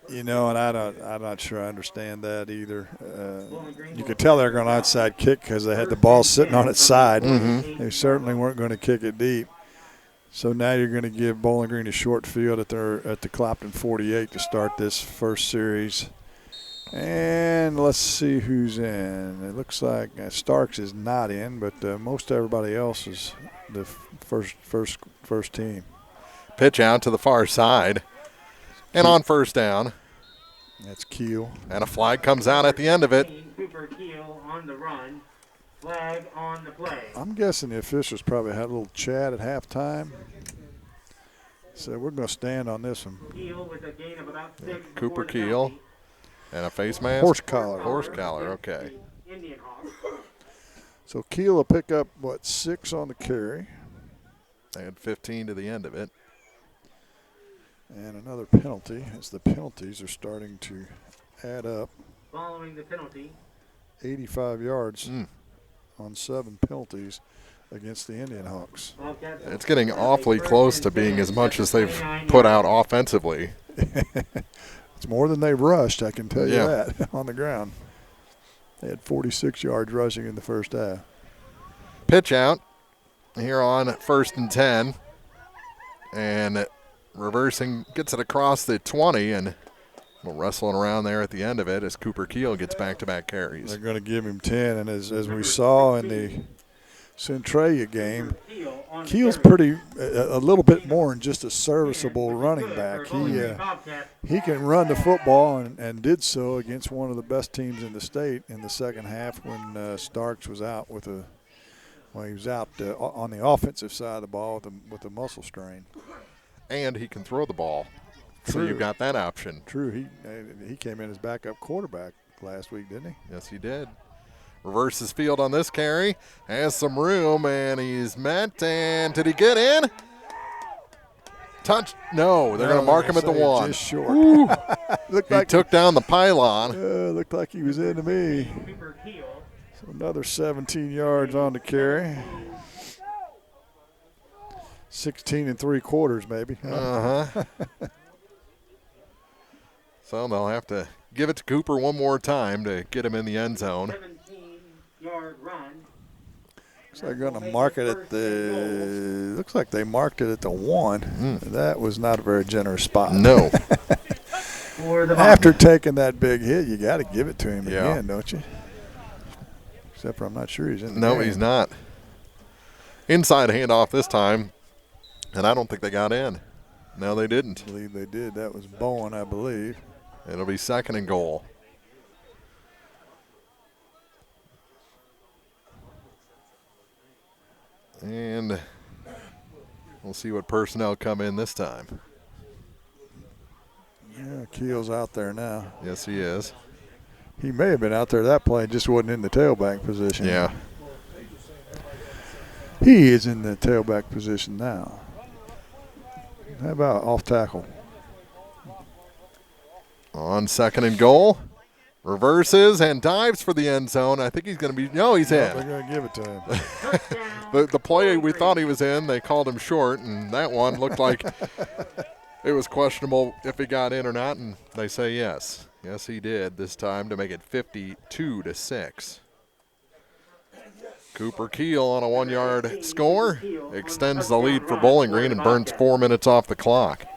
You know, and I'm not sure I understand that either. You could tell they're going outside kick because they had the ball sitting on its side. Mm-hmm. They certainly weren't going to kick it deep. So now you're going to give Bowling Green a short field at the Clopton 48 to start this first series. And let's see who's in. It looks like Starks is not in, but most everybody else is the first team. Pitch out to the far side. And on first down. That's Keel. And a flag comes out at the end of it. Cooper Keel on the run. Flag on the play. I'm guessing the officials probably had a little chat at halftime. So we're going to stand on this one. Keel with a gain of about 6. Cooper Keel. And a face mask? Horse collar. Horse collar, okay. So Keel will pick up, 6 on the carry. They had 15 to the end of it. And another penalty, as the penalties are starting to add up. Following the penalty. 85 yards on 7 penalties against the Indianhawks. It's getting awfully close to being as much as they've put out offensively. It's more than they've rushed, I can tell you that, on the ground. They had 46 yards rushing in the first half. Pitch out here on first and 10. And reversing, gets it across the 20, and wrestling around there at the end of it as Cooper Keel gets back-to-back carries. They're going to give him 10, and as we saw in the Centralia game, Keel's a little bit more than just a serviceable running back. He can run the football and did so against one of the best teams in the state in the second half when Starks was out he was out on the offensive side of the ball with a muscle strain. And he can throw the ball. True. So you've got that option. True. He came in as backup quarterback last week, didn't he? Yes, he did. Reverses field on this carry. Has some room, and he's met. And did he get in? Touch. No, they're going to mark him at the 1. Just short. He took down the pylon. Looked like he was into me. So another 17 yards on the carry. 16 3/4 maybe. Uh-huh. So they'll have to give it to Cooper one more time to get him in the end zone. 17-yard run. So they're going to mark it at the – looks like they marked it at the 1. That was not a very generous spot. No. After taking that big hit, you got to give it to him again, don't you? Except for I'm not sure he's in the No, game. he's not. Inside handoff this time, and I don't think they got in. No, they didn't. I believe they did. That was Bowen, I believe. It'll be 2nd and goal. And we'll see what personnel come in this time. Yeah, Keel's out there now. Yes, he is. He may have been out there that play, just wasn't in the tailback position. Yeah. He is in the tailback position now. How about off tackle? On 2nd and goal. Reverses and dives for the end zone. I think he's going to be – no, he's in. They're going to give it to him. The play we thought he was in, they called him short, and that one looked like it was questionable if he got in or not, and they say yes. Yes, he did this time to make it 52-6. Cooper Keel on a 1-yard score extends the lead for Bowling Green and burns 4 minutes off the clock.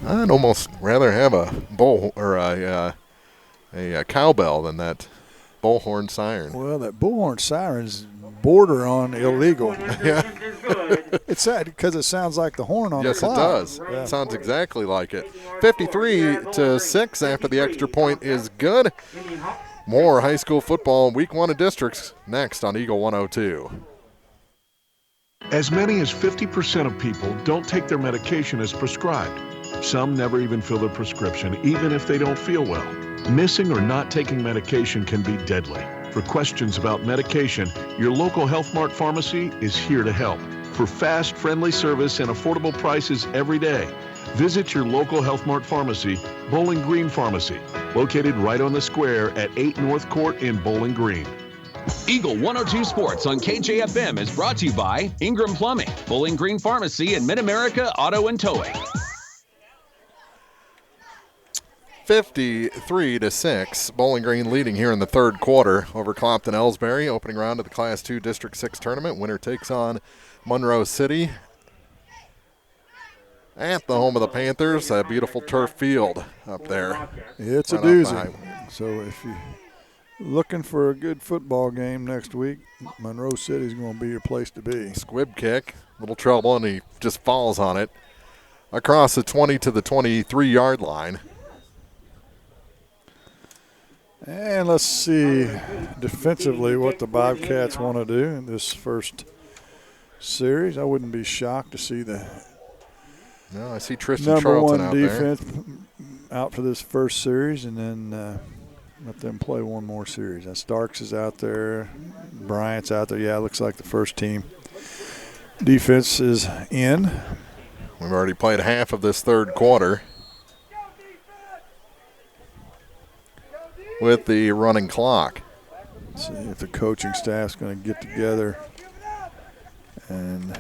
I'd almost rather have a bull or a cowbell than that bullhorn siren. Well, that bullhorn siren's border on illegal. Yeah. It's sad because it sounds like the horn on the clock. Yes, it does. Yeah. It sounds exactly like it. 53-6 after the extra point is good. More high school football week 1 of districts next on Eagle 102. As many as 50% of people don't take their medication as prescribed. Some never even fill their prescription, even if they don't feel well. Missing or not taking medication can be deadly. For questions about medication, your local Health Mart pharmacy is here to help. For fast, friendly service and affordable prices every day, visit your local Health Mart pharmacy, Bowling Green Pharmacy, located right on the square at 8 North Court in Bowling Green. Eagle 102 Sports on KJFM is brought to you by Ingram Plumbing, Bowling Green Pharmacy, and Mid-America Auto and Towing. 53-6, Bowling Green leading here in the third quarter over Clopton-Elsberry. Opening round of the Class 2 District 6 tournament. Winner takes on Monroe City at the home of the Panthers. A beautiful turf field up there. It's a doozy. So if you're looking for a good football game next week, Monroe City's going to be your place to be. Squib kick, little trouble, and he just falls on it across the 20 to the 23-yard line. And let's see defensively what the Bobcats want to do in this first series. I wouldn't be shocked to see the no, I see Tristan Charlton out there. Number 1 defense out for this first series, and then let them play one more series. Starks is out there. Bryant's out there. Yeah, it looks like the first team defense is in. We've already played half of this third quarter with the running clock. Let's see if the coaching staff's going to get together, and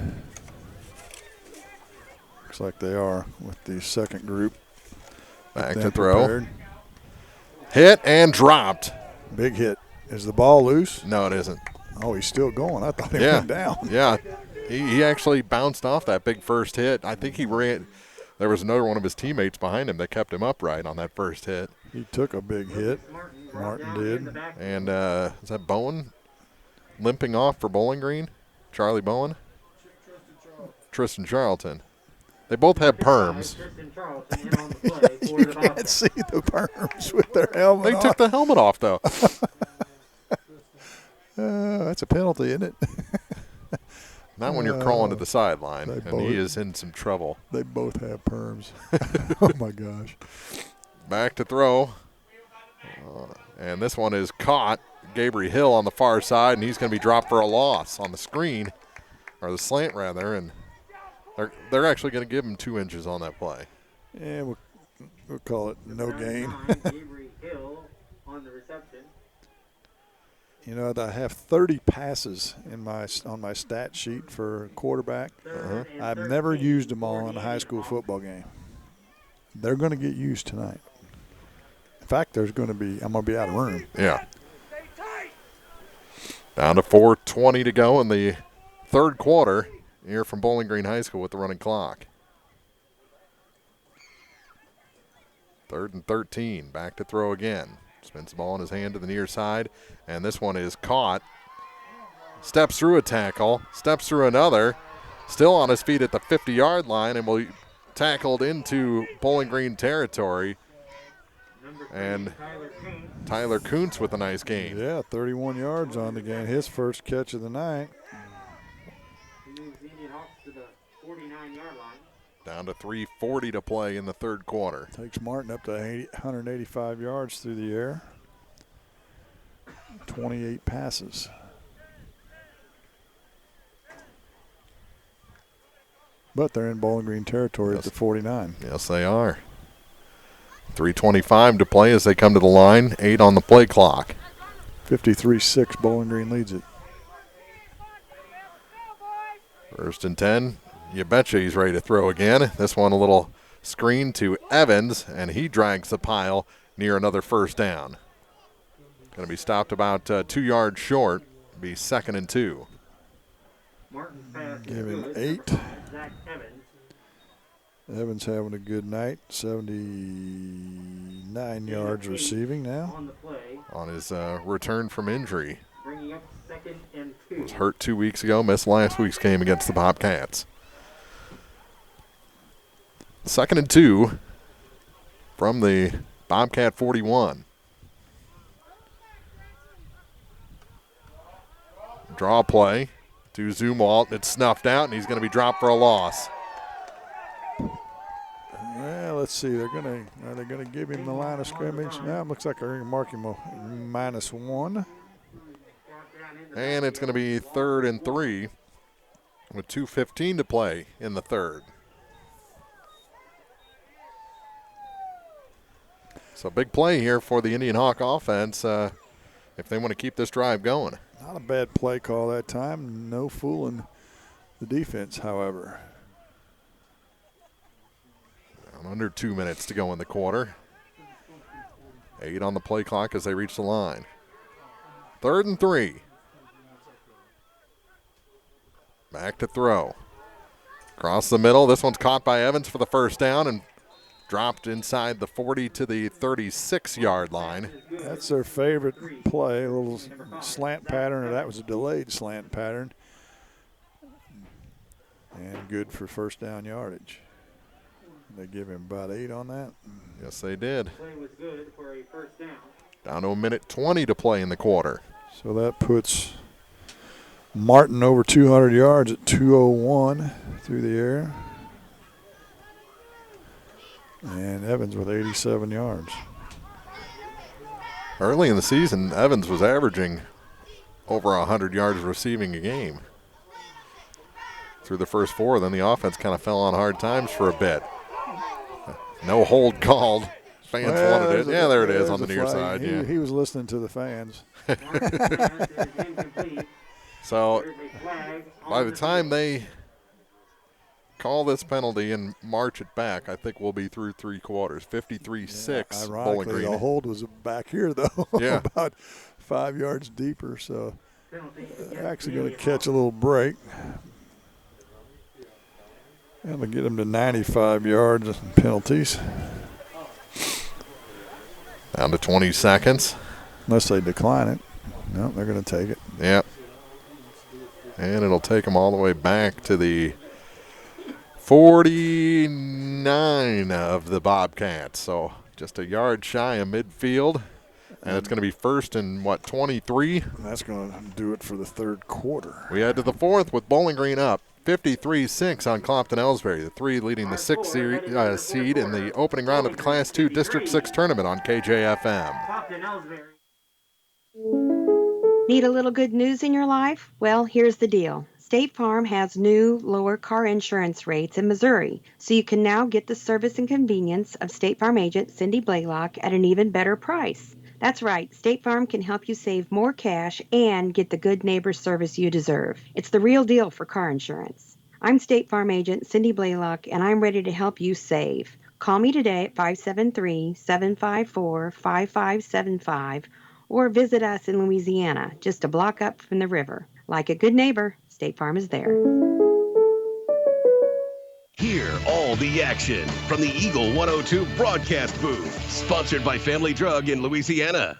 looks like they are with the second group. Back to throw. Hit and dropped. Big hit. Is the ball loose? No, it isn't. Oh, he's still going. I thought he went down. Yeah, he actually bounced off that big first hit. I think he ran. There was another one of his teammates behind him that kept him upright on that first hit. He took a big hit. Martin did. And is that Bowen limping off for Bowling Green? Charlie Bowen? Tristan Charlton. They both have perms. You can't see the perms with their helmet They took the helmet off, though. That's a penalty, isn't it? Not when you're crawling to the sideline, and he is in some trouble. They both have perms. Oh, my gosh. Back to throw. And this one is caught. Gabriel Hill on the far side, and he's going to be dropped for a loss on the screen, or the slant, rather, and they're actually going to give him 2 inches on that play. Yeah, we'll call it no gain. You know, I have 30 passes on my stat sheet for quarterback. I've never used them all in a high school football game. They're going to get used tonight. In fact, I'm going to be out of room. Yeah. Down to 4:20 to go in the third quarter here from Bowling Green High School with the running clock. 3rd and 13. Back to throw again. Spins the ball in his hand to the near side, and this one is caught. Steps through a tackle, steps through another, still on his feet at the 50-yard line, and will be tackled into Bowling Green territory. And Tyler Kuntz with a nice gain. Yeah, 31 yards on the game. His first catch of the night. Down to 3:40 to play in the third quarter. Takes Martin up to 185 yards through the air. 28 passes. But they're in Bowling Green territory at the 49. Yes, they are. 3:25 to play as they come to the line. 8 on the play clock. 53-6, Bowling Green leads it. 1st and 10. You betcha he's ready to throw again. This one a little screen to Evans, and he drags the pile near another first down. Going to be stopped about 2 yards short. Be 2nd and 2. Give him 8. Evans having a good night. 79 yards receiving now. On his return from injury. Was hurt 2 weeks ago, missed last week's game against the Bobcats. 2nd and 2 from the Bobcat 41. Draw play to Zumwalt. It's snuffed out, and he's going to be dropped for a loss. Well, let's see. Are they going to give him the line of scrimmage? No, it looks like they're going to mark him a -1. And it's going to be 3rd and 3 with 2:15 to play in the third. So big play here for the Indian Hawk offense if they want to keep this drive going. Not a bad play call that time. No fooling the defense, however. Under 2 minutes to go in the quarter. 8 on the play clock as they reach the line. 3rd and 3. Back to throw. Across the middle. This one's caught by Evans for the first down and dropped inside the 40 to the 36-yard line. That's their favorite play, a little slant pattern, or that was a delayed slant pattern. And good for first down yardage. They give him about 8 on that. Yes, they did. Down to 1:20 to play in the quarter. So that puts Martin over 200 yards at 2:01 through the air. And Evans with 87 yards. Early in the season, Evans was averaging over 100 yards receiving a game. Through the first 4, then the offense kind of fell on hard times for a bit. No hold called. Fans wanted it. Yeah, there it is on the near side. He was listening to the fans. So by the time they call this penalty and march it back, I think we'll be through 3 quarters. 53-6 Bowling Green. The hold was back here, though. Yeah. About 5 yards deeper. So they're actually going to catch a little break. And they'll get them to 95 yards and penalties. Down to 20 seconds. Unless they decline it. No, they're going to take it. Yep. And it'll take them all the way back to the 49 of the Bobcats. So just a yard shy of midfield. And it's going to be 1st and, 23? That's going to do it for the third quarter. We head to the 4th with Bowling Green up 53-6 on Clopton-Elsberry. The 3 leading the 6th seed in the opening round of the Class 2 District 6 tournament on KJFM. Need a little good news in your life? Well, here's the deal. State Farm has new, lower car insurance rates in Missouri, so you can now get the service and convenience of State Farm agent Cindy Blaylock at an even better price. That's right, State Farm can help you save more cash and get the good neighbor service you deserve. It's the real deal for car insurance. I'm State Farm agent Cindy Blaylock, and I'm ready to help you save. Call me today at 573-754-5575 or visit us in Louisiana, just a block up from the river. Like a good neighbor, State Farm is there. Hear all the action from the Eagle 102 broadcast booth, sponsored by Family Drug in Louisiana.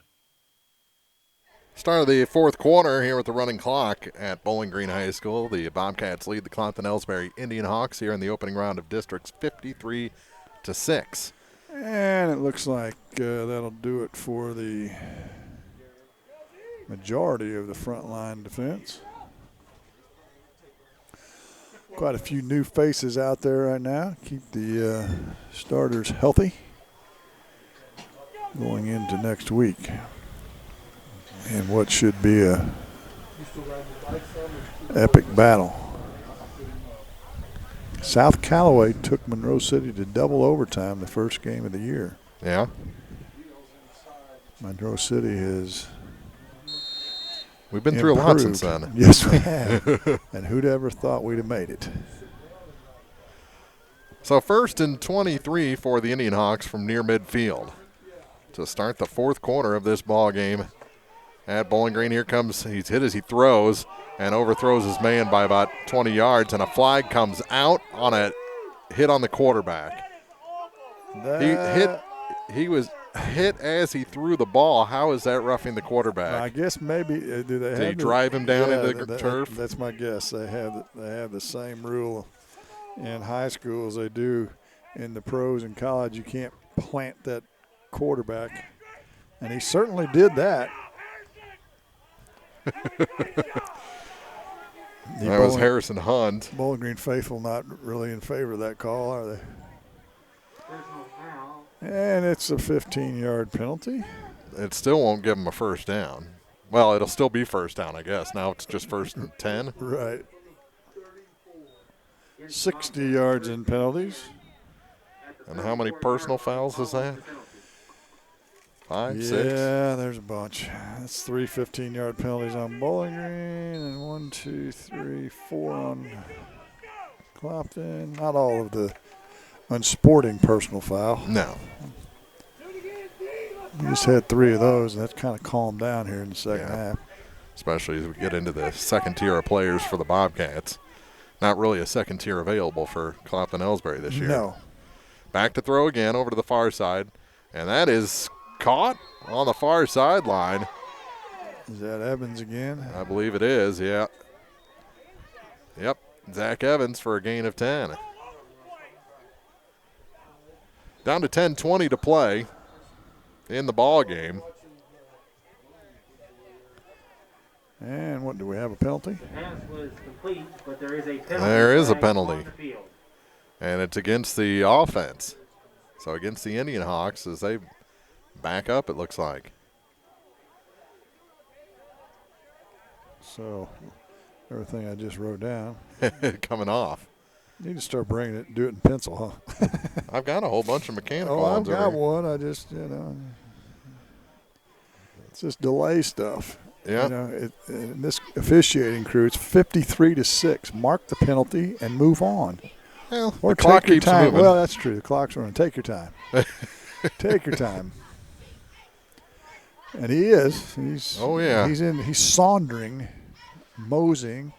Start of the fourth quarter here with the running clock at Bowling Green High School. The Bobcats lead the Clopton-Elsberry Indianhawks here in the opening round of districts 53-6. And it looks like that'll do it for the majority of the front line defense. Quite a few new faces out there right now. Keep the starters healthy going into next week. And what should be a epic battle. South Callaway took Monroe City to double overtime the first game of the year. Yeah. Monroe City has We've been through a lot since then. Yes, we have. And who'd ever thought we'd have made it? So 1st and 23 for the Indianhawks from near midfield to start the fourth quarter of this ball game at Bowling Green. Here comes, he's hit as he throws and overthrows his man by about 20 yards, and a flag comes out on a hit on the quarterback. He was hit as he threw the ball. How is that roughing the quarterback? I guess maybe did he drive him down into the turf? That's my guess. They have the same rule in high school as they do in the pros and college. You can't plant that quarterback, and he certainly did that. That was Harrison Hunt. Bowling Green faithful not really in favor of that call, are they? And it's a 15-yard penalty. It still won't give him a first down. Well, it'll still be first down, I guess. Now it's just 1st and 10. Right. 60 yards in penalties. And how many personal fouls is that? 5, 6? Yeah, there's a bunch. That's 3 15-yard penalties on Bowling Green and 1, 2, 3, 4 on Clopton. Not all of the unsporting personal foul. No. We just had 3 of those, and that's kind of calmed down here in the second half. Especially as we get into the second tier of players for the Bobcats. Not really a second tier available for Clopton-Elsberry this year. No. Back to throw again over to the far side, and that is caught on the far sideline. Is that Evans again? I believe it is, yeah. Yep, Zach Evans for a gain of 10. Down to 10:20 to play in the ball game. And what, do we have a penalty? The pass was complete, but there is a penalty. There is a penalty. And it's against the offense. So against the Indianhawks as they back up, it looks like. So everything I just wrote down. Coming off. You need to start bringing it, do it in pencil, huh? I've got a whole bunch of mechanical I've ones got over. one. I just, it's just delay stuff. Yeah. In this officiating crew, it's 53-6. Mark the penalty and move on. Well, or the clock take your keeps time. moving. Well, that's true. The clock's running. Take your time. Take your time. And he is. He's. Oh yeah. He's sauntering, moseying.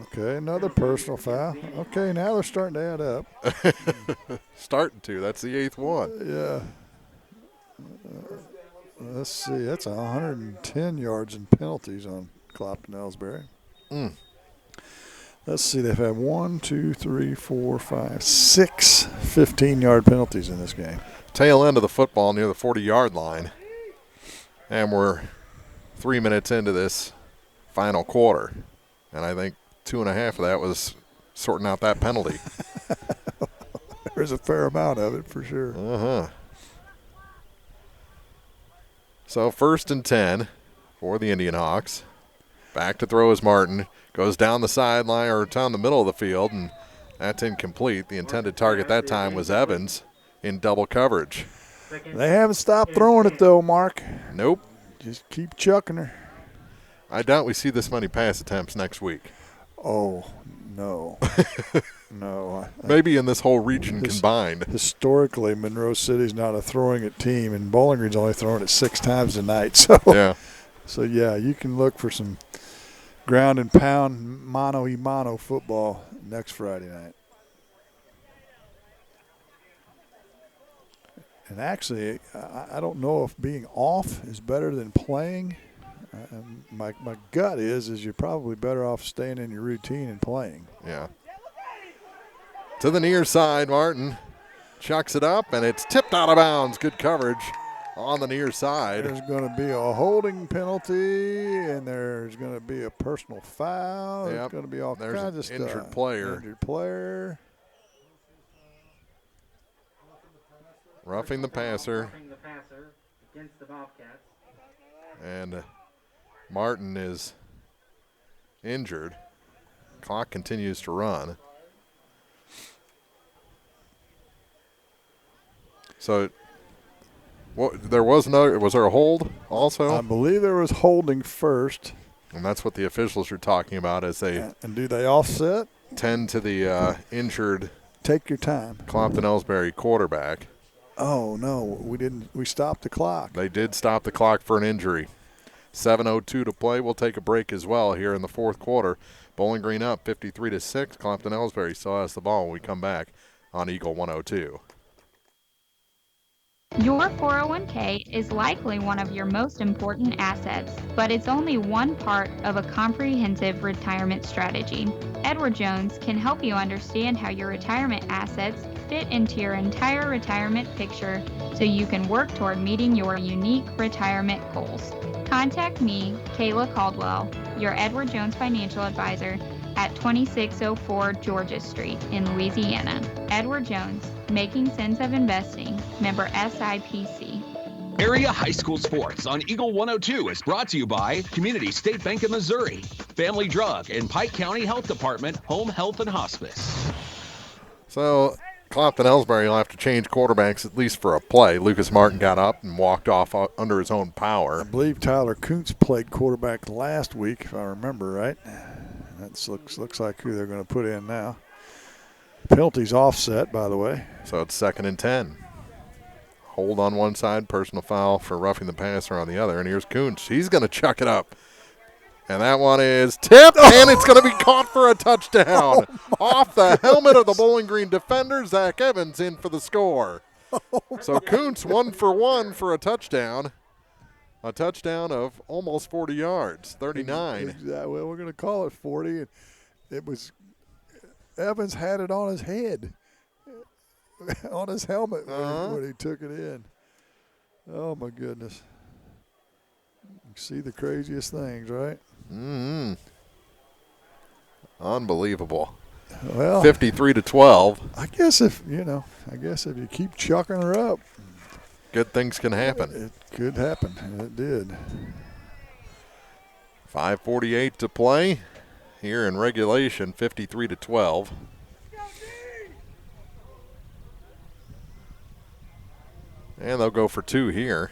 Okay, another personal foul. Okay, now they're starting to add up. Starting to. That's the 8th one. Yeah. Let's see. That's 110 yards in penalties on Clopton-Elsberry. Let's see. They've had 1, 2, 3, 4, 5, 6 15-yard penalties in this game. Tail end of the football near the 40-yard line. And we're 3 minutes into this final quarter. And I think 2.5 of that was sorting out that penalty. There's a fair amount of it for sure. Uh-huh. So 1st and 10 for the Indianhawks. Back to throw is Martin. Goes down the sideline or down the middle of the field, and that's incomplete. The intended target that time was Evans. in double coverage. They haven't stopped throwing it, though, Mark. Nope. Just keep chucking her. I doubt we see this many pass attempts next week. Oh, no. No. Maybe in this whole region combined. Historically, Monroe City's not a throwing it team, and Bowling Green's only throwing it 6 times a night. So, yeah, you can look for some ground and pound mano-y-mano football next Friday night. And actually, I don't know if being off is better than playing. My gut is you're probably better off staying in your routine and playing. Yeah. To the near side, Martin chucks it up, and it's tipped out of bounds. Good coverage on the near side. There's going to be a holding penalty, and there's going to be a personal foul. Yep. There's going to be all There's kinds of stuff. Injured player. Injured player. Roughing the passer. Roughing the passer against the Bobcats. And Martin is injured. Clock continues to run. So, was there a hold also? I believe there was holding first. And that's what the officials are talking about as they and do they offset? Tend to the injured. Take your time. Clopton-Elsberry quarterback. Oh no, we didn't. We stopped the clock. They did stop the clock for an injury. 7:02 to play. We'll take a break as well here in the fourth quarter. Bowling Green up 53-6. Clopton-Elsberry still has the ball when we come back on Eagle 102. Your 401k is likely one of your most important assets, but it's only one part of a comprehensive retirement strategy. Edward Jones can help you understand how your retirement assets fit into your entire retirement picture so you can work toward meeting your unique retirement goals. Contact me, Kayla Caldwell, your Edward Jones financial advisor, at 2604 Georgia Street in Louisiana. Edward Jones, making sense of investing, member SIPC. Area high school sports on Eagle 102 is brought to you by Community State Bank of Missouri, Family Drug, and Pike County Health Department, Home Health and Hospice. So Clopton-Elsberry will have to change quarterbacks at least for a play. Lucas Martin got up and walked off under his own power. I believe Tyler Kuntz played quarterback last week, if I remember right. That looks like who they're going to put in now. Penalty's offset, by the way. So it's 2nd and 10. Hold on one side, personal foul for roughing the passer on the other. And here's Kuntz. He's going to chuck it up. And that one is tipped, and it's going to be caught for a touchdown. Off the helmet of the Bowling Green defender, Zach Evans in for the score. So Kuntz 1 for 1 for a touchdown. A touchdown of almost 40 yards, 39. Exactly. Well, we're going to call it 40. And it was Evans had it on his head, on his helmet when he took it in. Oh, my goodness. You see the craziest things, right? Mm-hmm. Unbelievable. Well, 53-12. I guess if you keep chucking her up, good things can happen. It could happen, and it did. 5:48 to play here in regulation, 53-12. And they'll go for 2 here.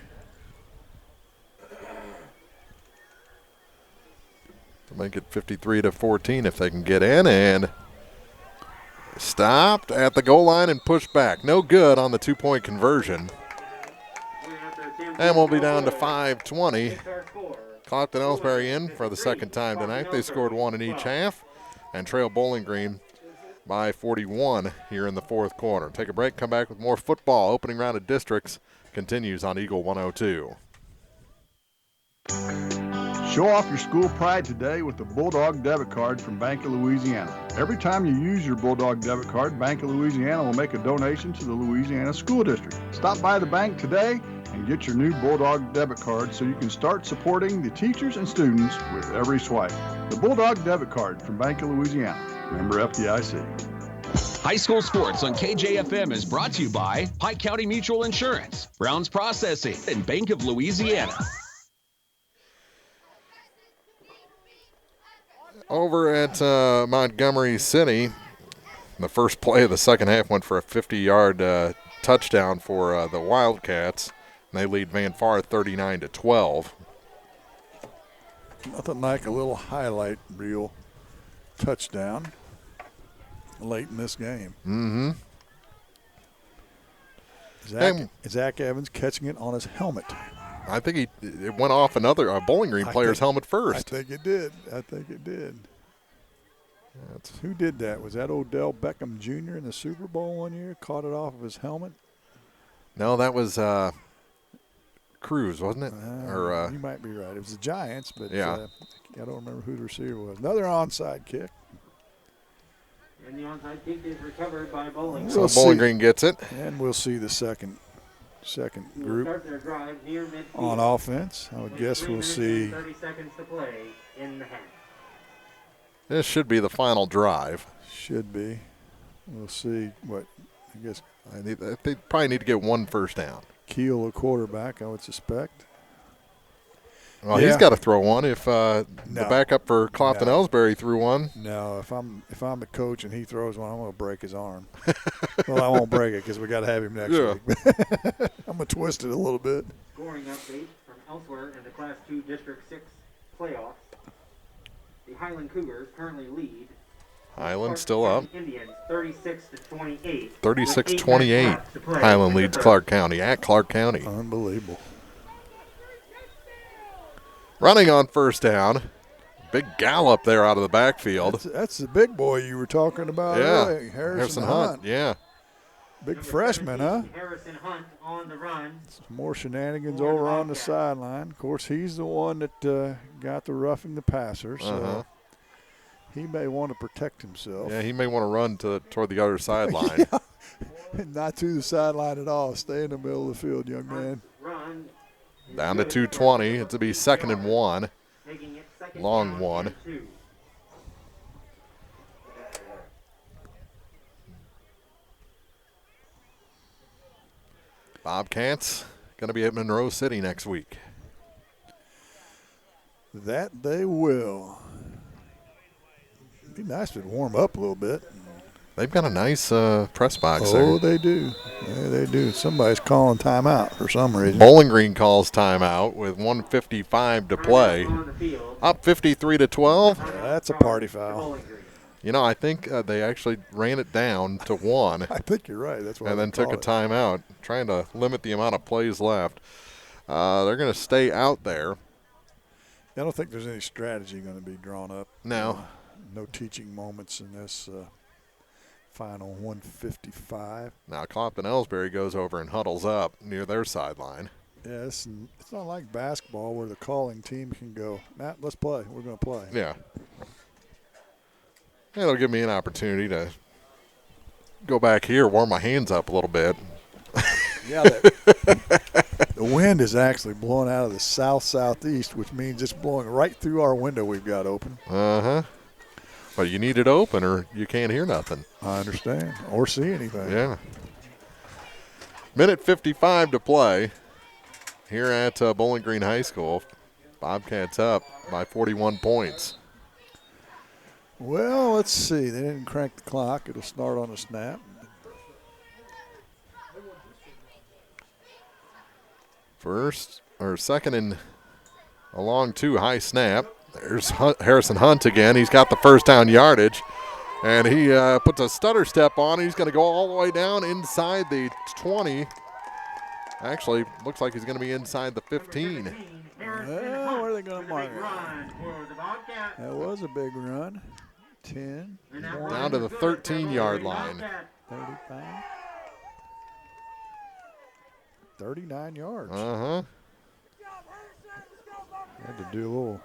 To make it 53-14 if they can get in, and stopped at the goal line and pushed back. No good on the 2-point conversion. And we'll be down to 5:20. Clopton-Elsberry in for the second time tonight. They scored 1 in each half and trail Bowling Green by 41 here in the fourth quarter. Take a break, come back with more football. Opening round of districts continues on Eagle 102. Show off your school pride today with the Bulldog debit card from Bank of Louisiana. Every time you use your Bulldog debit card, Bank of Louisiana will make a donation to the Louisiana School District. Stop by the bank today and get your new Bulldog debit card so you can start supporting the teachers and students with every swipe. The Bulldog debit card from Bank of Louisiana. Member FDIC. High school sports on KJFM is brought to you by Pike County Mutual Insurance, Brown's Processing, and Bank of Louisiana. Over at Montgomery City, the first play of the second half went for a 50-yard touchdown for the Wildcats. And they lead Van Far 39-12. Nothing like a little highlight reel touchdown late in this game. Mm-hmm. Zach Evans catching it on his helmet. I think it went off a Bowling Green player's helmet first. I think it did. Who did that? Was that Odell Beckham Jr. in the Super Bowl one year? Caught it off of his helmet? No, that was Cruz, wasn't it? You might be right. It was the Giants, but yeah. I don't remember who the receiver was. Another onside kick. And the onside kick is recovered by Bowling Green. So Bowling Green gets it. And we'll see the second group start their drive near midfield on offense. I would guess we'll see 30 seconds to play in the half. This should be the final drive. Should be. We'll see what, I guess. They probably need to get one first down. Keel, a quarterback, I would suspect. Well, he's got to throw one if the backup for Clopton-Elsberry threw one. No, if I'm the coach and he throws one, I'm going to break his arm. Well, I won't break it because we got to have him next week. I'm going to twist it a little bit. Scoring update from elsewhere in the Class 2 District 6 playoffs. The Highland Cougars currently lead. Highland still up. Indians 36-28. 36-28. Highland leads Clark County at Clark County. Unbelievable. Running on first down. Big gallop there out of the backfield. That's the big boy you were talking about earlier. Harrison Hunt. Yeah. Big freshman, huh? Harrison Hunt on the run. Some more shenanigans over on the sideline. Of course, he's the one that got the roughing the passer, so he may want to protect himself. Yeah, he may want to run toward the other sideline. Not to the sideline at all. Stay in the middle of the field, young man. Down to 2:20. It's to be 2nd and 1. Long one. Bobcats going to be at Monroe City next week. That they will. It'd be nice to warm up a little bit. They've got a nice press box there. Oh, they do. Yeah, they do. Somebody's calling timeout for some reason. Bowling Green calls timeout with 1:55 to play. Up 53-12. Yeah, that's a party foul. You know, I think they actually ran it down to 1. I think you're right. That's what. And then took a timeout, trying to limit the amount of plays left. They're going to stay out there. I don't think there's any strategy going to be drawn up. No. No teaching moments in this final 1:55. Now Clopton-Elsberry goes over and huddles up near their sideline. Yeah, it's not like basketball where the calling team can go, Matt, let's play. We're going to play. Yeah. It'll give me an opportunity to go back here, warm my hands up a little bit. Yeah, the wind is actually blowing out of the south-southeast, which means it's blowing right through our window we've got open. Uh-huh. But you need it open or you can't hear nothing. I understand. Or see anything. Yeah. Minute 55 to play here at Bowling Green High School. Bobcats up by 41 points. Well, let's see. They didn't crank the clock. It'll start on a snap. Second and a long 2, high snap. There's Harrison Hunt again. He's got the first down yardage. And he puts a stutter step on. He's going to go all the way down inside the 20. Actually, looks like he's going to be inside the 15. Well, where are they going to mark it? That was a big run. 10. Down to the 13-yard line. 35. 39 yards. Uh-huh. Had to do a little.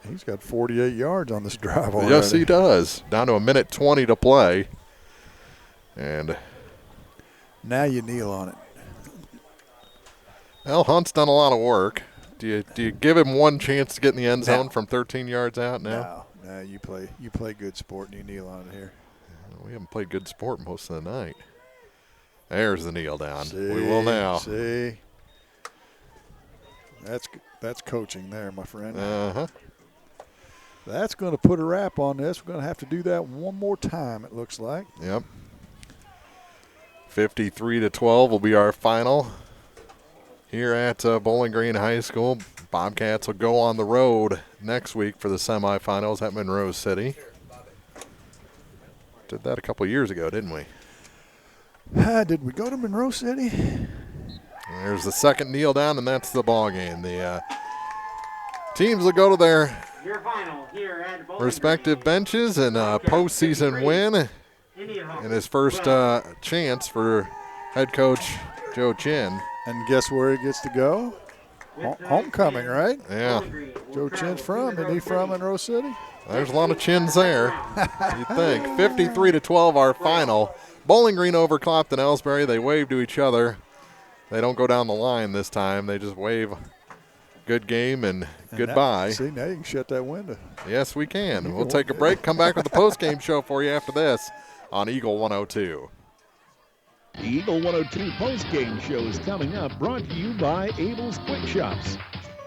He's got 48 yards on this drive already. Yes, he does. Down to a minute 20 to play. And now you kneel on it. Well, Hunt's done a lot of work. Do you give him one chance to get in the end zone from 13 yards out now? No, you play good sport and you kneel on it here. We haven't played good sport most of the night. There's the kneel down. We will now. See, that's coaching there, my friend. Uh-huh. That's going to put a wrap on this. We're going to have to do that one more time, it looks like. Yep. 53-12 will be our final here at Bowling Green High School. Bobcats will go on the road next week for the semifinals at Monroe City. Did that a couple years ago, didn't we? Did we go to Monroe City? There's the second kneel down, and that's the ball game. The teams will go to their respective benches and postseason win. And his first chance for head coach Joe Chin. And guess where he gets to go? Homecoming, right? Yeah. Joe Chin's isn't he from Monroe City? There's a lot of chins there, you'd think. 53-12 our final. Bowling Green over Clopton-Elsberry. They wave to each other. They don't go down the line this time. They just wave good game and goodbye. Now you can shut that window. Yes, we can. We'll take a break, come back with the post-game show for you after this on Eagle 102. The Eagle 102 post-game show is coming up, brought to you by Abel's Quick Shops.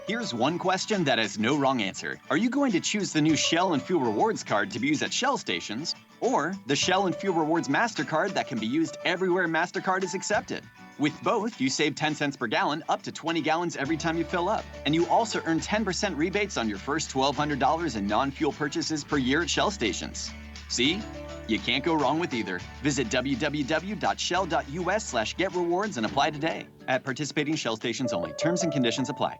Here's one question that has no wrong answer. Are you going to choose the new Shell and Fuel Rewards card to be used at Shell stations, or the Shell and Fuel Rewards MasterCard that can be used everywhere MasterCard is accepted? With both, you save 10 cents per gallon, up to 20 gallons every time you fill up. And you also earn 10% rebates on your first $1,200 in non-fuel purchases per year at Shell stations. See? You can't go wrong with either. Visit www.shell.us/getrewards and apply today. At participating Shell stations only. Terms and conditions apply.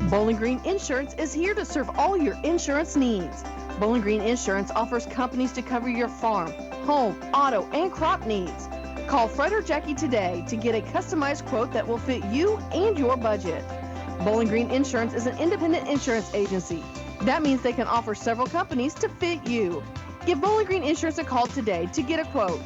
Bowling Green Insurance is here to serve all your insurance needs. Bowling Green Insurance offers companies to cover your farm, home, auto, and crop needs. Call Fred or Jackie today to get a customized quote that will fit you and your budget. Bowling Green Insurance is an independent insurance agency. That means they can offer several companies to fit you. Give Bowling Green Insurance a call today to get a quote.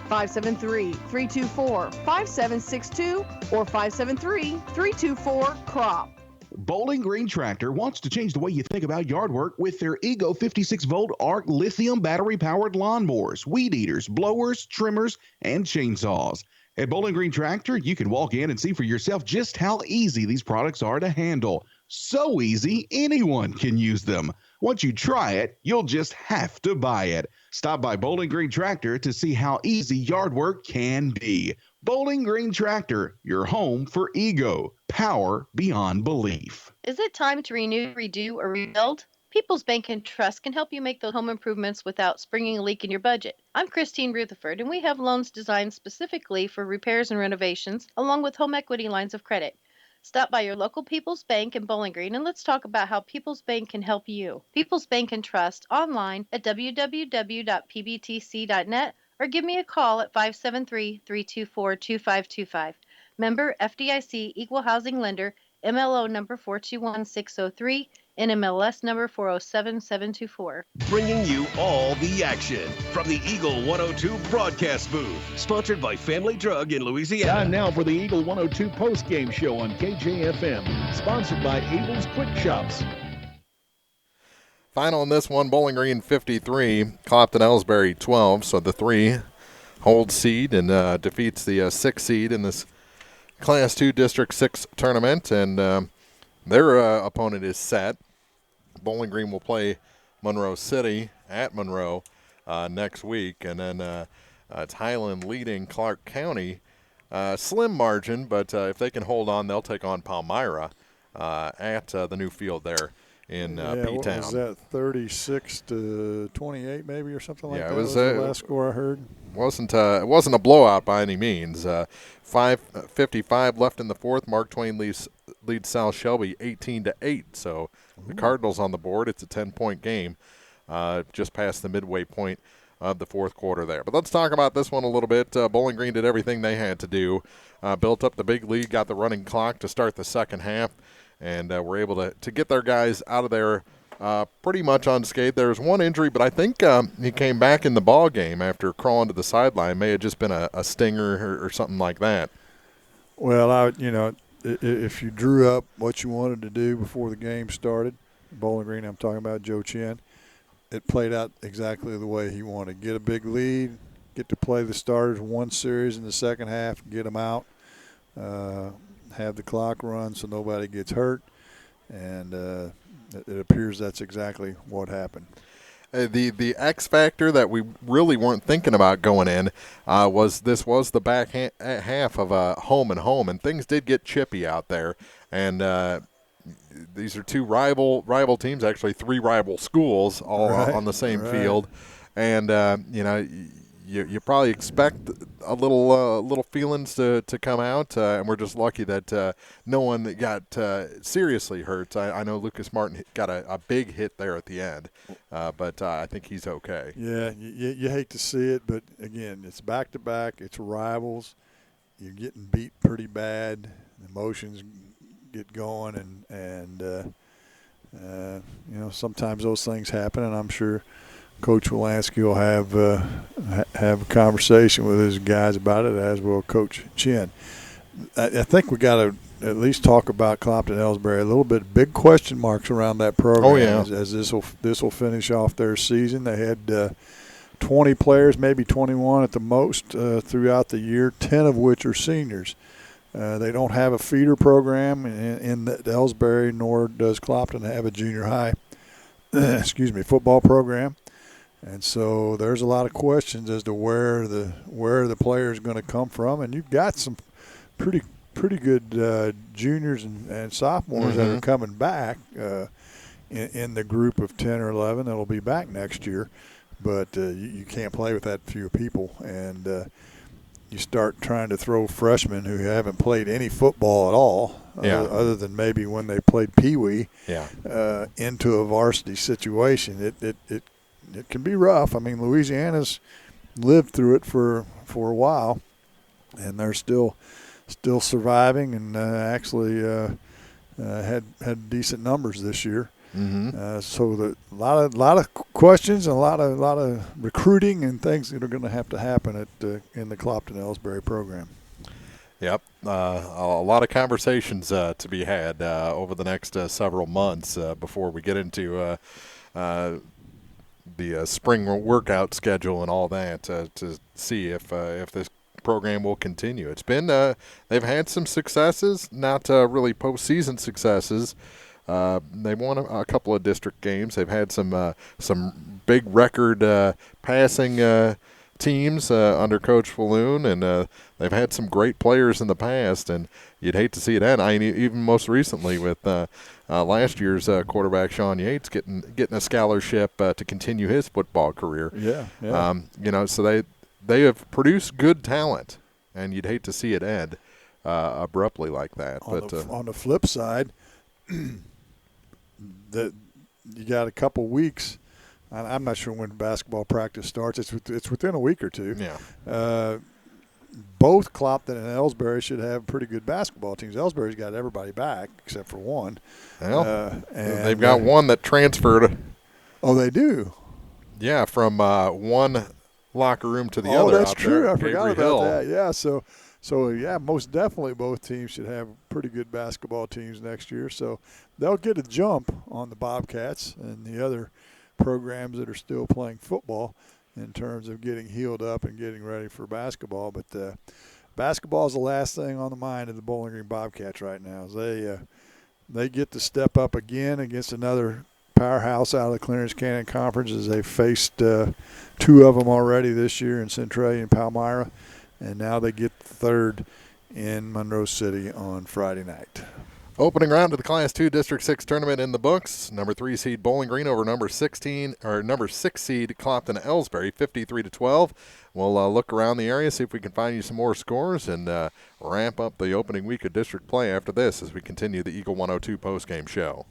573-324-5762 or 573-324-CROP. Bowling Green Tractor wants to change the way you think about yard work with their Ego 56-volt ARC lithium battery-powered lawnmowers, weed eaters, blowers, trimmers, and chainsaws. At Bowling Green Tractor, you can walk in and see for yourself just how easy these products are to handle. So easy, anyone can use them. Once you try it, you'll just have to buy it. Stop by Bowling Green Tractor to see how easy yard work can be. Bowling Green Tractor, your home for Ego. Power beyond belief. Is it time to renew, redo, or rebuild? People's Bank and Trust can help you make those home improvements without springing a leak in your budget. I'm Christine Rutherford, and we have loans designed specifically for repairs and renovations, along with home equity lines of credit. Stop by your local People's Bank in Bowling Green and let's talk about how People's Bank can help you. People's Bank and Trust online at www.pbtc.net or give me a call at 573-324-2525. Member FDIC Equal Housing Lender, MLO number 421603, NMLS number 407724. Bringing you all the action from the Eagle 102 broadcast booth. Sponsored by Family Drug in Louisiana. Time now for the Eagle 102 post-game show on KJFM. Sponsored by Abel's Quick Shops. Final in this one, Bowling Green 53, Clopton-Elsberry 12. So the 3 holds seed and defeats the 6 seed in this Class 2 District 6 tournament. And their opponent is set. Bowling Green will play Monroe City at Monroe next week. And then it's Highland leading Clark County. Slim margin, but if they can hold on, they'll take on Palmyra at the new field there in P-Town. What was that, 36-28 maybe or something like that? Yeah, it was the last score I heard. It wasn't a blowout by any means. 5:55 left in the fourth. Mark Twain leads South Shelby 18-8. So the Cardinals on the board. It's a 10-point game, just past the midway point of the fourth quarter there. But let's talk about this one a little bit. Bowling Green did everything they had to do. Built up the big lead, got the running clock to start the second half, and were able to get their guys out of there pretty much unscathed. There was one injury, but I think he came back in the ball game after crawling to the sideline. May have just been a stinger or something like that. Well, if you drew up what you wanted to do before the game started, Bowling Green, I'm talking about Joe Chin, it played out exactly the way he wanted. Get a big lead, get to play the starters one series in the second half, get them out, have the clock run so nobody gets hurt, and it appears that's exactly what happened. the X factor that we really weren't thinking about going in was the back half of home and home, and things did get chippy out there. And these are two rival teams, actually 3 rival schools, all on the same field. And you probably expect a little feelings to come out, and we're just lucky that no one got seriously hurt. I know Lucas Martin got a big hit there at the end, but I think he's okay. Yeah, you hate to see it, but again, it's back-to-back. It's rivals. You're getting beat pretty bad. Emotions get going, and sometimes those things happen, and I'm sure Coach Wolanski will have a conversation with his guys about it, as will Coach Chin. I think we got to at least talk about Clopton-Elsberry a little bit. Big question marks around that program as this will finish off their season. They had 20 players, maybe 21 at the most, throughout the year, 10 of which are seniors. They don't have a feeder program in Elsberry, nor does Clopton have a junior high football program. And so there's a lot of questions as to where the player is going to come from. And you've got some pretty good juniors and sophomores that are coming back in the group of 10 or 11 that will be back next year. But you can't play with that few people. And you start trying to throw freshmen who haven't played any football at all, other than maybe when they played peewee, into a varsity situation. It can be rough. I mean, Louisiana's lived through it for a while, and they're still surviving, and actually had decent numbers this year. So a lot of questions and a lot of recruiting and things that are going to happen in the Clopton-Elsberry program. Yep, a lot of conversations to be had over the next several months before we get into the spring workout schedule and all that to see if this program will continue. It's been they've had some successes, not really postseason successes. They won a couple of district games. They've had some big record passing teams under Coach Falloon, and they've had some great players in the past, and you'd hate to see it end. I mean, even most recently with last year's quarterback Sean Yates getting a scholarship to continue his football career. So they have produced good talent, and you'd hate to see it end abruptly like that. On the flip side, that you got a couple weeks. I'm not sure when basketball practice starts. It's within a week or two. Both Clopton and Elsberry should have pretty good basketball teams. Elsberry's got everybody back except for one. And they've got one that transferred. Oh, they do? Yeah, from one locker room to the other. Oh, that's true. I Avery forgot Hill. about that. Yeah, so yeah, most definitely both teams should have pretty good basketball teams next year. So they'll get a jump on the Bobcats and the other programs that are still playing football in terms of getting healed up and getting ready for basketball. But basketball is the last thing on the mind of the Bowling Green Bobcats right now. They get to step up again against another powerhouse out of the Clarence Canyon Conference, as they faced 2 of them already this year in Centralia and Palmyra. And now they get the 3rd in Monroe City on Friday night. Opening round of the Class 2 District 6 tournament in the books. Number 3 seed Bowling Green over number 6 seed Clopton-Elsberry, 53-12. We'll look around the area, see if we can find you some more scores, and ramp up the opening week of district play after this as we continue the Eagle 102 postgame show.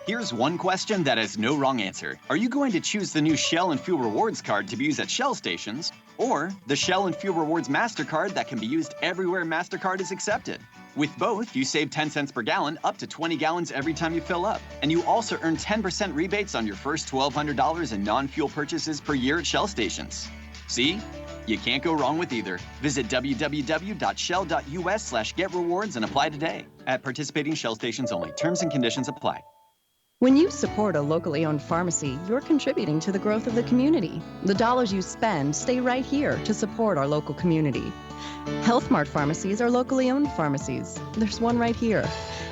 Here's one question that has no wrong answer. Are you going to choose the new Shell and Fuel Rewards card to be used at Shell stations, or the Shell and Fuel Rewards MasterCard that can be used everywhere MasterCard is accepted? With both, you save 10 cents per gallon, up to 20 gallons every time you fill up. And you also earn 10% rebates on your first $1,200 in non-fuel purchases per year at Shell stations. See? You can't go wrong with either. Visit www.shell.us/getrewards and apply today. At participating Shell stations only. Terms and conditions apply. When you support a locally owned pharmacy, you're contributing to the growth of the community. The dollars you spend stay right here to support our local community. Health Mart pharmacies are locally owned pharmacies. There's one right here.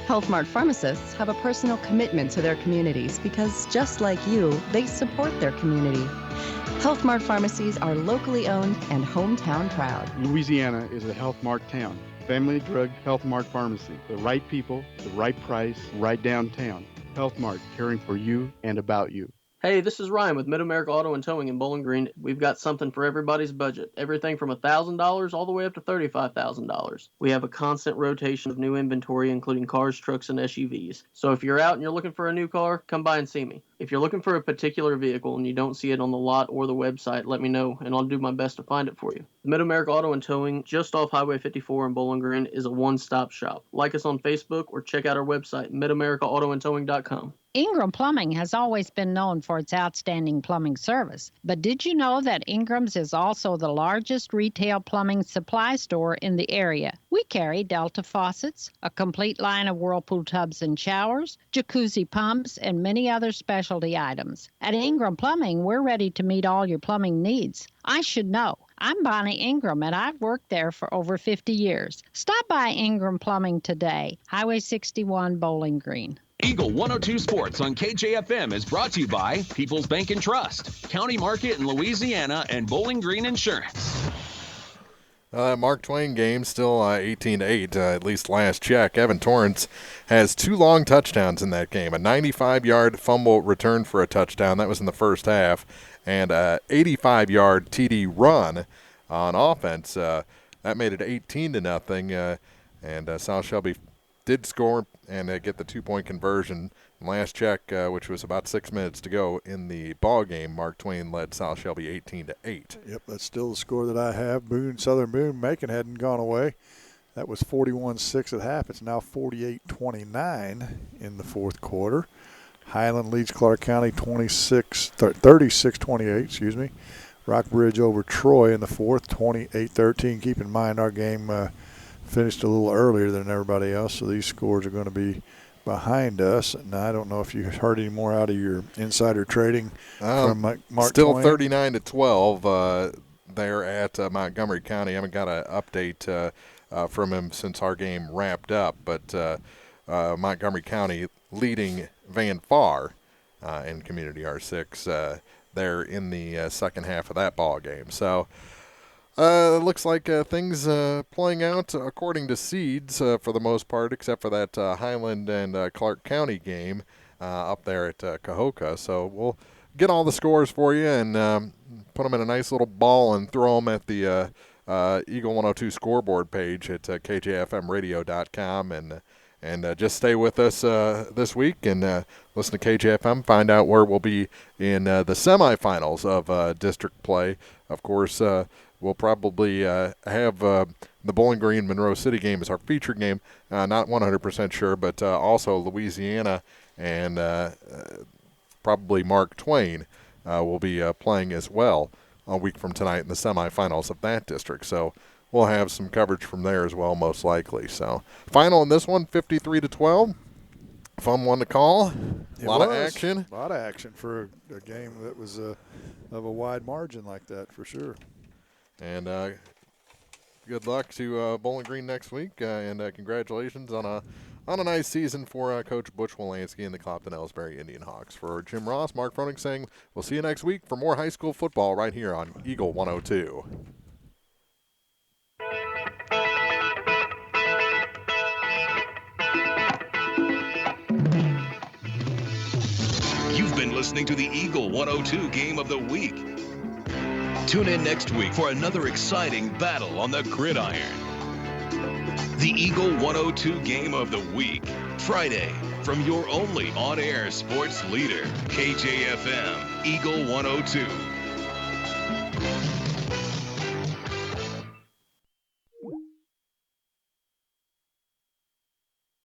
Health Mart pharmacists have a personal commitment to their communities because, just like you, they support their community. Health Mart pharmacies are locally owned and hometown proud. Louisiana is a Health Mart town. Family Drug Health Mart Pharmacy. The right people, the right price, right downtown. Health Mart, caring for you and about you. Hey, this is Ryan with Mid-America Auto and Towing in Bowling Green. We've got something for everybody's budget. Everything from $1,000 all the way up to $35,000. We have a constant rotation of new inventory, including cars, trucks, and SUVs. So if you're out and you're looking for a new car, come by and see me. If you're looking for a particular vehicle and you don't see it on the lot or the website, let me know, and I'll do my best to find it for you. The Mid-America Auto and Towing, just off Highway 54 in Bowling Green, is a one-stop shop. Like us on Facebook or check out our website, midamericaautoandtowing.com. Ingram Plumbing has always been known for its outstanding plumbing service. But did you know that Ingram's is also the largest retail plumbing supply store in the area? We carry Delta faucets, a complete line of Whirlpool tubs and showers, jacuzzi pumps, and many other specialty items. At Ingram Plumbing, we're ready to meet all your plumbing needs. I should know. I'm Bonnie Ingram, and I've worked there for over 50 years. Stop by Ingram Plumbing today, Highway 61, Bowling Green. Eagle 102 Sports on KJFM is brought to you by People's Bank and Trust, County Market in Louisiana, and Bowling Green Insurance. Mark Twain game still 18-8, at least last check. Evan Torrance has 2 long touchdowns in that game, a 95-yard fumble return for a touchdown. That was in the first half, and a 85-yard TD run on offense. That made it 18-0, and South Shelby did score and get the 2-point conversion. Last check, which was about 6 minutes to go in the ball game, Mark Twain led South Shelby 18-8. Yep, that's still the score that I have. Southern Boone, Macon hadn't gone away. That was 41-6 at half. It's now 48-29 in the fourth quarter. Highland leads Clark County 36-28. Rockbridge over Troy in the fourth, 28-13. Keep in mind our game finished a little earlier than everybody else, so these scores are going to be behind us. And I don't know if you heard any more out of your insider trading from Mark still Twain. 39-12 there at Montgomery County. I haven't got an update from him since our game wrapped up, but Montgomery County leading Van Far in Community R6 there in the second half of that ball game. So it looks like things playing out according to seeds for the most part, except for that Highland and Clark County game up there at Cahokia. So we'll get all the scores for you and put them in a nice little ball and throw them at the Eagle 102 scoreboard page at kjfmradio.com. And just stay with us this week and listen to KJFM, find out where we'll be in the semifinals of district play. Of course, we'll probably have the Bowling Green Monroe City game as our feature game. Not 100% sure, but also Louisiana and probably Mark Twain will be playing as well a week from tonight in the semifinals of that district. So we'll have some coverage from there as well, most likely. So final in this one, 53-12. Fun one to call. A lot of action. A lot of action for a game that was of a wide margin like that, for sure. And good luck to Bowling Green next week, and congratulations on a nice season for Coach Butch Wolanski and the Clopton-Elsberry Indianhawks. For Jim Ross, Mark Froning saying we'll see you next week for more high school football right here on Eagle 102. You've been listening to the Eagle 102 Game of the Week. Tune in next week for another exciting battle on the gridiron. The Eagle 102 Game of the Week, Friday, from your only on-air sports leader, KJFM, Eagle 102.